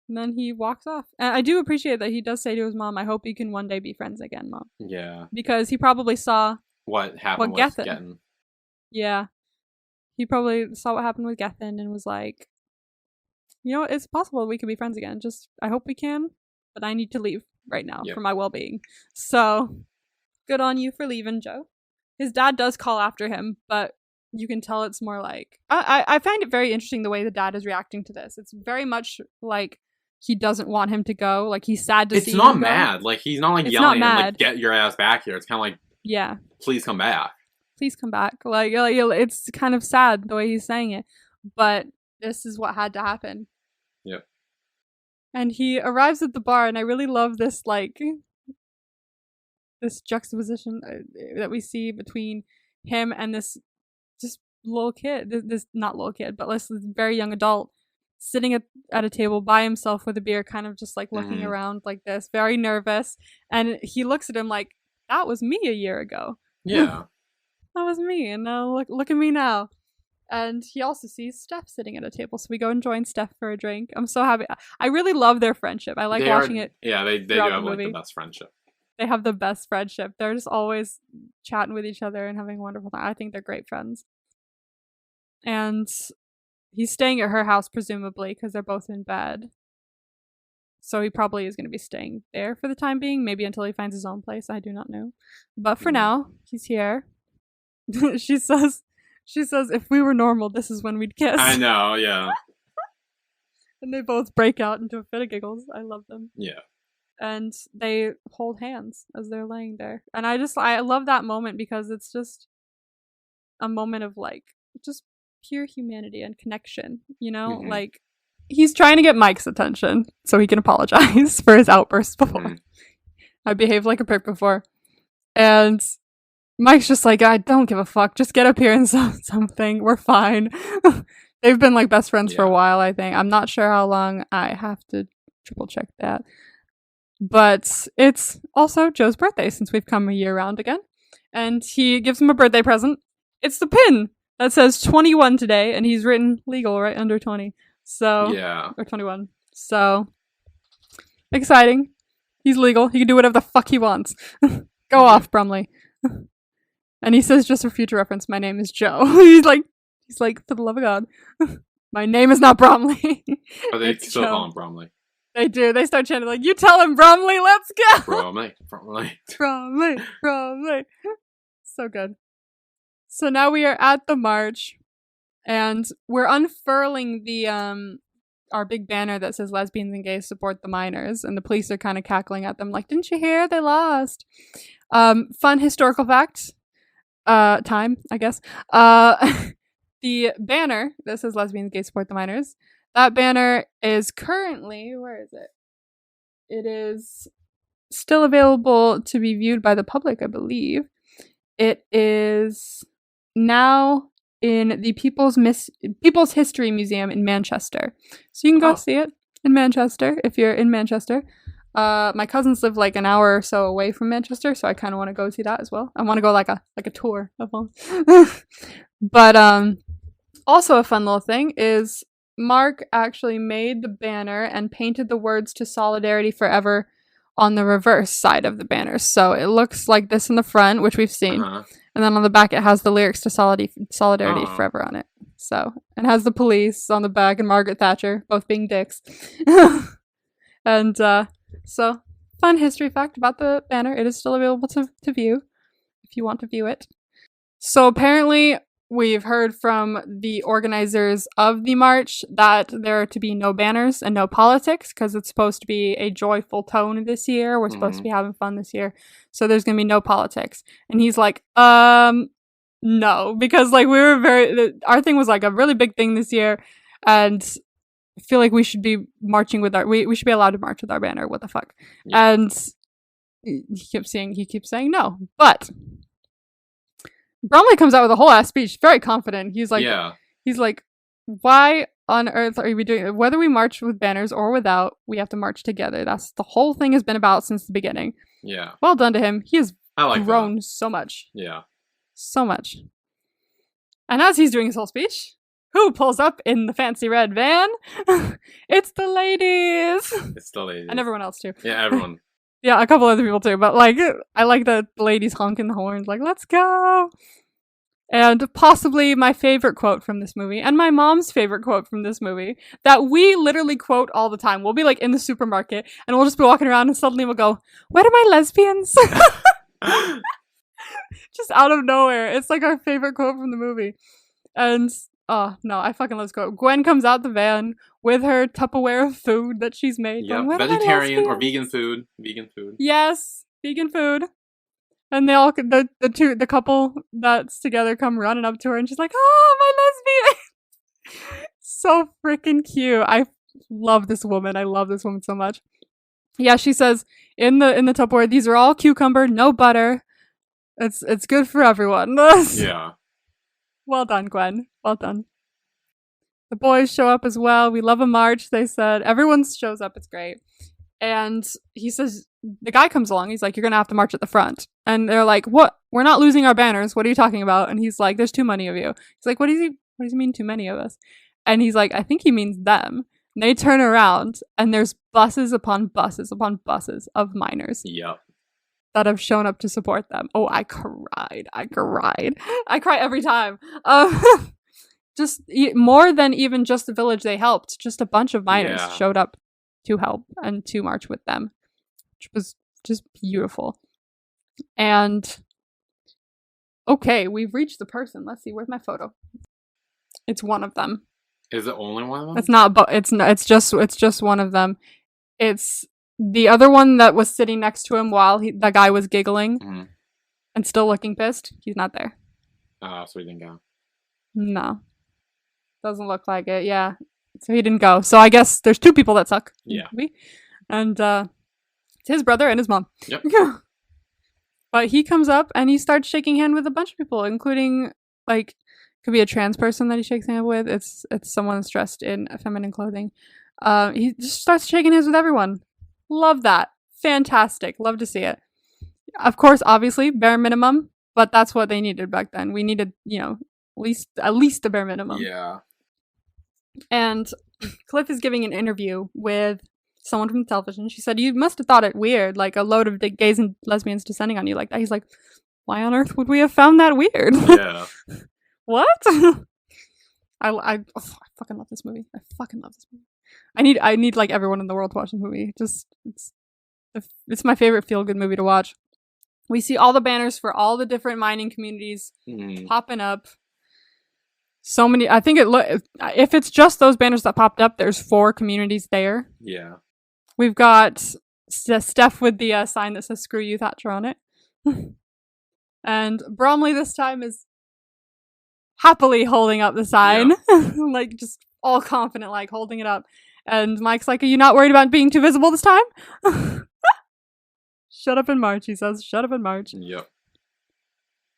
And then he walks off. And I do appreciate that he does say to his mom, I hope you can one day be friends again, Mom. Yeah. Because he probably saw what happened with Gethin. Yeah. He probably saw what happened with Gethin and was like, you know, it's possible we could be friends again. Just, I hope we can, but I need to leave right now for my well-being. So, good on you for leaving, Joe. His dad does call after him, but you can tell it's more like... I find it very interesting the way the dad is reacting to this. It's very much like he doesn't want him to go. Like, he's sad to see him go. It's not mad. Like, he's not, like, yelling at him, like, get your ass back here. It's kind of like, yeah, please come back. Please come back. Like, it's kind of sad the way he's saying it. But this is what had to happen. Yep. And he arrives at the bar, and I really love this, like... this juxtaposition that we see between him and this just little kid, this not little kid, but this very young adult sitting at a table by himself with a beer, kind of just like looking around like this, very nervous. And he looks at him like, that was me a year ago. Yeah. That was me. And now look at me now. And he also sees Steph sitting at a table. So we go and join Steph for a drink. I'm so happy. I really love their friendship. I like watching it. Yeah, they do have like the best friendship. They have the best friendship. They're just always chatting with each other and having a wonderful time. I think they're great friends. And he's staying at her house, presumably, because they're both in bed. So he probably is going to be staying there for the time being, maybe until he finds his own place. I do not know. But for now, he's here. She says, if we were normal, this is when we'd kiss. I know, yeah. And they both break out into a fit of giggles. I love them. Yeah. And they hold hands as they're laying there. And I love that moment because it's just a moment of like, just pure humanity and connection, you know? Like, he's trying to get Mike's attention so he can apologize for his outbursts before. I behaved like a prick before. And Mike's just like, I don't give a fuck. Just get up here and say something. We're fine. They've been like best friends for a while, I think. I'm not sure how long. I have to triple check that. But it's also Joe's birthday since we've come a year round again. And he gives him a birthday present. It's the pin that says 21 today, and he's written legal right under 20. So, yeah. Or 21. So, exciting. He's legal. He can do whatever the fuck he wants. Go off, Brumley. And he says, just for future reference, my name is Joe. He's like, for the love of God, my name is not Bromley. Oh, they still call him Bromley. They do. They start chanting like, you tell him, Bromley, let's go! Bromley. So good. So now we are at the march, and we're unfurling the our big banner that says lesbians and gays support the miners, and the police are kind of cackling at them like, didn't you hear? They lost. Fun historical fact. Time, I guess. The banner that says lesbians and gays support the miners, that banner is currently, where is it? It is still available to be viewed by the public, I believe. It is now in the People's History Museum in Manchester. So you can go see it in Manchester if you're in Manchester. My cousins live like an hour or so away from Manchester, so I kind of want to go see that as well. I want to go like a tour of them. But also a fun little thing is Mark actually made the banner and painted the words to Solidarity Forever on the reverse side of the banner. So it looks like this in the front, which we've seen. And then on the back, it has the lyrics to Solidarity Forever on it. So, and has the police on the back and Margaret Thatcher, both being dicks. And so, fun history fact about the banner. It is still available to view if you want to view it. So apparently, we've heard from the organizers of the march that there are to be no banners and no politics because it's supposed to be a joyful tone this year. We're supposed to be having fun this year. So there's going to be no politics. And he's like, no, because like our thing was like a really big thing this year. And I feel like we should be marching with we should be allowed to march with our banner. What the fuck? Yeah. And he keeps saying no. But Bromley comes out with a whole ass speech, very confident. He's like, why on earth are we doing it? Whether we march with banners or without, we have to march together. That's the whole thing has been about since the beginning. Yeah. Well done to him. He has grown so much. Yeah. So much. And as he's doing his whole speech, who pulls up in the fancy red van? It's the ladies. It's the ladies. And everyone else too. Yeah, everyone. Yeah, a couple other people too, but like, I like that the ladies honking the horns, like, let's go! And possibly my favorite quote from this movie, and my mom's favorite quote from this movie, that we literally quote all the time. We'll be like in the supermarket, and we'll just be walking around, and suddenly we'll go, where are my lesbians? Just out of nowhere. It's like our favorite quote from the movie. And oh, no, I fucking love this quote. Gwen comes out the van with her Tupperware of food that she's made. Yeah, vegetarian or vegan food. Vegan food. Yes, vegan food. And they all, the couple that's together come running up to her and she's like, oh, my lesbian. So freaking cute. I love this woman. I love this woman so much. Yeah, she says in the Tupperware, these are all cucumber, no butter. It's good for everyone. Yeah. Well done, Gwen. Well done. The boys show up as well. We love a march, they said. Everyone shows up. It's great. And he says, the guy comes along. He's like, you're going to have to march at the front. And they're like, what? We're not losing our banners. What are you talking about? And he's like, there's too many of you. He's like, what does he mean too many of us? And he's like, I think he means them. And they turn around and there's buses upon buses upon buses of miners. Yep. That have shown up to support them. Oh, I cried. I cry every time. Just more than even just the village they helped. Just a bunch of miners showed up to help and to march with them, which was just beautiful. And okay, we've reached the person. Let's see. Where's my photo? It's one of them. Is it only one of them? It's not, but it's just one of them. It's the other one that was sitting next to him while the guy was giggling and still looking pissed. He's not there. So he didn't go. No. Doesn't look like it, yeah. So he didn't go. So I guess there's two people that suck. Yeah. And it's his brother and his mom. Yep. But he comes up and he starts shaking hand with a bunch of people, including, like, could be a trans person that he shakes hand with. It's someone that's dressed in feminine clothing. He just starts shaking hands with everyone. Love that. Fantastic. Love to see it. Of course, obviously, bare minimum, but that's what they needed back then. We needed, at least the bare minimum. Yeah. And Cliff is giving an interview with someone from television. She said, you must have thought it weird, like a load of gays and lesbians descending on you like that. He's like, why on earth would we have found that weird? Yeah. What? I fucking love this movie. I fucking love this movie. I need like everyone in the world to watch the movie. Just it's my favorite feel-good movie to watch. We see all the banners for all the different mining communities popping up. so many. I think if it's just those banners that popped up, there's 4 communities there. Yeah. We've got Steph with the sign that says "Screw you, Thatcher" on it, and Bromley this time is happily holding up the sign, like just all confident, like holding it up. And Mike's like, "Are you not worried about being too visible this time?" Shut up and march, he says. Shut up and march. Yep.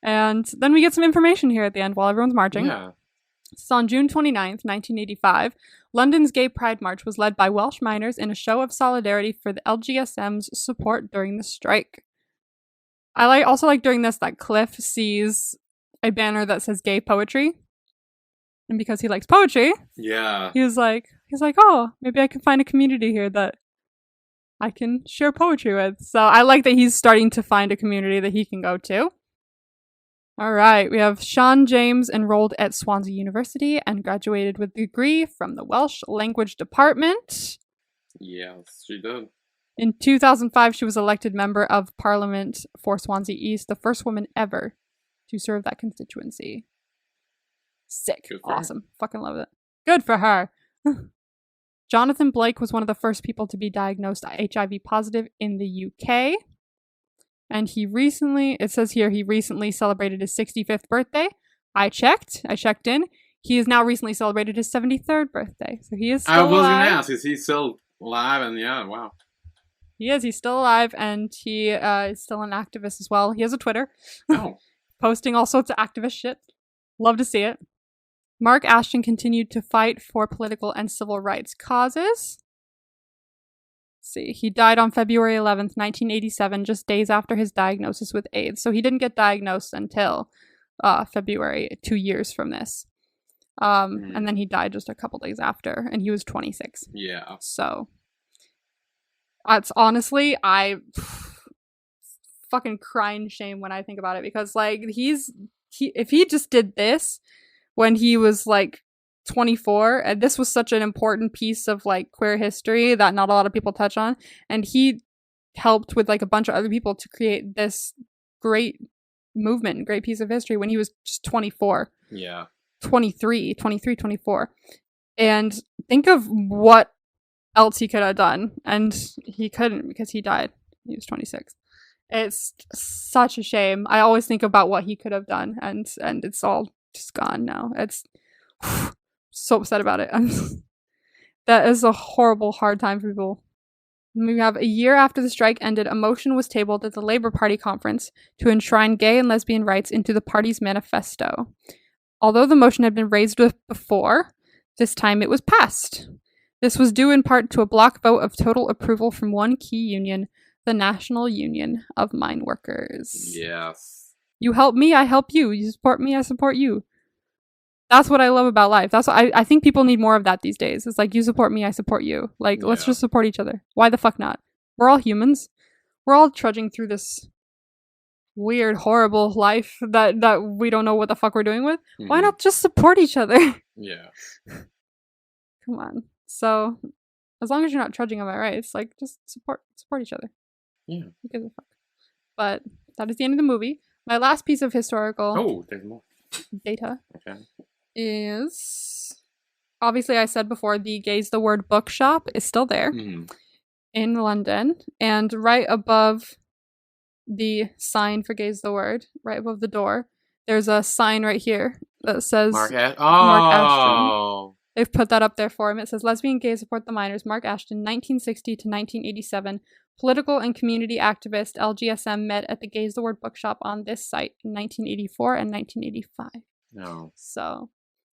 And then we get some information here at the end while everyone's marching. Yeah. So on June 29th, 1985, London's Gay Pride March was led by Welsh miners in a show of solidarity for the LGSM's support during the strike. I also like during this that Cliff sees a banner that says gay poetry. And because he likes poetry, he's like, oh, maybe I can find a community here that I can share poetry with. So I like that he's starting to find a community that he can go to. All right, we have Sean James enrolled at Swansea University and graduated with a degree from the Welsh Language Department. Yes, she did. In 2005, she was elected Member of Parliament for Swansea East, the first woman ever to serve that constituency. Sick. Awesome. Fucking love it. Good for her. Jonathan Blake was one of the first people to be diagnosed HIV positive in the UK. And it says here, he recently celebrated his 65th birthday. I checked in. He has now recently celebrated his 73rd birthday. So he is still alive. I was going to ask, is he still alive? And yeah, wow. He is. He's still alive, and he is still an activist as well. He has a Twitter. Oh. Posting all sorts of activist shit. Love to see it. Mark Ashton continued to fight for political and civil rights causes. Let's see, he died on February 11th, 1987, just days after his diagnosis with AIDS. So he didn't get diagnosed until February, 2 years from this. And then he died just a couple days after, and he was 26. Yeah. So it's honestly, I fucking cry in shame when I think about it, because like if he just did this when he was like 24, and this was such an important piece of like queer history that not a lot of people touch on, and he helped with like a bunch of other people to create this great movement, great piece of history when he was just 24. Yeah. 23, 24. And think of what else he could have done, and he couldn't because he died. He was 26. It's such a shame. I always think about what he could have done, and it's all just gone now. It's so upset about it. That is a horrible, hard time for people. We have a year after the strike ended, a motion was tabled at the Labour Party conference to enshrine gay and lesbian rights into the party's manifesto. Although the motion had been raised before, this time it was passed. This was due in part to a block vote of total approval from one key union, the National Union of Mine Workers. Yes. You help me, I help you. You support me, I support you. That's what I love about life. That's what I think people need more of that these days. It's like, you support me, I support you. Like, let's just support each other. Why the fuck not? We're all humans. We're all trudging through this weird, horrible life that we don't know what the fuck we're doing with. Mm-hmm. Why not just support each other? Yeah. Come on. So, as long as you're not trudging on my rights, like, just support each other. Yeah. Who gives a fuck? But that is the end of the movie. My last piece of historical there's more data. Okay. Is obviously, I said before, the Gaze the Word bookshop is still there in London, and right above the sign for Gaze the Word, right above the door, there's a sign right here that says Mark Ashton. They've put that up there for him. It says, lesbian gay support the miners, Mark Ashton, 1960 to 1987. Political and community activist, LGSM met at the Gaze the Word bookshop on this site in 1984 and 1985. No. So,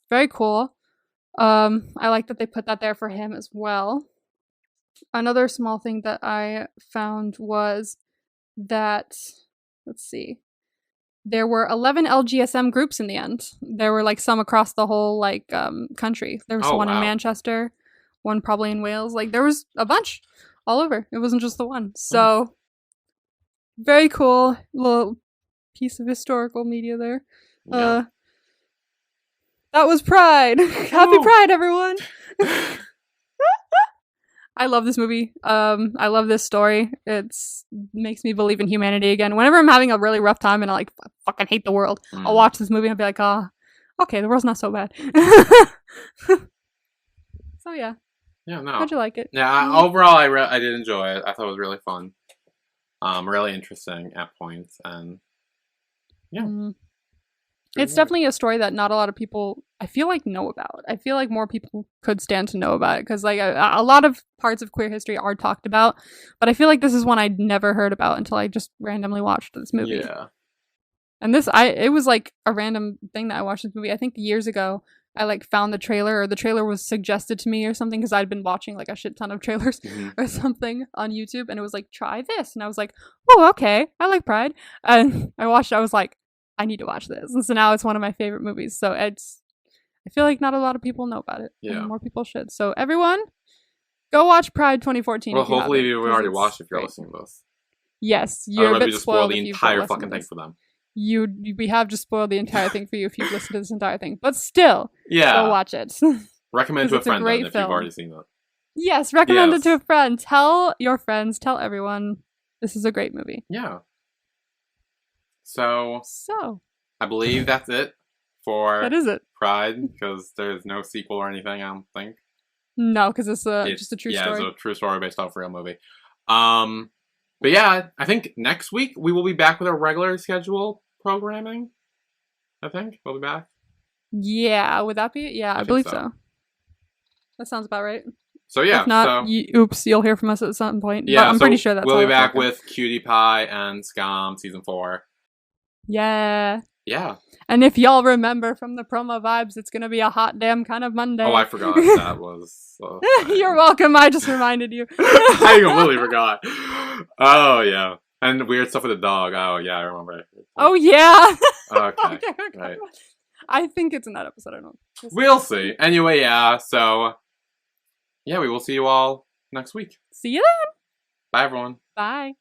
very cool. I like that they put that there for him as well. Another small thing that I found was that, let's see, there were 11 LGSM groups in the end. There were like some across the whole like country. There was one in Manchester, one probably in Wales. Like there was a bunch all over. It wasn't just the one. So very cool little piece of historical media there. Yeah. That was Pride. Happy Pride, everyone. I love this movie. I love this story. It makes me believe in humanity again. Whenever I'm having a really rough time and I like fucking hate the world, I'll watch this movie and I'll be like, Okay, the world's not so bad. So yeah, Yeah, no. how'd you like it? Yeah, overall, I did enjoy it. I thought it was really fun. Really interesting at points, and yeah. Mm. It's definitely a story that not a lot of people, I feel like, know about. I feel like more people could stand to know about it because, like, a lot of parts of queer history are talked about, but I feel like this is one I'd never heard about until I just randomly watched this movie. Yeah. And it was like a random thing that I watched this movie. I think years ago, I like found the trailer, or the trailer was suggested to me or something because I'd been watching like a shit ton of trailers or something on YouTube, and it was like, try this, and I was like, oh, okay, I like Pride, and I watched it. I was like, I need to watch this, and so now it's one of my favorite movies. So I feel like not a lot lot know about it, and more people should. So everyone, go watch Pride 2014. Well, if you hopefully haven't, you already watched if you're listening to this. Yes, you're otherwise a bit we just spoil spoiled the if you've entire listened fucking to thing this. for them. We have just spoiled the entire thing for you if you've listened to this entire thing, but still, go watch it. Recommend to a it's a friend great then, if film. you've already seen it. Yes, recommend it to a friend. Tell your friends, tell everyone. This is a great movie. Yeah. So I believe that's it for that is it. Pride, because there's no sequel or anything, I don't think. No, because it's just a true story. Yeah, it's a true story based off a real movie. But yeah, I think next week we will be back with our regular schedule programming. I think we'll be back. Yeah, would that be? Yeah, I believe so. That sounds about right. So yeah, if not, oops, you'll hear from us at some point. Yeah, but I'm pretty sure that's we'll be back with Cutie Pie and Scum season 4. Yeah. Yeah. And if y'all remember from the promo vibes, it's gonna be a hot damn kind of Monday. Oh, I forgot that was. You're welcome. I just reminded you. I completely forgot. Oh yeah, and weird stuff with the dog. Oh yeah, I remember. Oh yeah. Okay. Right. I think it's in that episode. I don't know. We'll see. Anyway, yeah. So yeah, we will see you all next week. See you then. Bye, everyone. Bye.